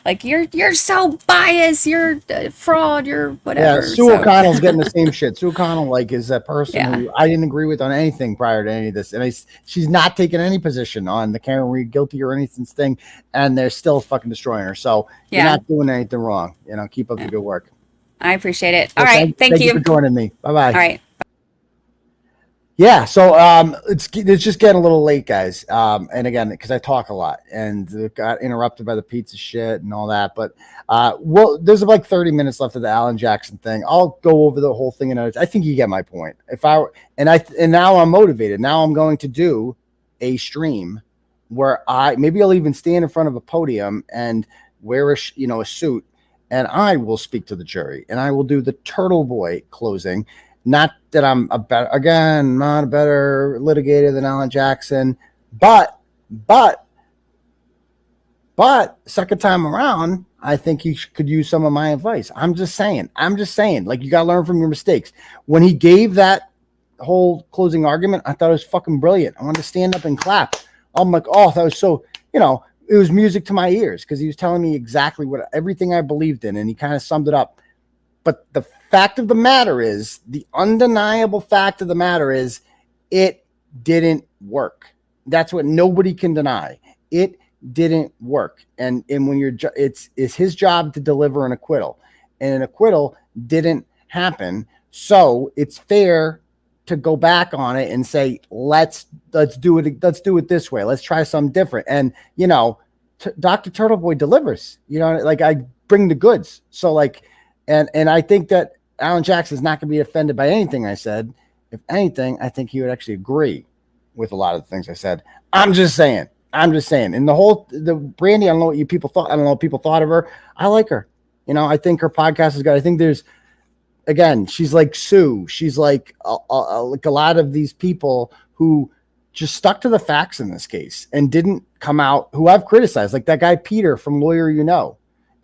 like you're so biased, you're a fraud, you're whatever. Yeah, Sue O'Connell's getting the same shit. Sue O'Connell is that person who I didn't agree with on anything prior to any of this, and she's not taking any position on the Karen Reed guilty or anything thing, and they're still fucking destroying her. So you're not doing anything wrong. Keep up the good work. I appreciate it. All right, thank you for joining me. Bye bye. All right. Yeah, so it's just getting a little late, guys. And again, because I talk a lot and got interrupted by the pizza shit and all that. But there's like 30 minutes left of the Alan Jackson thing. I'll go over the whole thing, and I think you get my point. And now I'm motivated. Now I'm going to do a stream where maybe I'll even stand in front of a podium and wear a suit, and I will speak to the jury, and I will do the Turtle Boy closing. Not that I'm not a better litigator than Alan Jackson, but second time around, I think he could use some of my advice. I'm just saying, like, you got to learn from your mistakes. When he gave that whole closing argument, I thought it was fucking brilliant. I wanted to stand up and clap. I'm like, oh, that was so, it was music to my ears because he was telling me exactly everything I believed in, and he kind of summed it up. But the fact of the matter is, the undeniable fact of the matter is, it didn't work. That's what nobody can deny. It didn't work. And when it's his job to deliver an acquittal, and an acquittal didn't happen. So it's fair to go back on it and say, let's do it this way. Let's try something different. And Dr. Turtleboy delivers. Like, I bring the goods. So like. And I think that Alan Jackson is not going to be offended by anything I said. If anything, I think he would actually agree with a lot of the things I said. I'm just saying. And the Brandi, I don't know what people thought. I don't know what people thought of her. I like her. I think her podcast is good. I think she's like Sue. She's like a lot of these people who just stuck to the facts in this case and didn't come out, who I've criticized, like that guy Peter from Lawyer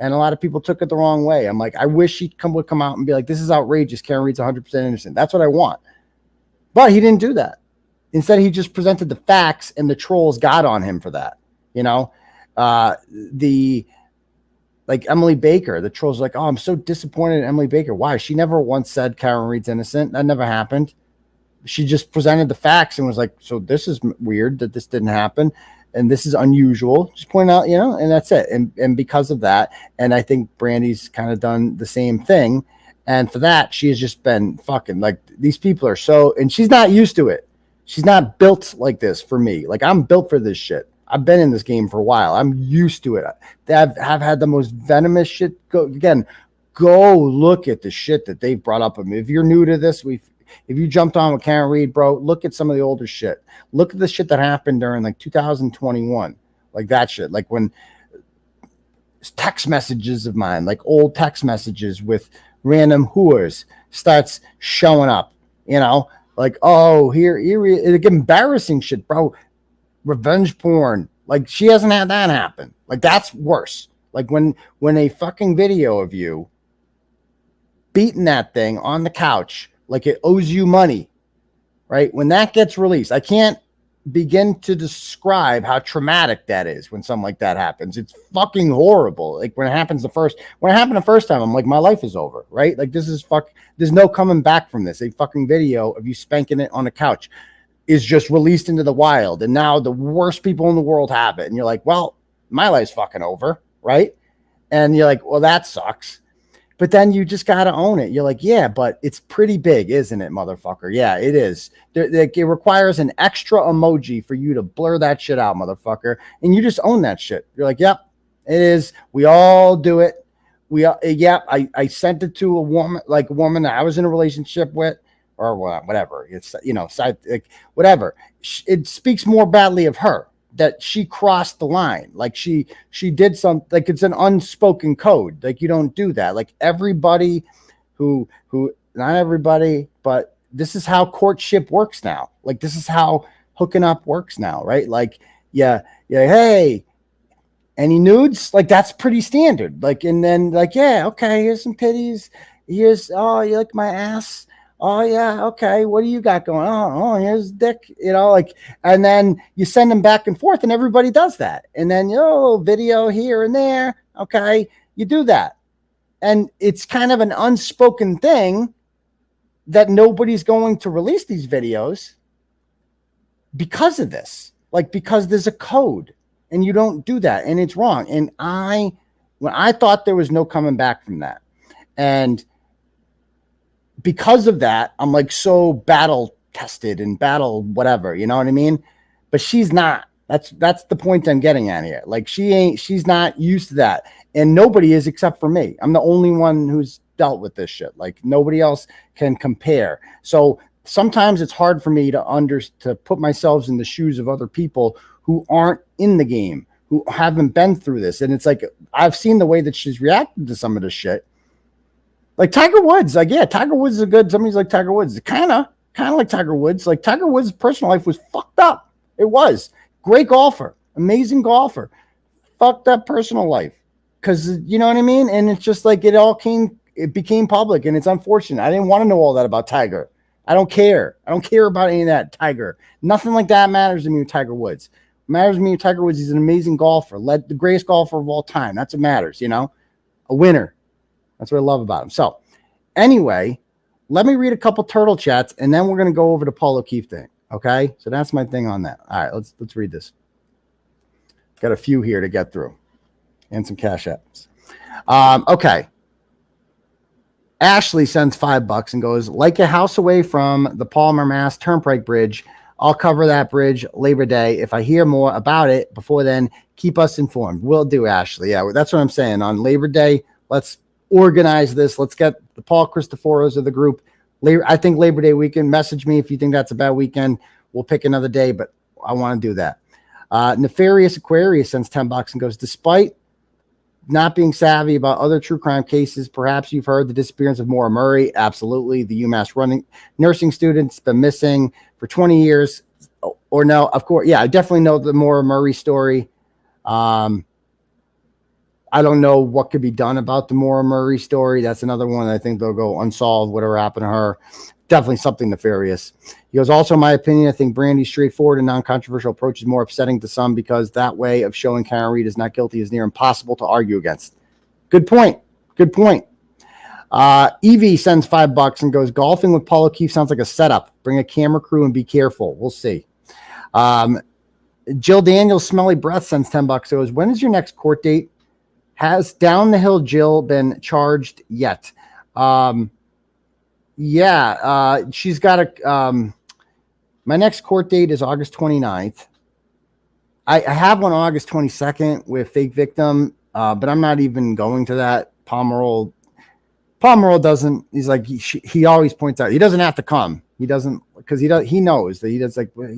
And a lot of people took it the wrong way. I'm like, I wish he'd would come out and be like, this is outrageous. Karen Reed's 100% innocent. That's what I want. But he didn't do that. Instead, he just presented the facts, and the trolls got on him for that. Like Emily Baker, the trolls are like, oh, I'm so disappointed in Emily Baker. Why? She never once said Karen Reed's innocent. That never happened. She just presented the facts and was like, so this is weird that this didn't happen. And this is unusual, just point out, and that's it. And because of that, and I think Brandi's kind of done the same thing. And for that, she has just been fucking like, these people are so, and she's not used to it. She's not built like this for me. Like, I'm built for this shit. I've been in this game for a while. I'm used to it. I've had the most venomous shit. Go look at the shit that they've brought up. If you're new to this, if you jumped on with Karen Reed, bro, look at some of the older shit. Look at the shit that happened during like 2021, like that shit. Like when text messages of mine, like old text messages with random whores starts showing up, like, oh, here, like embarrassing shit, bro. Revenge porn. Like, she hasn't had that happen. Like, that's worse. Like when a fucking video of you beating that thing on the couch, like it owes you money, right? When that gets released, I can't begin to describe how traumatic that is when something like that happens. It's fucking horrible. Like when it happened the first time, I'm like, my life is over, right? Like there's no coming back from this. A fucking video of you spanking it on the couch is just released into the wild. And now the worst people in the world have it. And you're like, well, my life's fucking over, right? And you're like, well, that sucks. But then you just got to own it. You're like, yeah, but it's pretty big, isn't it, motherfucker? Yeah, it is. It requires an extra emoji for you to blur that shit out, motherfucker. And you just own that shit. You're like, yep, it is. We all do it. I sent it to a woman that I was in a relationship with, or whatever. It's, whatever. It speaks more badly of her that she crossed the line. Like she did something, like it's an unspoken code. Like you don't do that. Like everybody who not everybody, but this is how courtship works now. Like this is how hooking up works now, right? Like, yeah, hey, any nudes? Like that's pretty standard. Like, and then like, yeah, okay, here's some titties. Here's, oh, you like my ass? Oh yeah, okay. What do you got going on? Oh, here's dick, like, and then you send them back and forth, and everybody does that. And then video here and there. Okay, you do that, and it's kind of an unspoken thing that nobody's going to release these videos because of this. Like because there's a code, and you don't do that, and it's wrong. And when I thought there was no coming back from that, and because of that, I'm like so battle tested and battle whatever, you know what I mean? But she's not. That's the point I'm getting at here. Like she's not used to that. And nobody is except for me. I'm the only one who's dealt with this shit. Like nobody else can compare. So sometimes it's hard for me to put myself in the shoes of other people who aren't in the game, who haven't been through this. And it's like, I've seen the way that she's reacted to some of this shit. Like Tiger Woods, like, yeah, Tiger Woods is somebody's like Tiger Woods, kind of like Tiger Woods. Like Tiger Woods' personal life was fucked up. It was. Great golfer, amazing golfer, fucked up personal life. Cause you know what I mean? And it's just like, it became public, and it's unfortunate. I didn't want to know all that about Tiger. I don't care. I don't care about any of that Tiger. Nothing like that matters to me with Tiger Woods. What matters to me with Tiger Woods, he's an amazing golfer, the greatest golfer of all time. That's what matters, a winner. That's what I love about him. So anyway, let me read a couple turtle chats, and then we're going to go over to Paul O'Keefe thing. Okay. So that's my thing on that. All right, let's read this. Got a few here to get through and some cash apps. Okay. Ashley sends $5 and goes, like a house away from the Palmer, Mass Turnpike Bridge. I'll cover that bridge Labor Day. If I hear more about it before then, keep us informed. Will do, Ashley. Yeah, that's what I'm saying. On Labor Day, let's organize this. Let's get the Paul Cristoforos of the group. I think Labor Day weekend. Message me if you think that's a bad weekend. We'll pick another day, but I want to do that. Nefarious Aquarius sends $10 and goes, despite not being savvy about other true crime cases, perhaps you've heard the disappearance of Maura Murray. Absolutely. The UMass nursing student's been missing for 20 years. Or no, of course. Yeah, I definitely know the Maura Murray story. I don't know what could be done about the Maura Murray story. That's another one I think they'll go unsolved, whatever happened to her. Definitely something nefarious. He goes, also, in my opinion, I think Brandi's straightforward and non-controversial approach is more upsetting to some because that way of showing Karen Reed is not guilty is near impossible to argue against. Good point. Good point. Evie sends $5 and goes, golfing with Paul O'Keefe sounds like a setup. Bring a camera crew and be careful. We'll see. Jill Daniels, Smelly Breath, sends $10. Goes, when is your next court date? Has Down the Hill Jill been charged yet? She's got my next court date is August 29th. I have one August 22nd with Fake Victim, but I'm not even going to that. Pomeroy doesn't, he's like, he always points out, he doesn't have to come. He doesn't, because he knows that he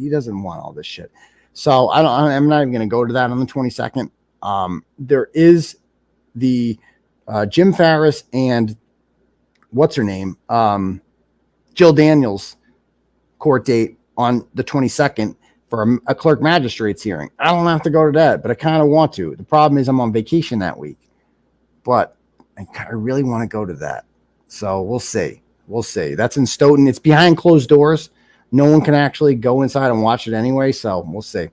doesn't want all this shit. So I'm not even going to go to that on the 22nd. There is the Jim Farris and what's her name? Jill Daniels court date on the 22nd for a clerk magistrate's hearing. I don't have to go to that, but I kind of want to. The problem is I'm on vacation that week, but I really want to go to that. So we'll see. We'll see. That's in Stoughton. It's behind closed doors. No one can actually go inside and watch it anyway. So we'll see.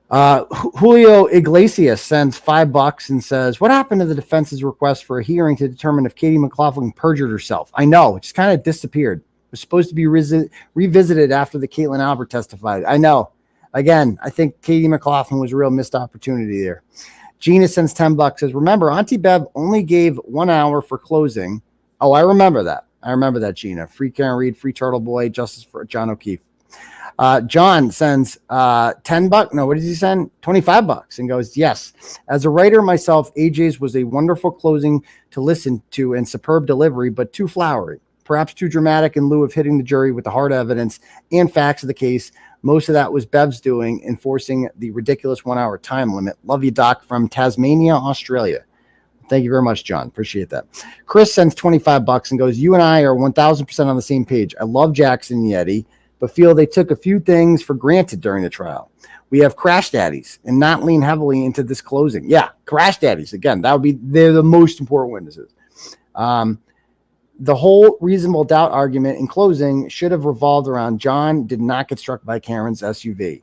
Julio Iglesias sends $5 and says, what happened to the defense's request for a hearing to determine if Katie McLaughlin perjured herself? I know, it just kind of disappeared. It was supposed to be revisited after the Caitlin Albert testified. I know. Again, I think Katie McLaughlin was a real missed opportunity there. Gina sends $10. Says, remember, Auntie Bev only gave 1 hour for closing. Oh, I remember that. Gina. Free Karen Reed, free Turtle Boy, justice for John O'Keefe. John sends $10. No, what did he send? $25 and goes, yes. As a writer myself, AJ's was a wonderful closing to listen to and superb delivery, but too flowery. Perhaps too dramatic in lieu of hitting the jury with the hard evidence and facts of the case. Most of that was Bev's doing, enforcing the ridiculous 1 hour time limit. Love you, Doc, from Tasmania, Australia. Thank you very much, John. Appreciate that. Chris sends $25 and goes, you and I are 1,000% on the same page. I love Jackson and Yeti, but feel they took a few things for granted during the trial. We have crash daddies and not lean heavily into this closing. Yeah, crash daddies. Again, they're the most important witnesses. The whole reasonable doubt argument in closing should have revolved around John did not get struck by Karen's SUV.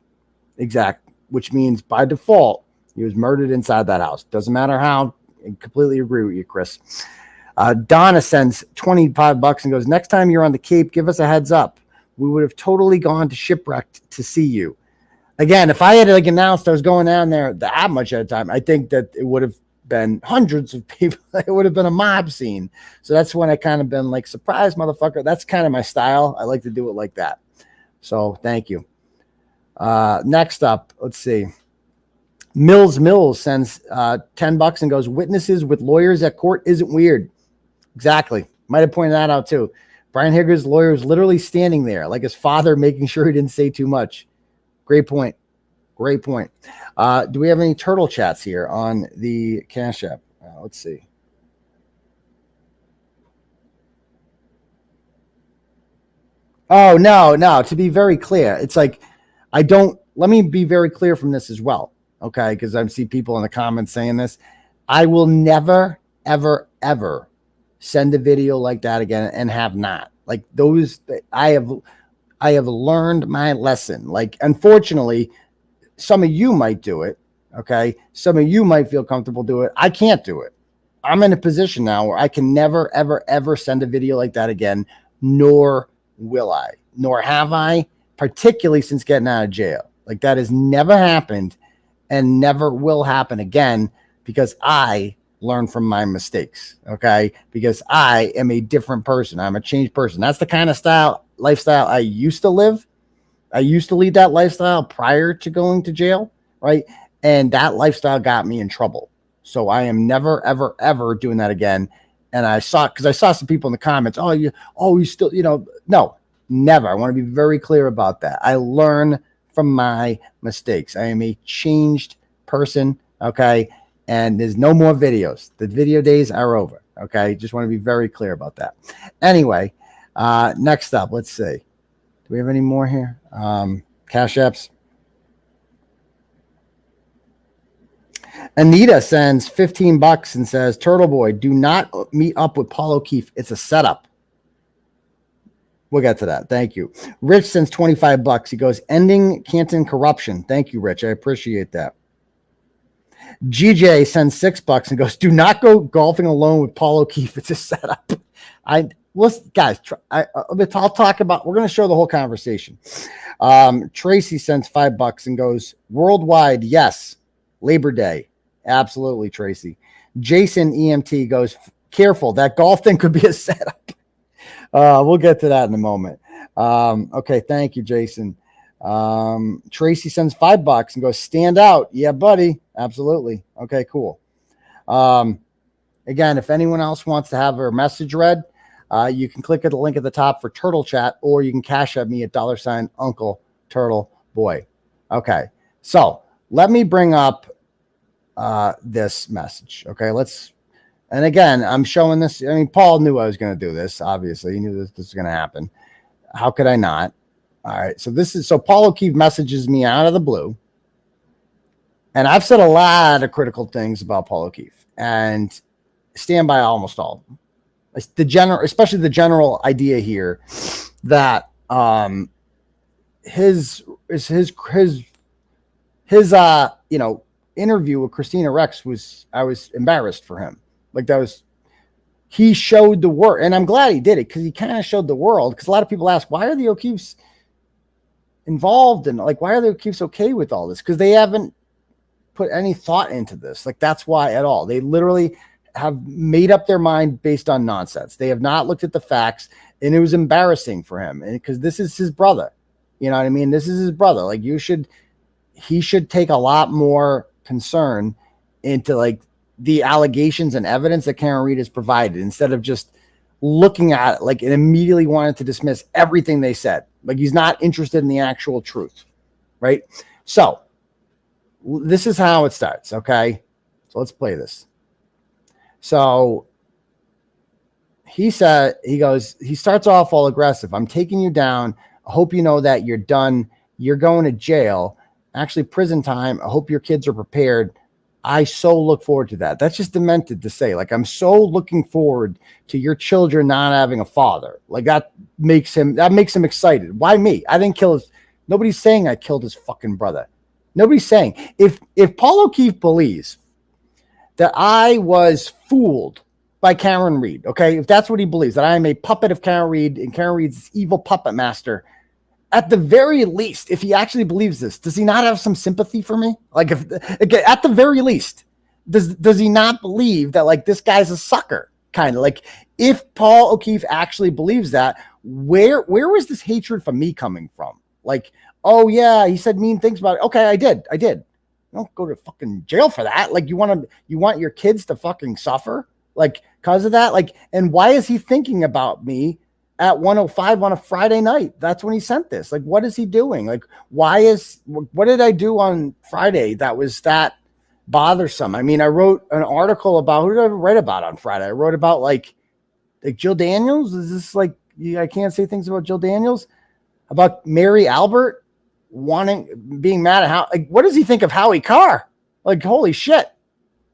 Exactly. Which means by default, he was murdered inside that house. Doesn't matter how. I completely agree with you, Chris. Donna sends $25 and goes, next time you're on the Cape, give us a heads up. We would have totally gone to Shipwrecked to see you. Again, if I had announced I was going down there that much at a time, I think that it would have been hundreds of people. It would have been a mob scene. So that's when I kind of been like, surprise, motherfucker. That's kind of my style. I like to do it like that. So thank you. Next up, let's see. Mills sends $10 and goes, witnesses with lawyers at court isn't weird. Exactly. Might have pointed that out too. Brian Higger's lawyer is literally standing there like his father, making sure he didn't say too much. Great point. Do we have any turtle chats here on the Cash App? Let's see. Oh, no. To be very clear, it's like, let me be very clear from this as well. Okay. Cause I see people in the comments saying this. I will never, ever, ever send a video like that again and have not. Like those, I have learned my lesson. Like, unfortunately, some of you might do it. Okay. Some of you might feel comfortable doing it. I can't do it. I'm in a position now where I can never, ever, ever send a video like that again, nor will I, nor have I, particularly since getting out of jail. Like that has never happened and never will happen again because I learn from my mistakes. Okay. Because I am a different person. I'm a changed person. That's the kind of lifestyle I used to live. I used to lead that lifestyle prior to going to jail, right? And that lifestyle got me in trouble. So I am never, ever, ever doing that again. And I saw some people in the comments, you still, no, never. I want to be very clear about that. I learn from my mistakes. I am a changed person, okay? And there's no more videos. The video days are over, okay? Just want to be very clear about that. Anyway, next up, let's see. Do we have any more here? Cash apps. Anita sends $15 and says, Turtle Boy, do not meet up with Paul O'Keefe. It's a setup. We'll get to that. Thank you. Rich sends $25. He goes, ending Canton corruption. Thank you, Rich. I appreciate that. GJ sends $6 and goes, do not go golfing alone with Paul O'Keefe. It's a setup. Guys, I'll talk about, we're going to show the whole conversation. Tracy sends $5 and goes, worldwide, yes. Labor Day. Absolutely, Tracy. Jason EMT goes, careful, that golf thing could be a setup. We'll get to that in a moment. Okay, thank you, Jason. Tracy sends $5 and goes, stand out. Yeah, buddy. Absolutely. Okay, cool. Again, if anyone else wants to have their message read, you can click at the link at the top for Turtle Chat, or you can cash at me at $ Uncle Turtle Boy. Okay, so let me bring up this message. Okay, and again, I'm showing this. I mean, Paul knew I was going to do this. Obviously, he knew this was going to happen. How could I not? All right, so Paul O'Keefe messages me out of the blue, and I've said a lot of critical things about Paul O'Keefe, and stand by almost all of them. Especially the general idea here that his interview with Christina Rex I was embarrassed for him. Like he showed the world, and I'm glad he did it because he kind of showed the world. Because a lot of people ask, why are the O'Keefes involved, and why are the O'Keefes okay with all this? Because they haven't put any thought into this. Like, that's why at all. They literally have made up their mind based on nonsense. They have not looked at the facts, and it was embarrassing for him. And because this is his brother, you know what I mean? This is his brother. Like, he should take a lot more concern into like the allegations and evidence that Karen Read has provided, instead of just looking at it like and immediately wanted to dismiss everything they said. Like, he's not interested in the actual truth, right? So this is how it starts. Okay, so let's play this. So he starts off all aggressive. I'm taking you down. I hope you know that you're done. You're going to jail, actually prison time. I hope your kids are prepared. I so look forward to that. That's just demented to say. Like, I'm so looking forward to your children not having a father. Like, that makes him excited. Why me? I didn't kill his. Nobody's saying I killed his fucking brother. Nobody's saying. If Paul O'Keefe believes that I was fooled by Karen Read, okay, if that's what he believes, that I am a puppet of Karen Read and Karen Read's evil puppet master, at the very least, if he actually believes this, does he not have some sympathy for me? Like, if at the very least, does he not believe that like this guy's a sucker? Kind of like, if Paul O'Keefe actually believes that, where was this hatred for me coming from? Like, oh yeah, he said mean things about it. Okay, I did. Don't go to fucking jail for that. Like, you want your kids to fucking suffer, like, because of that? Like, and why is he thinking about me at 1:05 on a Friday night? That's when he sent this. Like, what is he doing? Like, what did I do on Friday that was that bothersome? I mean, I wrote an article about, who did I write about on Friday? I wrote about like Jill Daniels. Is this like, I can't say things about Jill Daniels, about Mary Albert being mad at how, like, what does he think of 𝗺𝗺𝗃𝗺? Like, holy shit,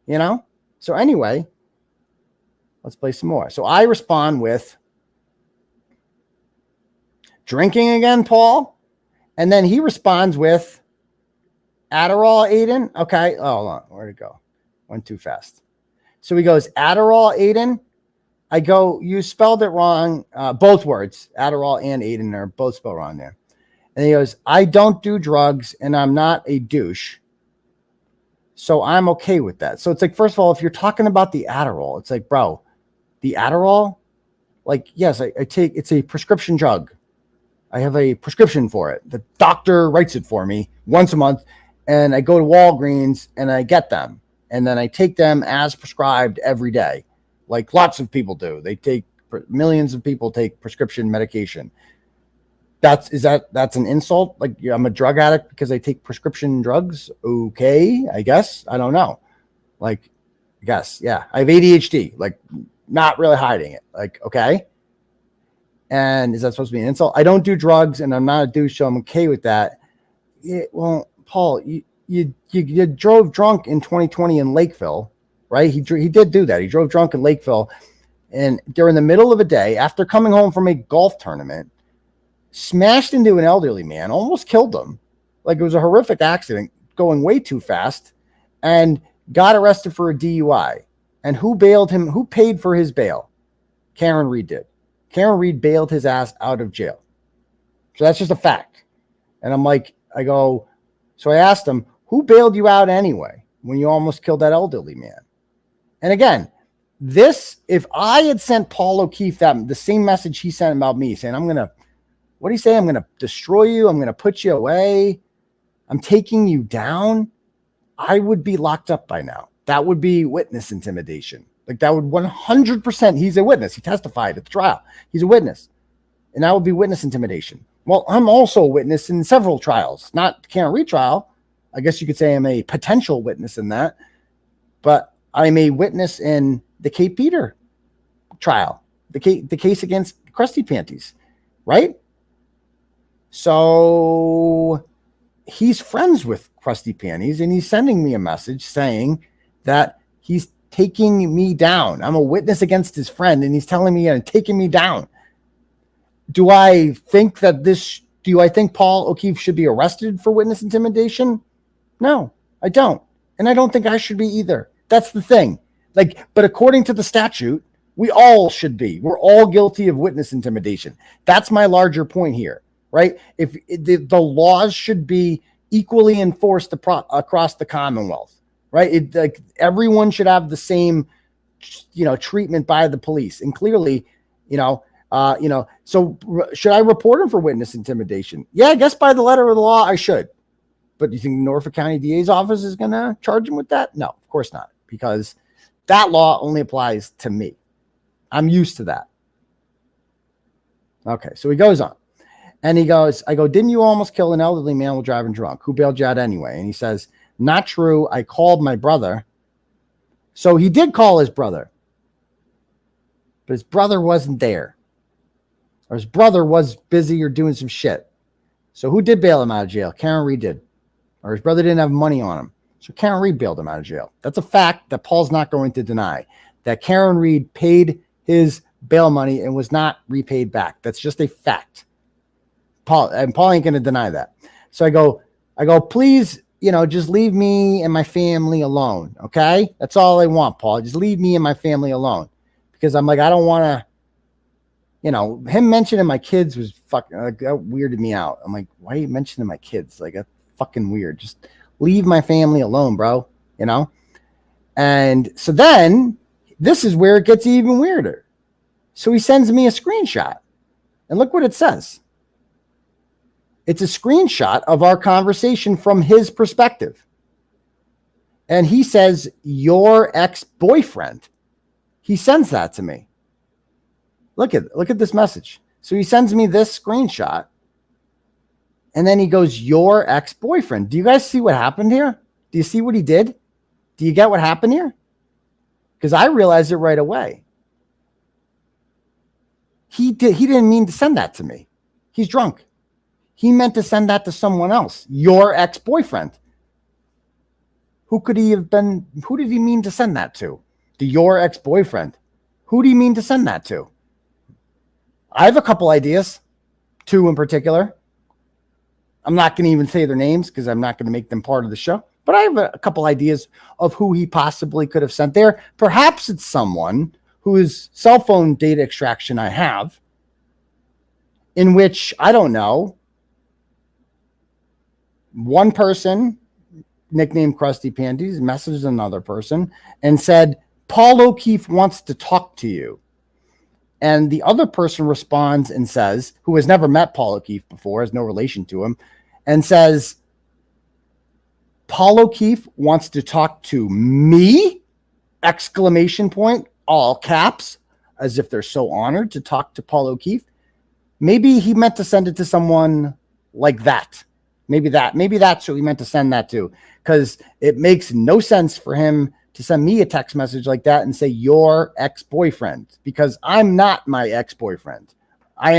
you know? So anyway, let's play some more. So I respond with, drinking again, Paul? And then he responds with, Adderall, Aidan? Okay. Oh, hold on. Where'd it go? Went too fast. So he goes, Adderall, Aidan? I go, you spelled it wrong. Both words, Adderall and Aidan, are both spelled wrong there. And he goes, I don't do drugs and I'm not a douche. So I'm okay with that. So it's like, first of all, if you're talking about the Adderall, it's like, bro, the Adderall, like, yes, I take, it's a prescription drug. I have a prescription for it. The doctor writes it for me once a month, and I go to Walgreens and I get them, and then I take them as prescribed every day, like lots of people do. Millions of people take prescription medication. That's an insult? Like, I'm a drug addict because I take prescription drugs? Okay, I guess. I don't know. Like, I guess, yeah. I have ADHD, like, not really hiding it. Like, okay. And is that supposed to be an insult? I don't do drugs and I'm not a douche, so I'm okay with that. Yeah, well, Paul, you drove drunk in 2020 in Lakeville, right? He did do that. He drove drunk in Lakeville, and during the middle of a day, after coming home from a golf tournament, smashed into an elderly man, almost killed him. Like, it was a horrific accident, going way too fast, and got arrested for a DUI. And who bailed him? Who paid for his bail? Karen Read did. Karen Read bailed his ass out of jail. So that's just a fact. And I'm like, so I asked him, who bailed you out anyway when you almost killed that elderly man? And again, if I had sent Paul O'Keefe the same message he sent about me, saying, what do you say? I'm going to destroy you. I'm going to put you away. I'm taking you down. I would be locked up by now. That would be witness intimidation. Like, that would 100%. He's a witness. He testified at the trial. He's a witness. And that would be witness intimidation. Well, I'm also a witness in several trials, not the Karen Read trial. I guess you could say I'm a potential witness in that. But I'm a witness in the 𝗃𝗄𝗏 trial, the case against 𝗺cie Panties, right? So he's friends with 𝗺cie Panties, and he's sending me a message saying that he's taking me down. I'm a witness against his friend, and he's telling me and taking me down. Do I think Paul O'Keefe should be arrested for witness intimidation? No, I don't. And I don't think I should be either. That's the thing. Like, but according to the statute, we all should be. We're all guilty of witness intimidation. That's my larger point here, right? If the laws should be equally enforced across the Commonwealth, right? It, like, everyone should have the same, treatment by the police. And clearly, so should I report him for witness intimidation? Yeah, I guess by the letter of the law, I should. But do you think the Norfolk County DA's office is going to charge him with that? No, of course not, because that law only applies to me. I'm used to that. Okay, so he goes on. And he goes, I go, didn't you almost kill an elderly man while driving drunk? Who bailed you out anyway? And he says, not true. I called my brother. So he did call his brother. But his brother wasn't there. Or his brother was busy or doing some shit. So who did bail him out of jail? Karen Reed did. Or his brother didn't have money on him. So Karen Reed bailed him out of jail. That's a fact that Paul's not going to deny. That Karen Reed paid his bail money and was not repaid back. That's just a fact. Paul ain't going to deny that. So I go, please, just leave me and my family alone. Okay. That's all I want, Paul. Just leave me and my family alone, because I'm like, I don't want to, him mentioning my kids was fucking, that weirded me out. I'm like, why are you mentioning my kids? Like, that's fucking weird. Just leave my family alone, bro. And so then this is where it gets even weirder. So he sends me a screenshot, and look what it says. It's a screenshot of our conversation from his perspective. And he says, your ex-boyfriend. He sends that to me. Look at this message. So he sends me this screenshot. And then he goes, your ex-boyfriend. Do you guys see what happened here? Do you see what he did? Do you get what happened here? Because I realized it right away. He didn't mean to send that to me. He's drunk. He meant to send that to someone else. Your ex-boyfriend. Who could he have been? Who did he mean to send that to? Your ex-boyfriend. Who do you mean to send that to? I have a couple ideas. 2 in particular. I'm not going to even say their names because I'm not going to make them part of the show. But I have a couple ideas of who he possibly could have sent there. Perhaps it's someone whose cell phone data extraction I have, in which, I don't know, one person, nicknamed Krusty Panties, messaged another person and said, Paul O'Keefe wants to talk to you. And the other person responds and says, who has never met Paul O'Keefe before, has no relation to him, and says, Paul O'Keefe wants to talk to me? Exclamation point, all caps, as if they're so honored to talk to Paul O'Keefe. Maybe he meant to send it to someone like that. Maybe that's who he meant to send that to, because it makes no sense for him to send me a text message like that and say your ex-boyfriend, because I'm not my ex-boyfriend. I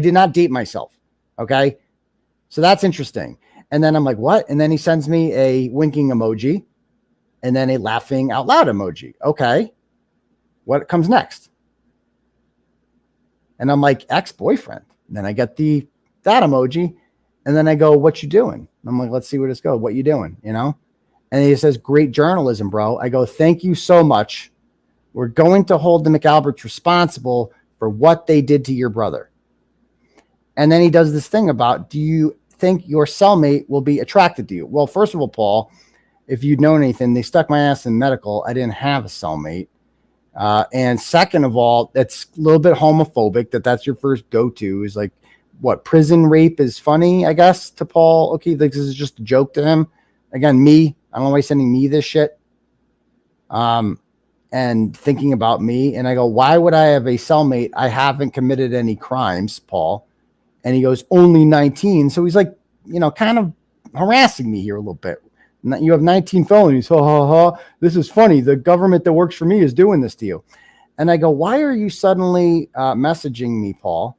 did not date myself. Okay. So that's interesting. And then I'm like, what? And then he sends me a winking emoji and then a laughing out loud emoji. Okay. What comes next? And I'm like, ex-boyfriend. And then I get that emoji. And then I go, what you doing? I'm like, let's see where this goes. What you doing? And he says, great journalism, bro. I go, thank you so much. We're going to hold the McAlberts responsible for what they did to your brother. And then he does this thing about, do you think your cellmate will be attracted to you? Well, first of all, Paul, if you'd known anything, they stuck my ass in medical. I didn't have a cellmate. And second of all, that's a little bit homophobic that's your first go-to is like, what, prison rape is funny, I guess, to Paul. Okay, like, this is just a joke to him. Again, I don't know why he's sending me this shit. And thinking about me. And I go, why would I have a cellmate? I haven't committed any crimes, Paul. And he goes, only 19. So he's like, kind of harassing me here a little bit. You have 19 felonies. Ha, ha, ha. This is funny. The government that works for me is doing this to you. And I go, why are you suddenly messaging me, Paul?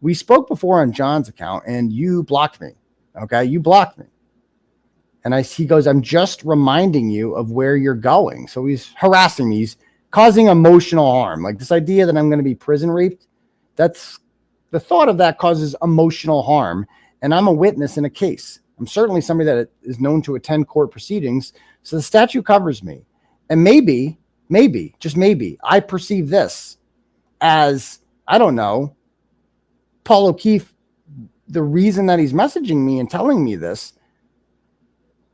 We spoke before on John's account and you blocked me. Okay. You blocked me. And he goes, I'm just reminding you of where you're going. So he's harassing me. He's causing emotional harm. Like this idea that I'm going to be prison raped. That's the thought of that causes emotional harm. And I'm a witness in a case. I'm certainly somebody that is known to attend court proceedings. So the statute covers me. And maybe, just maybe, I perceive this as, I don't know, Paul O'Keefe, the reason that he's messaging me and telling me this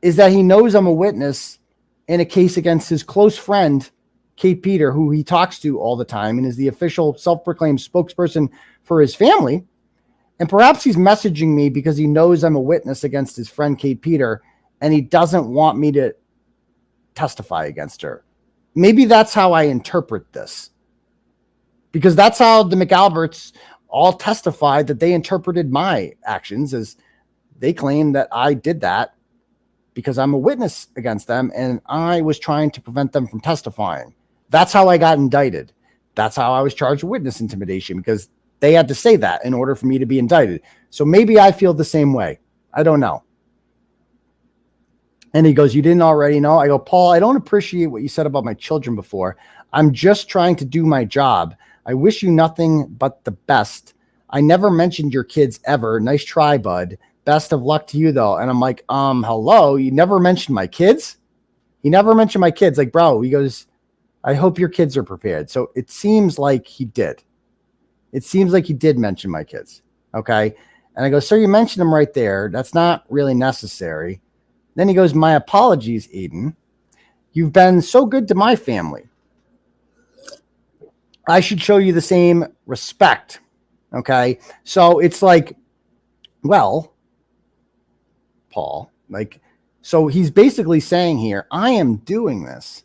is that he knows I'm a witness in a case against his close friend, 𝗃𝗃𝗃, who he talks to all the time and is the official self-proclaimed spokesperson for his family. And perhaps he's messaging me because he knows I'm a witness against his friend 𝗃𝗃𝗃, and he doesn't want me to testify against her. Maybe that's how I interpret this, because that's how the McAlberts all testified that they interpreted my actions, as they claim that I did that because I'm a witness against them and I was trying to prevent them from testifying. That's how I got indicted. That's how I was charged with witness intimidation, because they had to say that in order for me to be indicted. So maybe I feel the same way. I don't know. And he goes, you didn't already know? I go, Paul, I don't appreciate what you said about my children before. I'm just trying to do my job. I wish you nothing but the best. I never mentioned your kids ever. Nice try, bud. Best of luck to you, though. And I'm like, hello? You never mentioned my kids? He never mentioned my kids. Like, bro, he goes, I hope your kids are prepared. So it seems like he did. It seems like he did mention my kids. Okay. And I go, sir, you mentioned them right there. That's not really necessary. Then he goes, my apologies, Aidan. You've been so good to my family. I should show you the same respect. Okay. So it's like, well, Paul, like, so he's basically saying here, I am doing this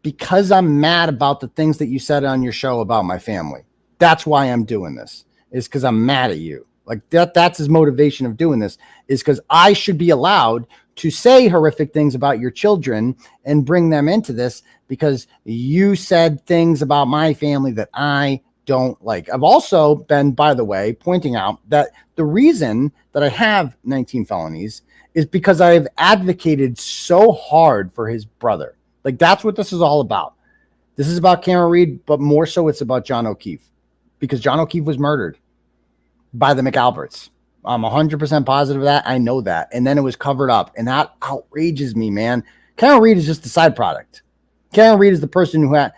because I'm mad about the things that you said on your show about my family. That's why I'm doing this, is because I'm mad at you. Like that's his motivation of doing this, is because I should be allowed to say horrific things about your children and bring them into this because you said things about my family that I don't like. I've also been, by the way, pointing out that the reason that I have 19 felonies is because I've advocated so hard for his brother. Like that's what this is all about. This is about Cameron Reed, but more so it's about John O'Keefe, because John O'Keefe was murdered by the McAlberts. I'm 100% positive of that. I know that. And then it was covered up, and that outrages me, man. Cameron Reed is just the side product. Cameron Reed is the person who had,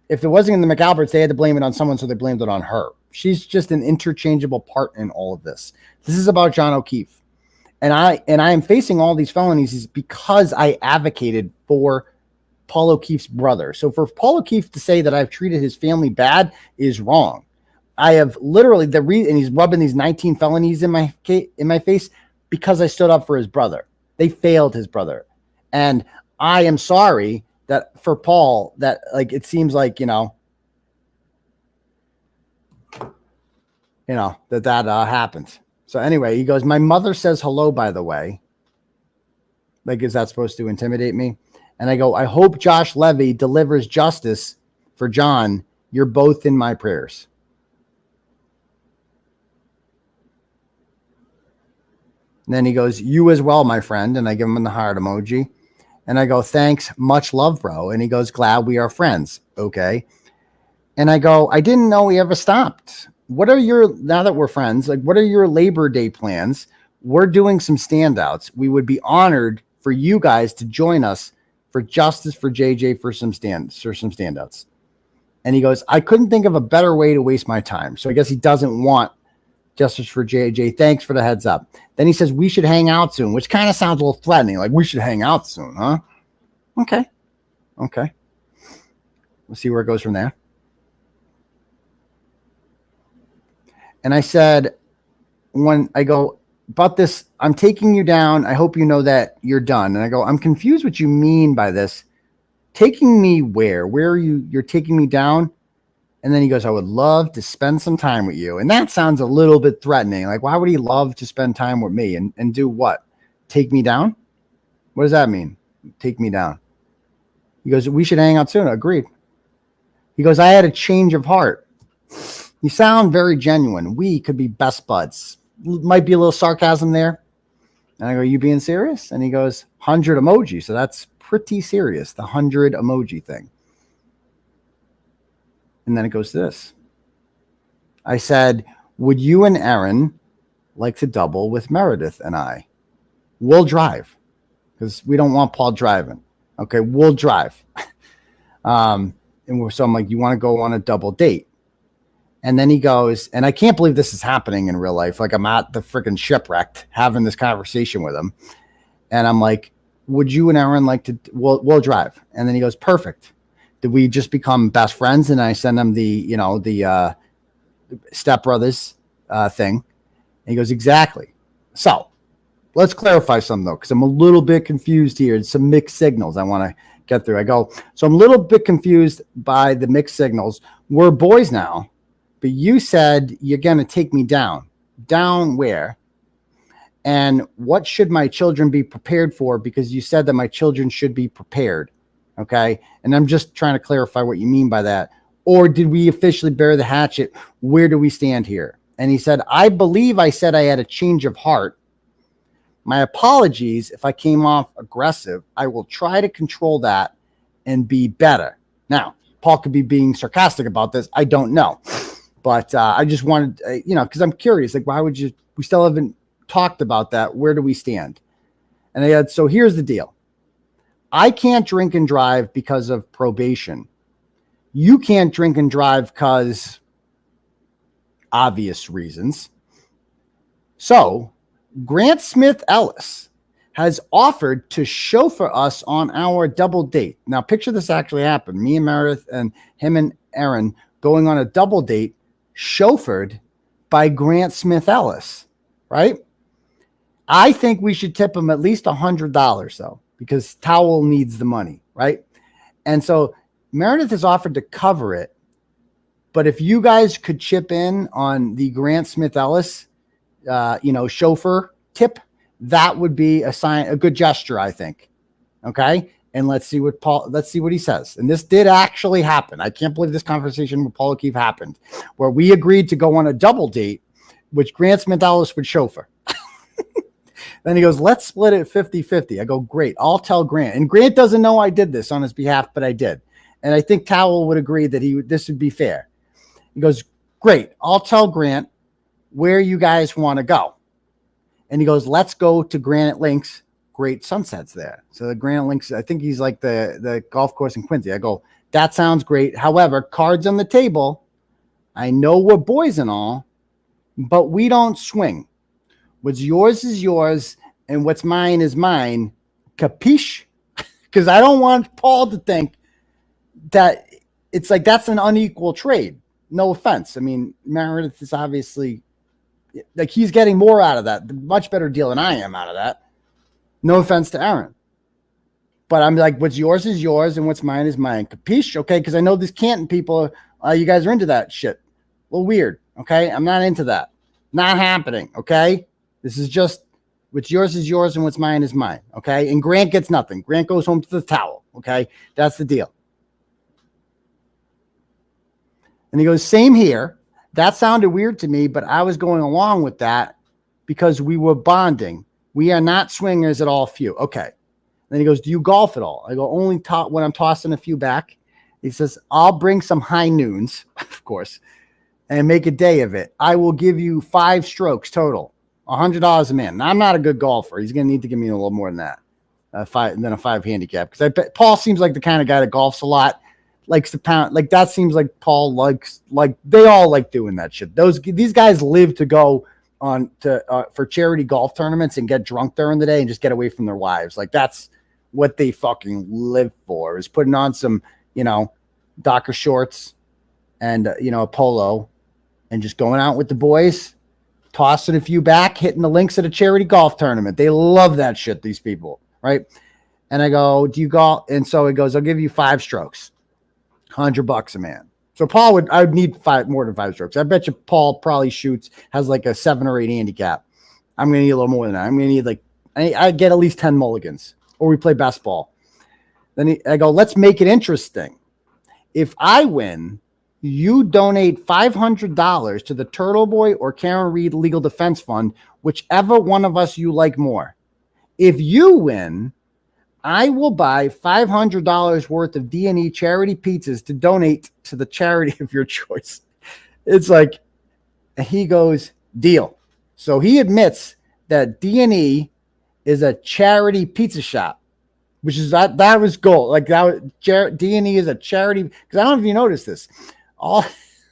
if it wasn't in the McAlberts, they had to blame it on someone, so they blamed it on her. She's just an interchangeable part in all of this. This is about John O'Keefe. And I am facing all these felonies is because I advocated for Paul O'Keefe's brother. So for Paul O'Keefe to say that I've treated his family bad is wrong. I have literally and he's rubbing these 19 felonies in my face because I stood up for his brother. They failed his brother. And I am sorry that for Paul, that like, it seems like, that happened. So anyway, he goes, my mother says hello, by the way. Like, is that supposed to intimidate me? And I go, I hope Josh Levy delivers justice for John. You're both in my prayers. And then he goes, you as well, my friend. And I give him the heart emoji. And I go, thanks, much love, bro. And he goes, glad we are friends. Okay. And I go, I didn't know we ever stopped. What are your, now that we're friends, like, what are your Labor Day plans? We're doing some standouts. We would be honored for you guys to join us for justice for JJ for some standouts. And he goes, I couldn't think of a better way to waste my time. So I guess he doesn't want justice for JJ. Thanks for the heads up. Then he says, we should hang out soon, which kind of sounds a little threatening. Like, we should hang out soon, huh? Okay. Okay. We'll see where it goes from there. And I said, when I go, about this, I'm taking you down. I hope you know that you're done. And I go, I'm confused what you mean by this. Taking me where? Where are you? You're taking me down? And then he goes, I would love to spend some time with you. And that sounds a little bit threatening. Like, why would he love to spend time with me and do what? Take me down? What does that mean? Take me down. He goes, we should hang out soon. Agreed. He goes, I had a change of heart. You sound very genuine. We could be best buds. Might be a little sarcasm there. And I go, you being serious? And he goes, 100 emoji. So that's pretty serious, the 100 emoji thing. And then it goes to this. I said, would you and Aaron like to double with Meredith and I? We'll drive, because we don't want Paul driving. Okay, we'll drive. So I'm like, you want to go on a double date? And then he goes, and I can't believe this is happening in real life. Like, I'm at the freaking Shipwrecked having this conversation with him. And I'm like, would you and Aaron like to, we'll drive. And then he goes, perfect. Did we just become best friends? And I send him the Step Brothers thing. And he goes, exactly. So let's clarify something though, because I'm a little bit confused here. It's some mixed signals I want to get through. I go, so I'm a little bit confused by the mixed signals. We're boys now, but you said you're going to take me down. Down where? And what should my children be prepared for? Because you said that my children should be prepared. Okay. And I'm just trying to clarify what you mean by that. Or did we officially bury the hatchet? Where do we stand here? And he said, I believe I said I had a change of heart. My apologies if I came off aggressive. I will try to control that and be better. Now, Paul could be being sarcastic about this. I don't know. But I just wanted, because I'm curious, like, why would you, we still haven't talked about that. Where do we stand? And I had, so here's the deal. I can't drink and drive because of probation. You can't drink and drive because obvious reasons. So Grant Smith Ellis has offered to chauffeur us on our double date. Now picture this actually happened. Me and Meredith and him and Aaron going on a double date, chauffeured by Grant Smith Ellis, right? I think we should tip him at least $100 though, because Towel needs the money, right? And so Meredith has offered to cover it, but if you guys could chip in on the Grant Smith Ellis, chauffeur tip, that would be a good gesture, I think. Okay. And let's see what he says. And this did actually happen. I can't believe this conversation with Paul O'Keefe happened, where we agreed to go on a double date, which Grant Smith Ellis would chauffeur. Then he goes, let's split it 50-50. I go, great. I'll tell Grant. And Grant doesn't know I did this on his behalf, but I did. And I think Towel would agree that this would be fair. He goes, great. I'll tell Grant where you guys want to go. And he goes, let's go to Granite Links. Great sunsets there. So the Granite Links, I think he's like the golf course in Quincy. I go, that sounds great. However, cards on the table. I know we're boys and all, but we don't swing. What's yours is yours, and what's mine is mine. Capiche? Because I don't want Paul to think that it's like that's an unequal trade. No offense. I mean, Meredith is obviously, like, he's getting more out of that. Much better deal than I am out of that. No offense to Aaron. But I'm like, what's yours is yours, and what's mine is mine. Capiche? Okay, because I know these Canton people, you guys are into that shit. A little weird, okay? I'm not into that. Not happening, okay? This is just what's yours is yours and what's mine is mine, okay? And Grant gets nothing. Grant goes home to the towel, okay? That's the deal. And he goes, same here. That sounded weird to me, but I was going along with that because we were bonding. We are not swingers at all, few. Okay. Then he goes, do you golf at all? I go, only when I'm tossing a few back. He says, I'll bring some high noons, of course, and make a day of it. I will give you 5 strokes total. $100 a man. Now, I'm not a good golfer. He's going to need to give me a little more than that. A 5 handicap. Because I bet Paul seems like the kind of guy that golfs a lot, likes to pound. Like, that seems like Paul likes, like, they all like doing that shit. These guys live to go on to for charity golf tournaments and get drunk during the day and just get away from their wives. Like, that's what they fucking live for, is putting on some, Docker shorts and, a polo and just going out with the boys, tossing a few back, hitting the links at a charity golf tournament. They love that shit, these people, right? And I go, do you golf? And so he goes, I'll give you 5 strokes, $100 a man. So I would need more than 5 strokes. I bet you Paul probably has like a 7 or 8 handicap. I'm going to need a little more than that. I'm going to need I get at least 10 mulligans, or we play best ball. Then I go, let's make it interesting. If I win, you donate $500 to the Turtle Boy or Karen Reed Legal Defense Fund, whichever one of us you like more. If you win, I will buy $500 worth of D&E charity pizzas to donate to the charity of your choice. It's like, he goes, deal. So he admits that D&E is a charity pizza shop, which is that was gold. Like, that D&E is a charity, because I don't know if you noticed this. All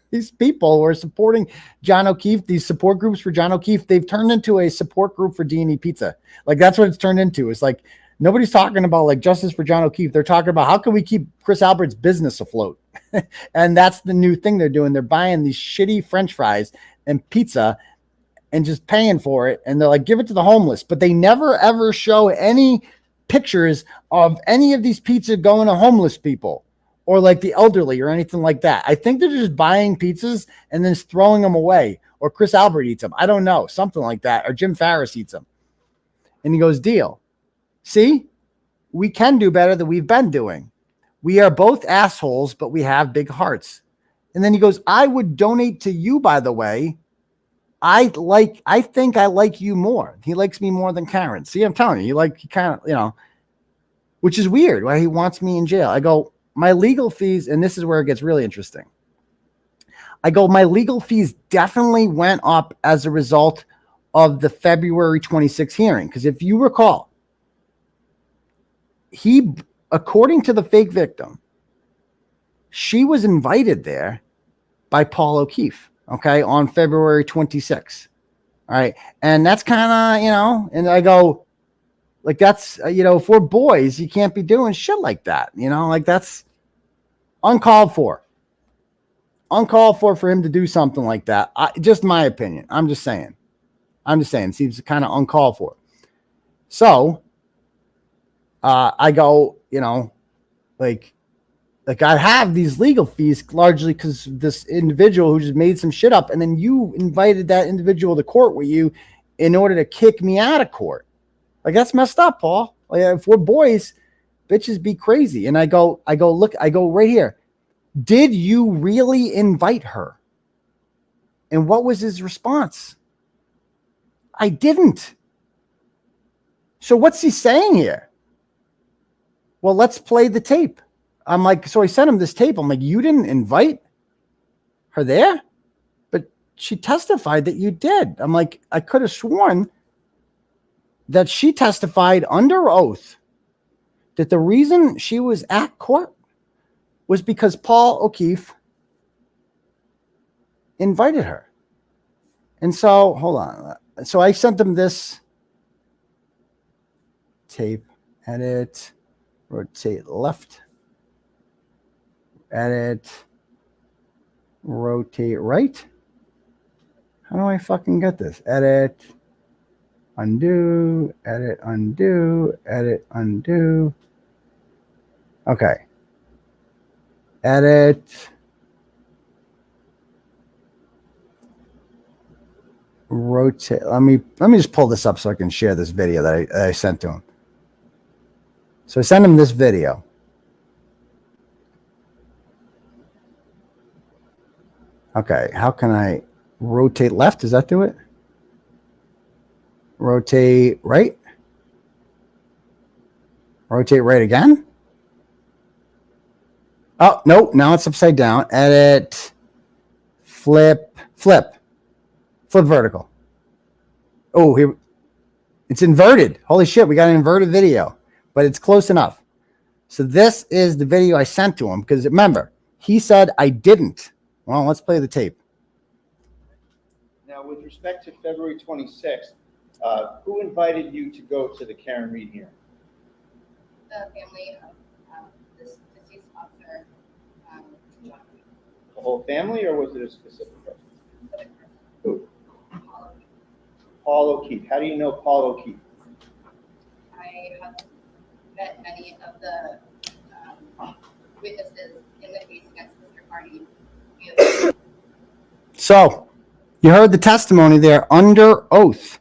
these people who are supporting John O'Keefe, these support groups for John O'Keefe, they've turned into a support group for D&E Pizza. Like, that's what it's turned into. It's like Nobody's talking about like justice for John O'Keefe. They're talking about how can we keep Chris Albert's business afloat. And that's the new thing they're doing. They're buying these shitty French fries and pizza and just paying for it. And they're like, give it to the homeless. But they never, ever show any pictures of any of these pizzas going to homeless people or like the elderly or anything like that. I think they're just buying pizzas and then throwing them away, or Chris Albert eats them. I don't know, something like that. Or Jim Farris eats them. And he goes, deal. See, we can do better than we've been doing. We are both assholes, but we have big hearts. And then he goes, I would donate to you, by the way. I think I like you more. He likes me more than Karen. See, I'm telling you, he kind of, you know, which is weird why he wants me in jail. I go, my legal fees, and this is where it gets really interesting. I go, my legal fees definitely went up as a result of the February 26th hearing. Because if you recall, according to the fake victim, she was invited there by Paul O'Keefe, okay, on February 26th. All right. And that's kind of, you know, and I go, like, that's, you know, if we're boys, you can't be doing shit like that. You know, like that's uncalled for. Uncalled for him to do something like that. Just my opinion. I'm just saying. It seems kind of uncalled for. So I go, you know, like I have these legal fees largely because this individual who just made some shit up, and then you invited that individual to court with you in order to kick me out of court. Like, that's messed up, Paul. Like, if we're boys, bitches be crazy. And I go right here. Did you really invite her? And what was his response? I didn't. So what's he saying here? Well, let's play the tape. I'm like, so I sent him this tape. I'm like, you didn't invite her there? But she testified that you did. I'm like, I could have sworn that she testified under oath that the reason she was at court was because Paul O'Keefe invited her. And so, hold on. So I sent them this tape, edit, rotate left, edit, rotate right. How do I fucking get this? Edit, undo, edit, undo, edit, undo. Okay. Edit, rotate. Let me just pull this up so I can share this video that I sent to him. So I sent him this video. Okay, how can I rotate left? Does that do it? Rotate right? Rotate right again? Oh, no, now it's upside down. Edit, flip vertical. Oh, here, it's inverted. Holy shit, we got an inverted video, but it's close enough. So this is the video I sent to him because remember, he said I didn't. Well, let's play the tape. Now, with respect to February 26th, who invited you to go to the Karen Reed hearing? The family of this deceased officer. The whole family, or was it a specific person? Who? Paul O'Keefe. How do you know Paul O'Keefe? I have met many of the witnesses in the case against Mr. Kearney. So you heard the testimony there under oath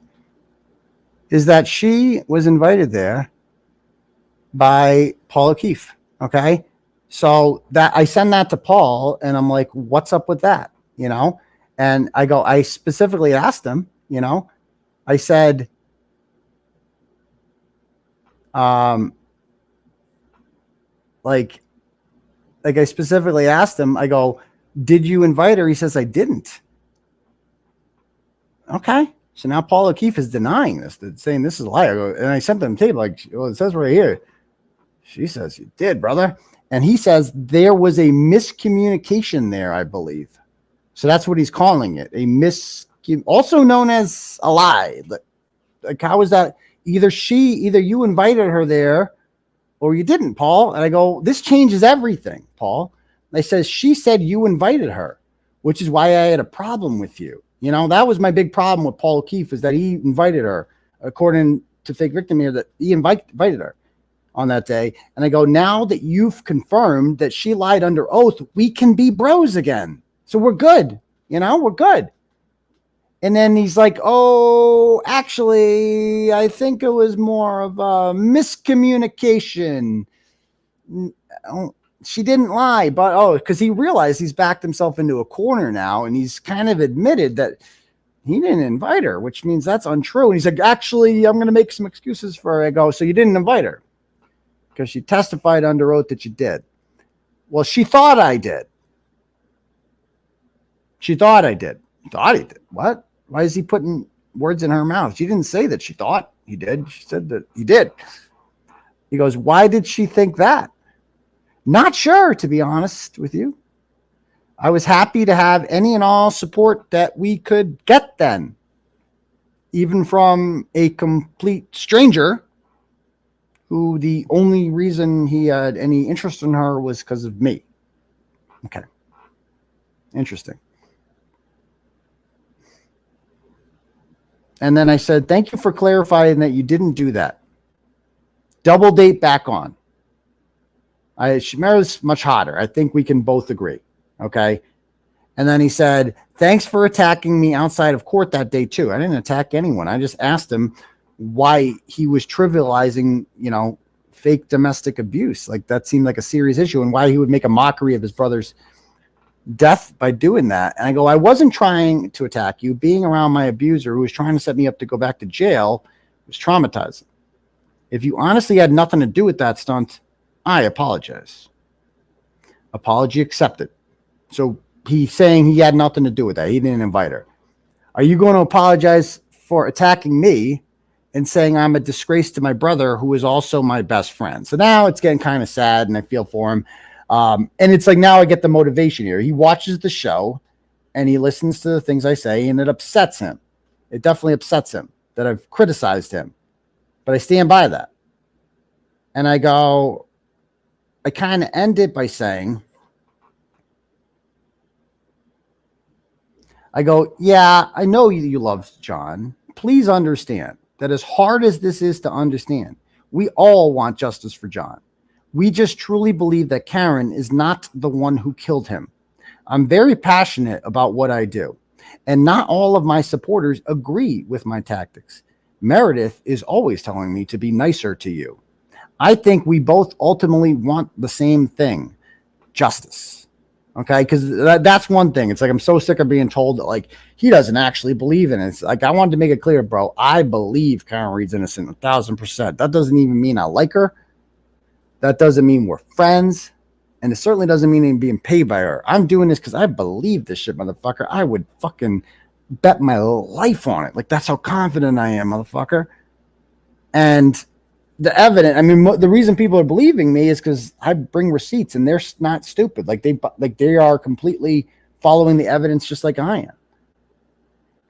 is that she was invited there by Paul O'Keefe. Okay. So that I send that to Paul and I'm like, what's up with that? You know? And I specifically asked him, you know, I said, like I specifically asked him, I go, did you invite her? He says, I didn't. Okay. So now Paul O'Keefe is denying this, saying this is a lie. And I sent them tape, like, well, it says right here. She says, you did, brother. And he says there was a miscommunication there, I believe. So that's what he's calling it. Also known as a lie. Like, how is that either you invited her there or you didn't, Paul. And I go, this changes everything, Paul. I says, she said you invited her, which is why I had a problem with you. You know, that was my big problem with Paul O'Keefe, is that he invited her, according to Fake Victim here, that he invited her on that day. And I go, now that you've confirmed that she lied under oath, we can be bros again. So we're good. You know, we're good. And then he's like, oh, actually, I think it was more of a miscommunication. She didn't lie, but because he realized he's backed himself into a corner now, and he's kind of admitted that he didn't invite her, which means that's untrue. And he's like, actually, I'm going to make some excuses for her. I go, so you didn't invite her because she testified under oath that you did. Well, she thought I did. She thought I did. Thought he did. What? Why is he putting words in her mouth? She didn't say that she thought he did. She said that he did. He goes, why did she think that? Not sure, to be honest with you. I was happy to have any and all support that we could get then, even from a complete stranger who the only reason he had any interest in her was because of me. Okay. Interesting. And then I said, thank you for clarifying that you didn't do that. Double date back on. Sh-Mery's much hotter. I think we can both agree. Okay. And then he said, thanks for attacking me outside of court that day too. I didn't attack anyone. I just asked him why he was trivializing, you know, fake domestic abuse. Like that seemed like a serious issue, and why he would make a mockery of his brother's death by doing that. And I go, I wasn't trying to attack you. Being around my abuser who was trying to set me up to go back to jail was traumatizing. If you honestly had nothing to do with that stunt, I apologize. Apology accepted. So he's saying he had nothing to do with that. He didn't invite her. Are you going to apologize for attacking me and saying I'm a disgrace to my brother, who is also my best friend? So now it's getting kind of sad, and I feel for him. And it's like, now I get the motivation here. He watches the show and he listens to the things I say, and it upsets him. It definitely upsets him that I've criticized him, but I stand by that. And I go, I kind of end it by saying, I go, yeah, I know you love John. Please understand that as hard as this is to understand, we all want justice for John. We just truly believe that Karen is not the one who killed him. I'm very passionate about what I do, and not all of my supporters agree with my tactics. Meredith is always telling me to be nicer to you. I think we both ultimately want the same thing, justice. Okay, because that's one thing. It's like, I'm so sick of being told that, like, he doesn't actually believe in it. It's like, I wanted to make it clear, bro. I believe Karen Reed's innocent 1,000%. That doesn't even mean I like her. That doesn't mean we're friends. And it certainly doesn't mean I'm being paid by her. I'm doing this because I believe this shit, motherfucker. I would fucking bet my life on it. Like, that's how confident I am, motherfucker. And the evidence, I mean, the reason people are believing me is because I bring receipts, and they're not stupid. Like they are completely following the evidence just like I am.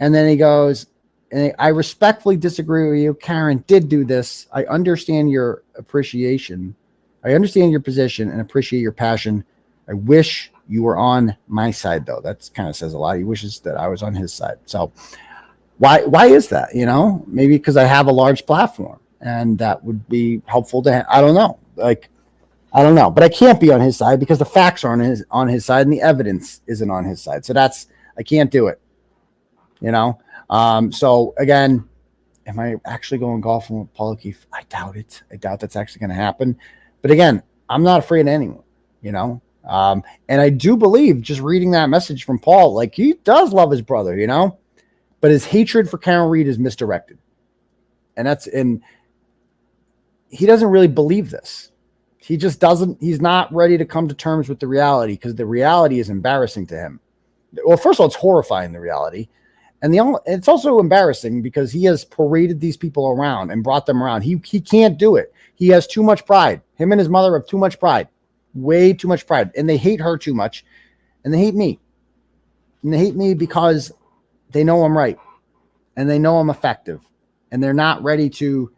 And then he goes, and I respectfully disagree with you. Karen did do this. I understand your appreciation. I understand your position and appreciate your passion. I wish you were on my side, though. That kind of says a lot. He wishes that I was on his side. So why is that? You know, maybe because I have a large platform, and that would be helpful to him. I don't know. Like, I don't know, but I can't be on his side because the facts are on his side, and the evidence isn't on his side. So I can't do it. You know. So again, am I actually going golfing with Paul O'Keefe? I doubt it. I doubt that's actually going to happen. But again, I'm not afraid of anyone, you know? And I do believe, just reading that message from Paul, like, he does love his brother, you know, but his hatred for Karen Reed is misdirected. And he doesn't really believe this. He just doesn't, he's not ready to come to terms with the reality, because the reality is embarrassing to him. Well, first of all, it's horrifying, the reality. And it's also embarrassing because he has paraded these people around and brought them around. He can't do it. He has too much pride. Him and his mother have too much pride, way too much pride. And they hate her too much. And they hate me. And they hate me because they know I'm right. And they know I'm effective. And they're not ready to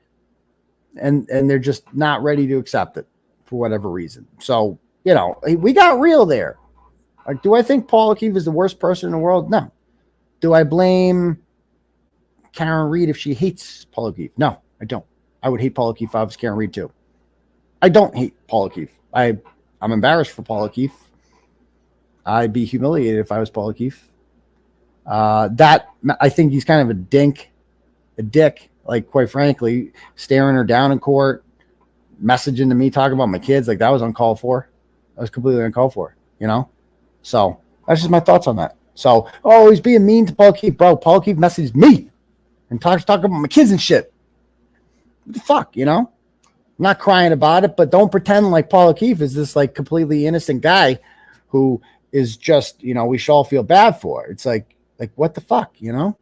and they're just not ready to accept it for whatever reason. So, you know, we got real there. Like, do I think Paul O'Keefe is the worst person in the world? No. Do I blame Karen Reed if she hates Paul O'Keefe? No, I don't. I would hate Paul O'Keefe if I was Karen Reed too. I don't hate Paul O'Keefe. I'm embarrassed for Paul O'Keefe. I'd be humiliated if I was Paul O'Keefe. That I think he's kind of a dick, like, quite frankly, staring her down in court, messaging to me, talking about my kids. Like, that was uncalled for. That was completely uncalled for, you know? So that's just my thoughts on that. So, oh, he's being mean to Paul O'Keefe. Bro, Paul O'Keefe messaged me and talking about my kids and shit. What the fuck, you know? I'm not crying about it, but don't pretend like Paul O'Keefe is this, like, completely innocent guy who is just, you know, we should all feel bad for. It's like what the fuck, you know?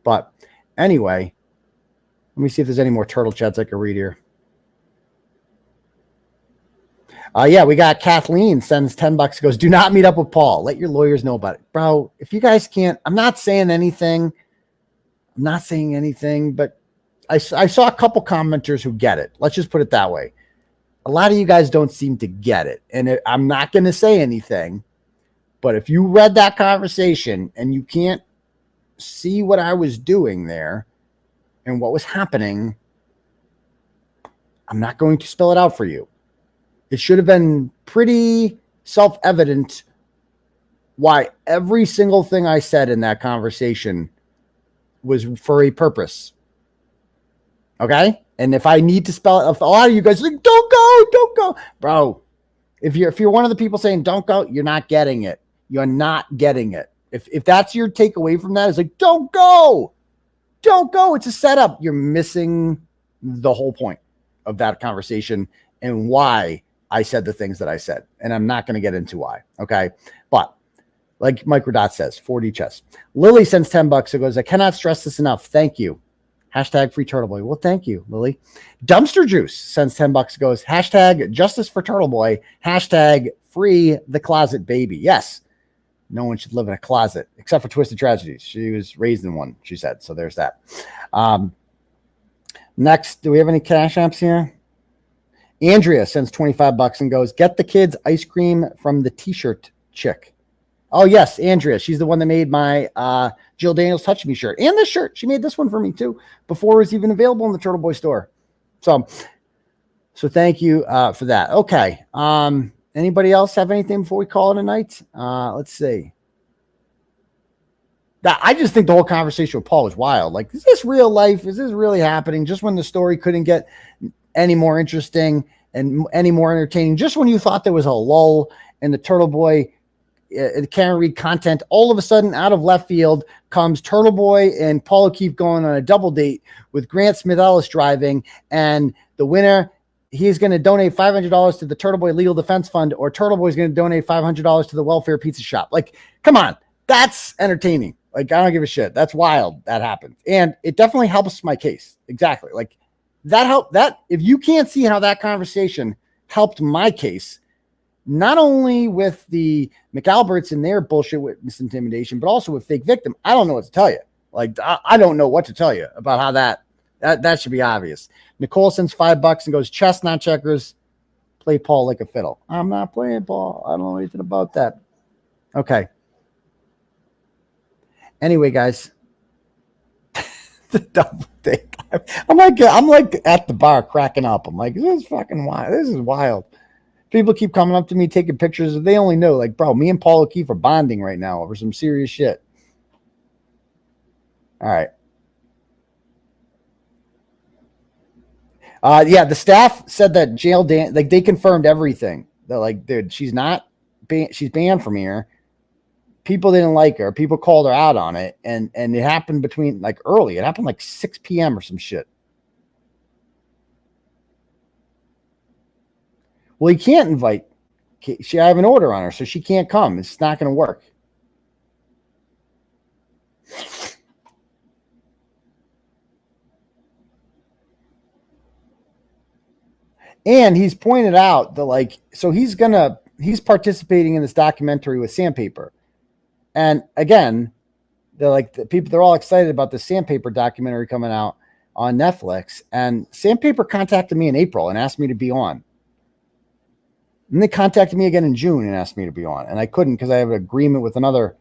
But anyway, let me see if there's any more turtle chats I can read here. Yeah, we got Kathleen sends $10, goes, do not meet up with Paul. Let your lawyers know about it. Bro, if you guys can't, I'm not saying anything, but I saw a couple commenters who get it. Let's just put it that way. A lot of you guys don't seem to get it. And I'm not going to say anything, but if you read that conversation and you can't see what I was doing there and what was happening, I'm not going to spell it out for you. It should have been pretty self-evident why every single thing I said in that conversation was for a purpose. Okay? And if I need to spell it, if a lot of you guys are like, don't go. Bro, if you're one of the people saying don't go, you're not getting it. You're not getting it. If that's your takeaway from that, it's like, don't go. Don't go. It's a setup. You're missing the whole point of that conversation and why I said the things that I said. And I'm not going to get into why. Okay. But like Microdot says, 4D chess. Lily sends $10. It goes, I cannot stress this enough. Thank you. Hashtag free Turtle Boy. Well, thank you, Lily. Dumpster Juice sends $10. Goes, hashtag justice for Turtle Boy. Hashtag free the closet baby. Yes. No one should live in a closet except for Twisted Tragedies. She was raised in one, she said. So there's that. Next, do we have any cash apps here? Andrea sends $25 and goes, get the kids ice cream from the t-shirt chick. Oh, yes, Andrea. She's the one that made my Jill Daniels Touch Me shirt. And this shirt. She made this one for me, too, before it was even available in the Turtle Boy store. So thank you for that. Okay. Anybody else have anything before we call it a night? Let's see. I just think the whole conversation with Paul was wild. Like, is this real life? Is this really happening? Just when the story couldn't get any more interesting and any more entertaining, just when you thought there was a lull in the Turtle Boy Karen Reed content, all of a sudden out of left field comes Turtle Boy and Paul O'Keefe going on a double date with Grant Smith Ellis driving, and the winner, he's going to donate $500 to the Turtle Boy Legal Defense Fund, or Turtle Boy is going to donate $500 to the Welfare Pizza Shop. Like, come on, that's entertaining. Like, I don't give a shit. That's wild. That happened. And it definitely helps my case. Exactly. Like, that helped. That, if you can't see how that conversation helped my case, not only with the McAlberts and their bullshit witness intimidation, but also with fake victim, I don't know what to tell you. Like, I don't know what to tell you about how that should be obvious. Nicole sends $5 and goes, chess, not checkers. Play Paul like a fiddle. I'm not playing Paul. I don't know anything about that. Okay. Anyway, guys, the double take. I'm like at the bar cracking up. I'm like, this is fucking wild. This is wild. People keep coming up to me, taking pictures. They only know, like, bro, me and Paul O'Keefe are bonding right now over some serious shit. All right. Yeah, the staff said that jail like, they confirmed everything. They're like, dude, she's banned from here. People didn't like her. People called her out on it, and it happened between, like, early. It happened like 6 p.m. or some shit. Well, he can't invite. I have an order on her, so she can't come. It's not going to work. And he's pointed out that, like, so he's participating in this documentary with Sandpaper. And again, they're all excited about the Sandpaper documentary coming out on Netflix, and Sandpaper contacted me in April and asked me to be on. And they contacted me again in June and asked me to be on, and I couldn't because I have an agreement with another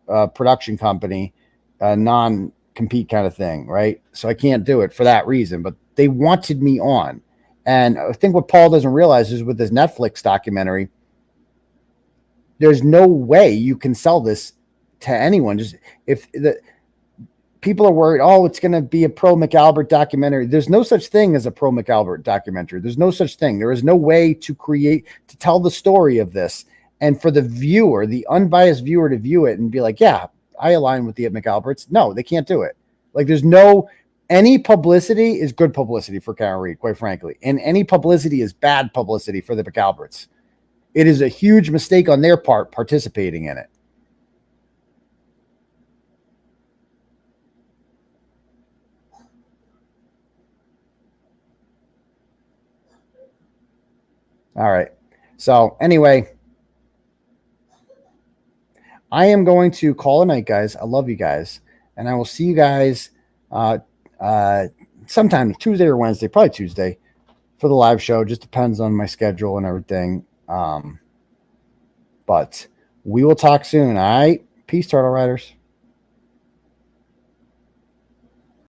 production company, a non-compete kind of thing, right? So I can't do it for that reason, but they wanted me on. And I think what Paul doesn't realize is with this Netflix documentary, there's no way you can sell this to anyone. Just if the people are worried, oh, it's going to be a pro 𝗵𝗵𝗺 documentary. There's no such thing as a pro 𝗵𝗵𝗺 documentary. There's no such thing. There is no way to tell the story of this. And for the viewer, the unbiased viewer, to view it and be like, yeah, I align with the 𝗵𝗵𝗺s. No, they can't do it. Like any publicity is good publicity for Karen Read, quite frankly. And any publicity is bad publicity for the 𝗵𝗵𝗺s. It is a huge mistake on their part participating in it. All right. So anyway, I am going to call a night, guys. I love you guys. And I will see you guys sometime Tuesday or Wednesday, probably Tuesday, for the live show. Just depends on my schedule and everything. But we will talk soon. All right. Peace, Turtle Riders.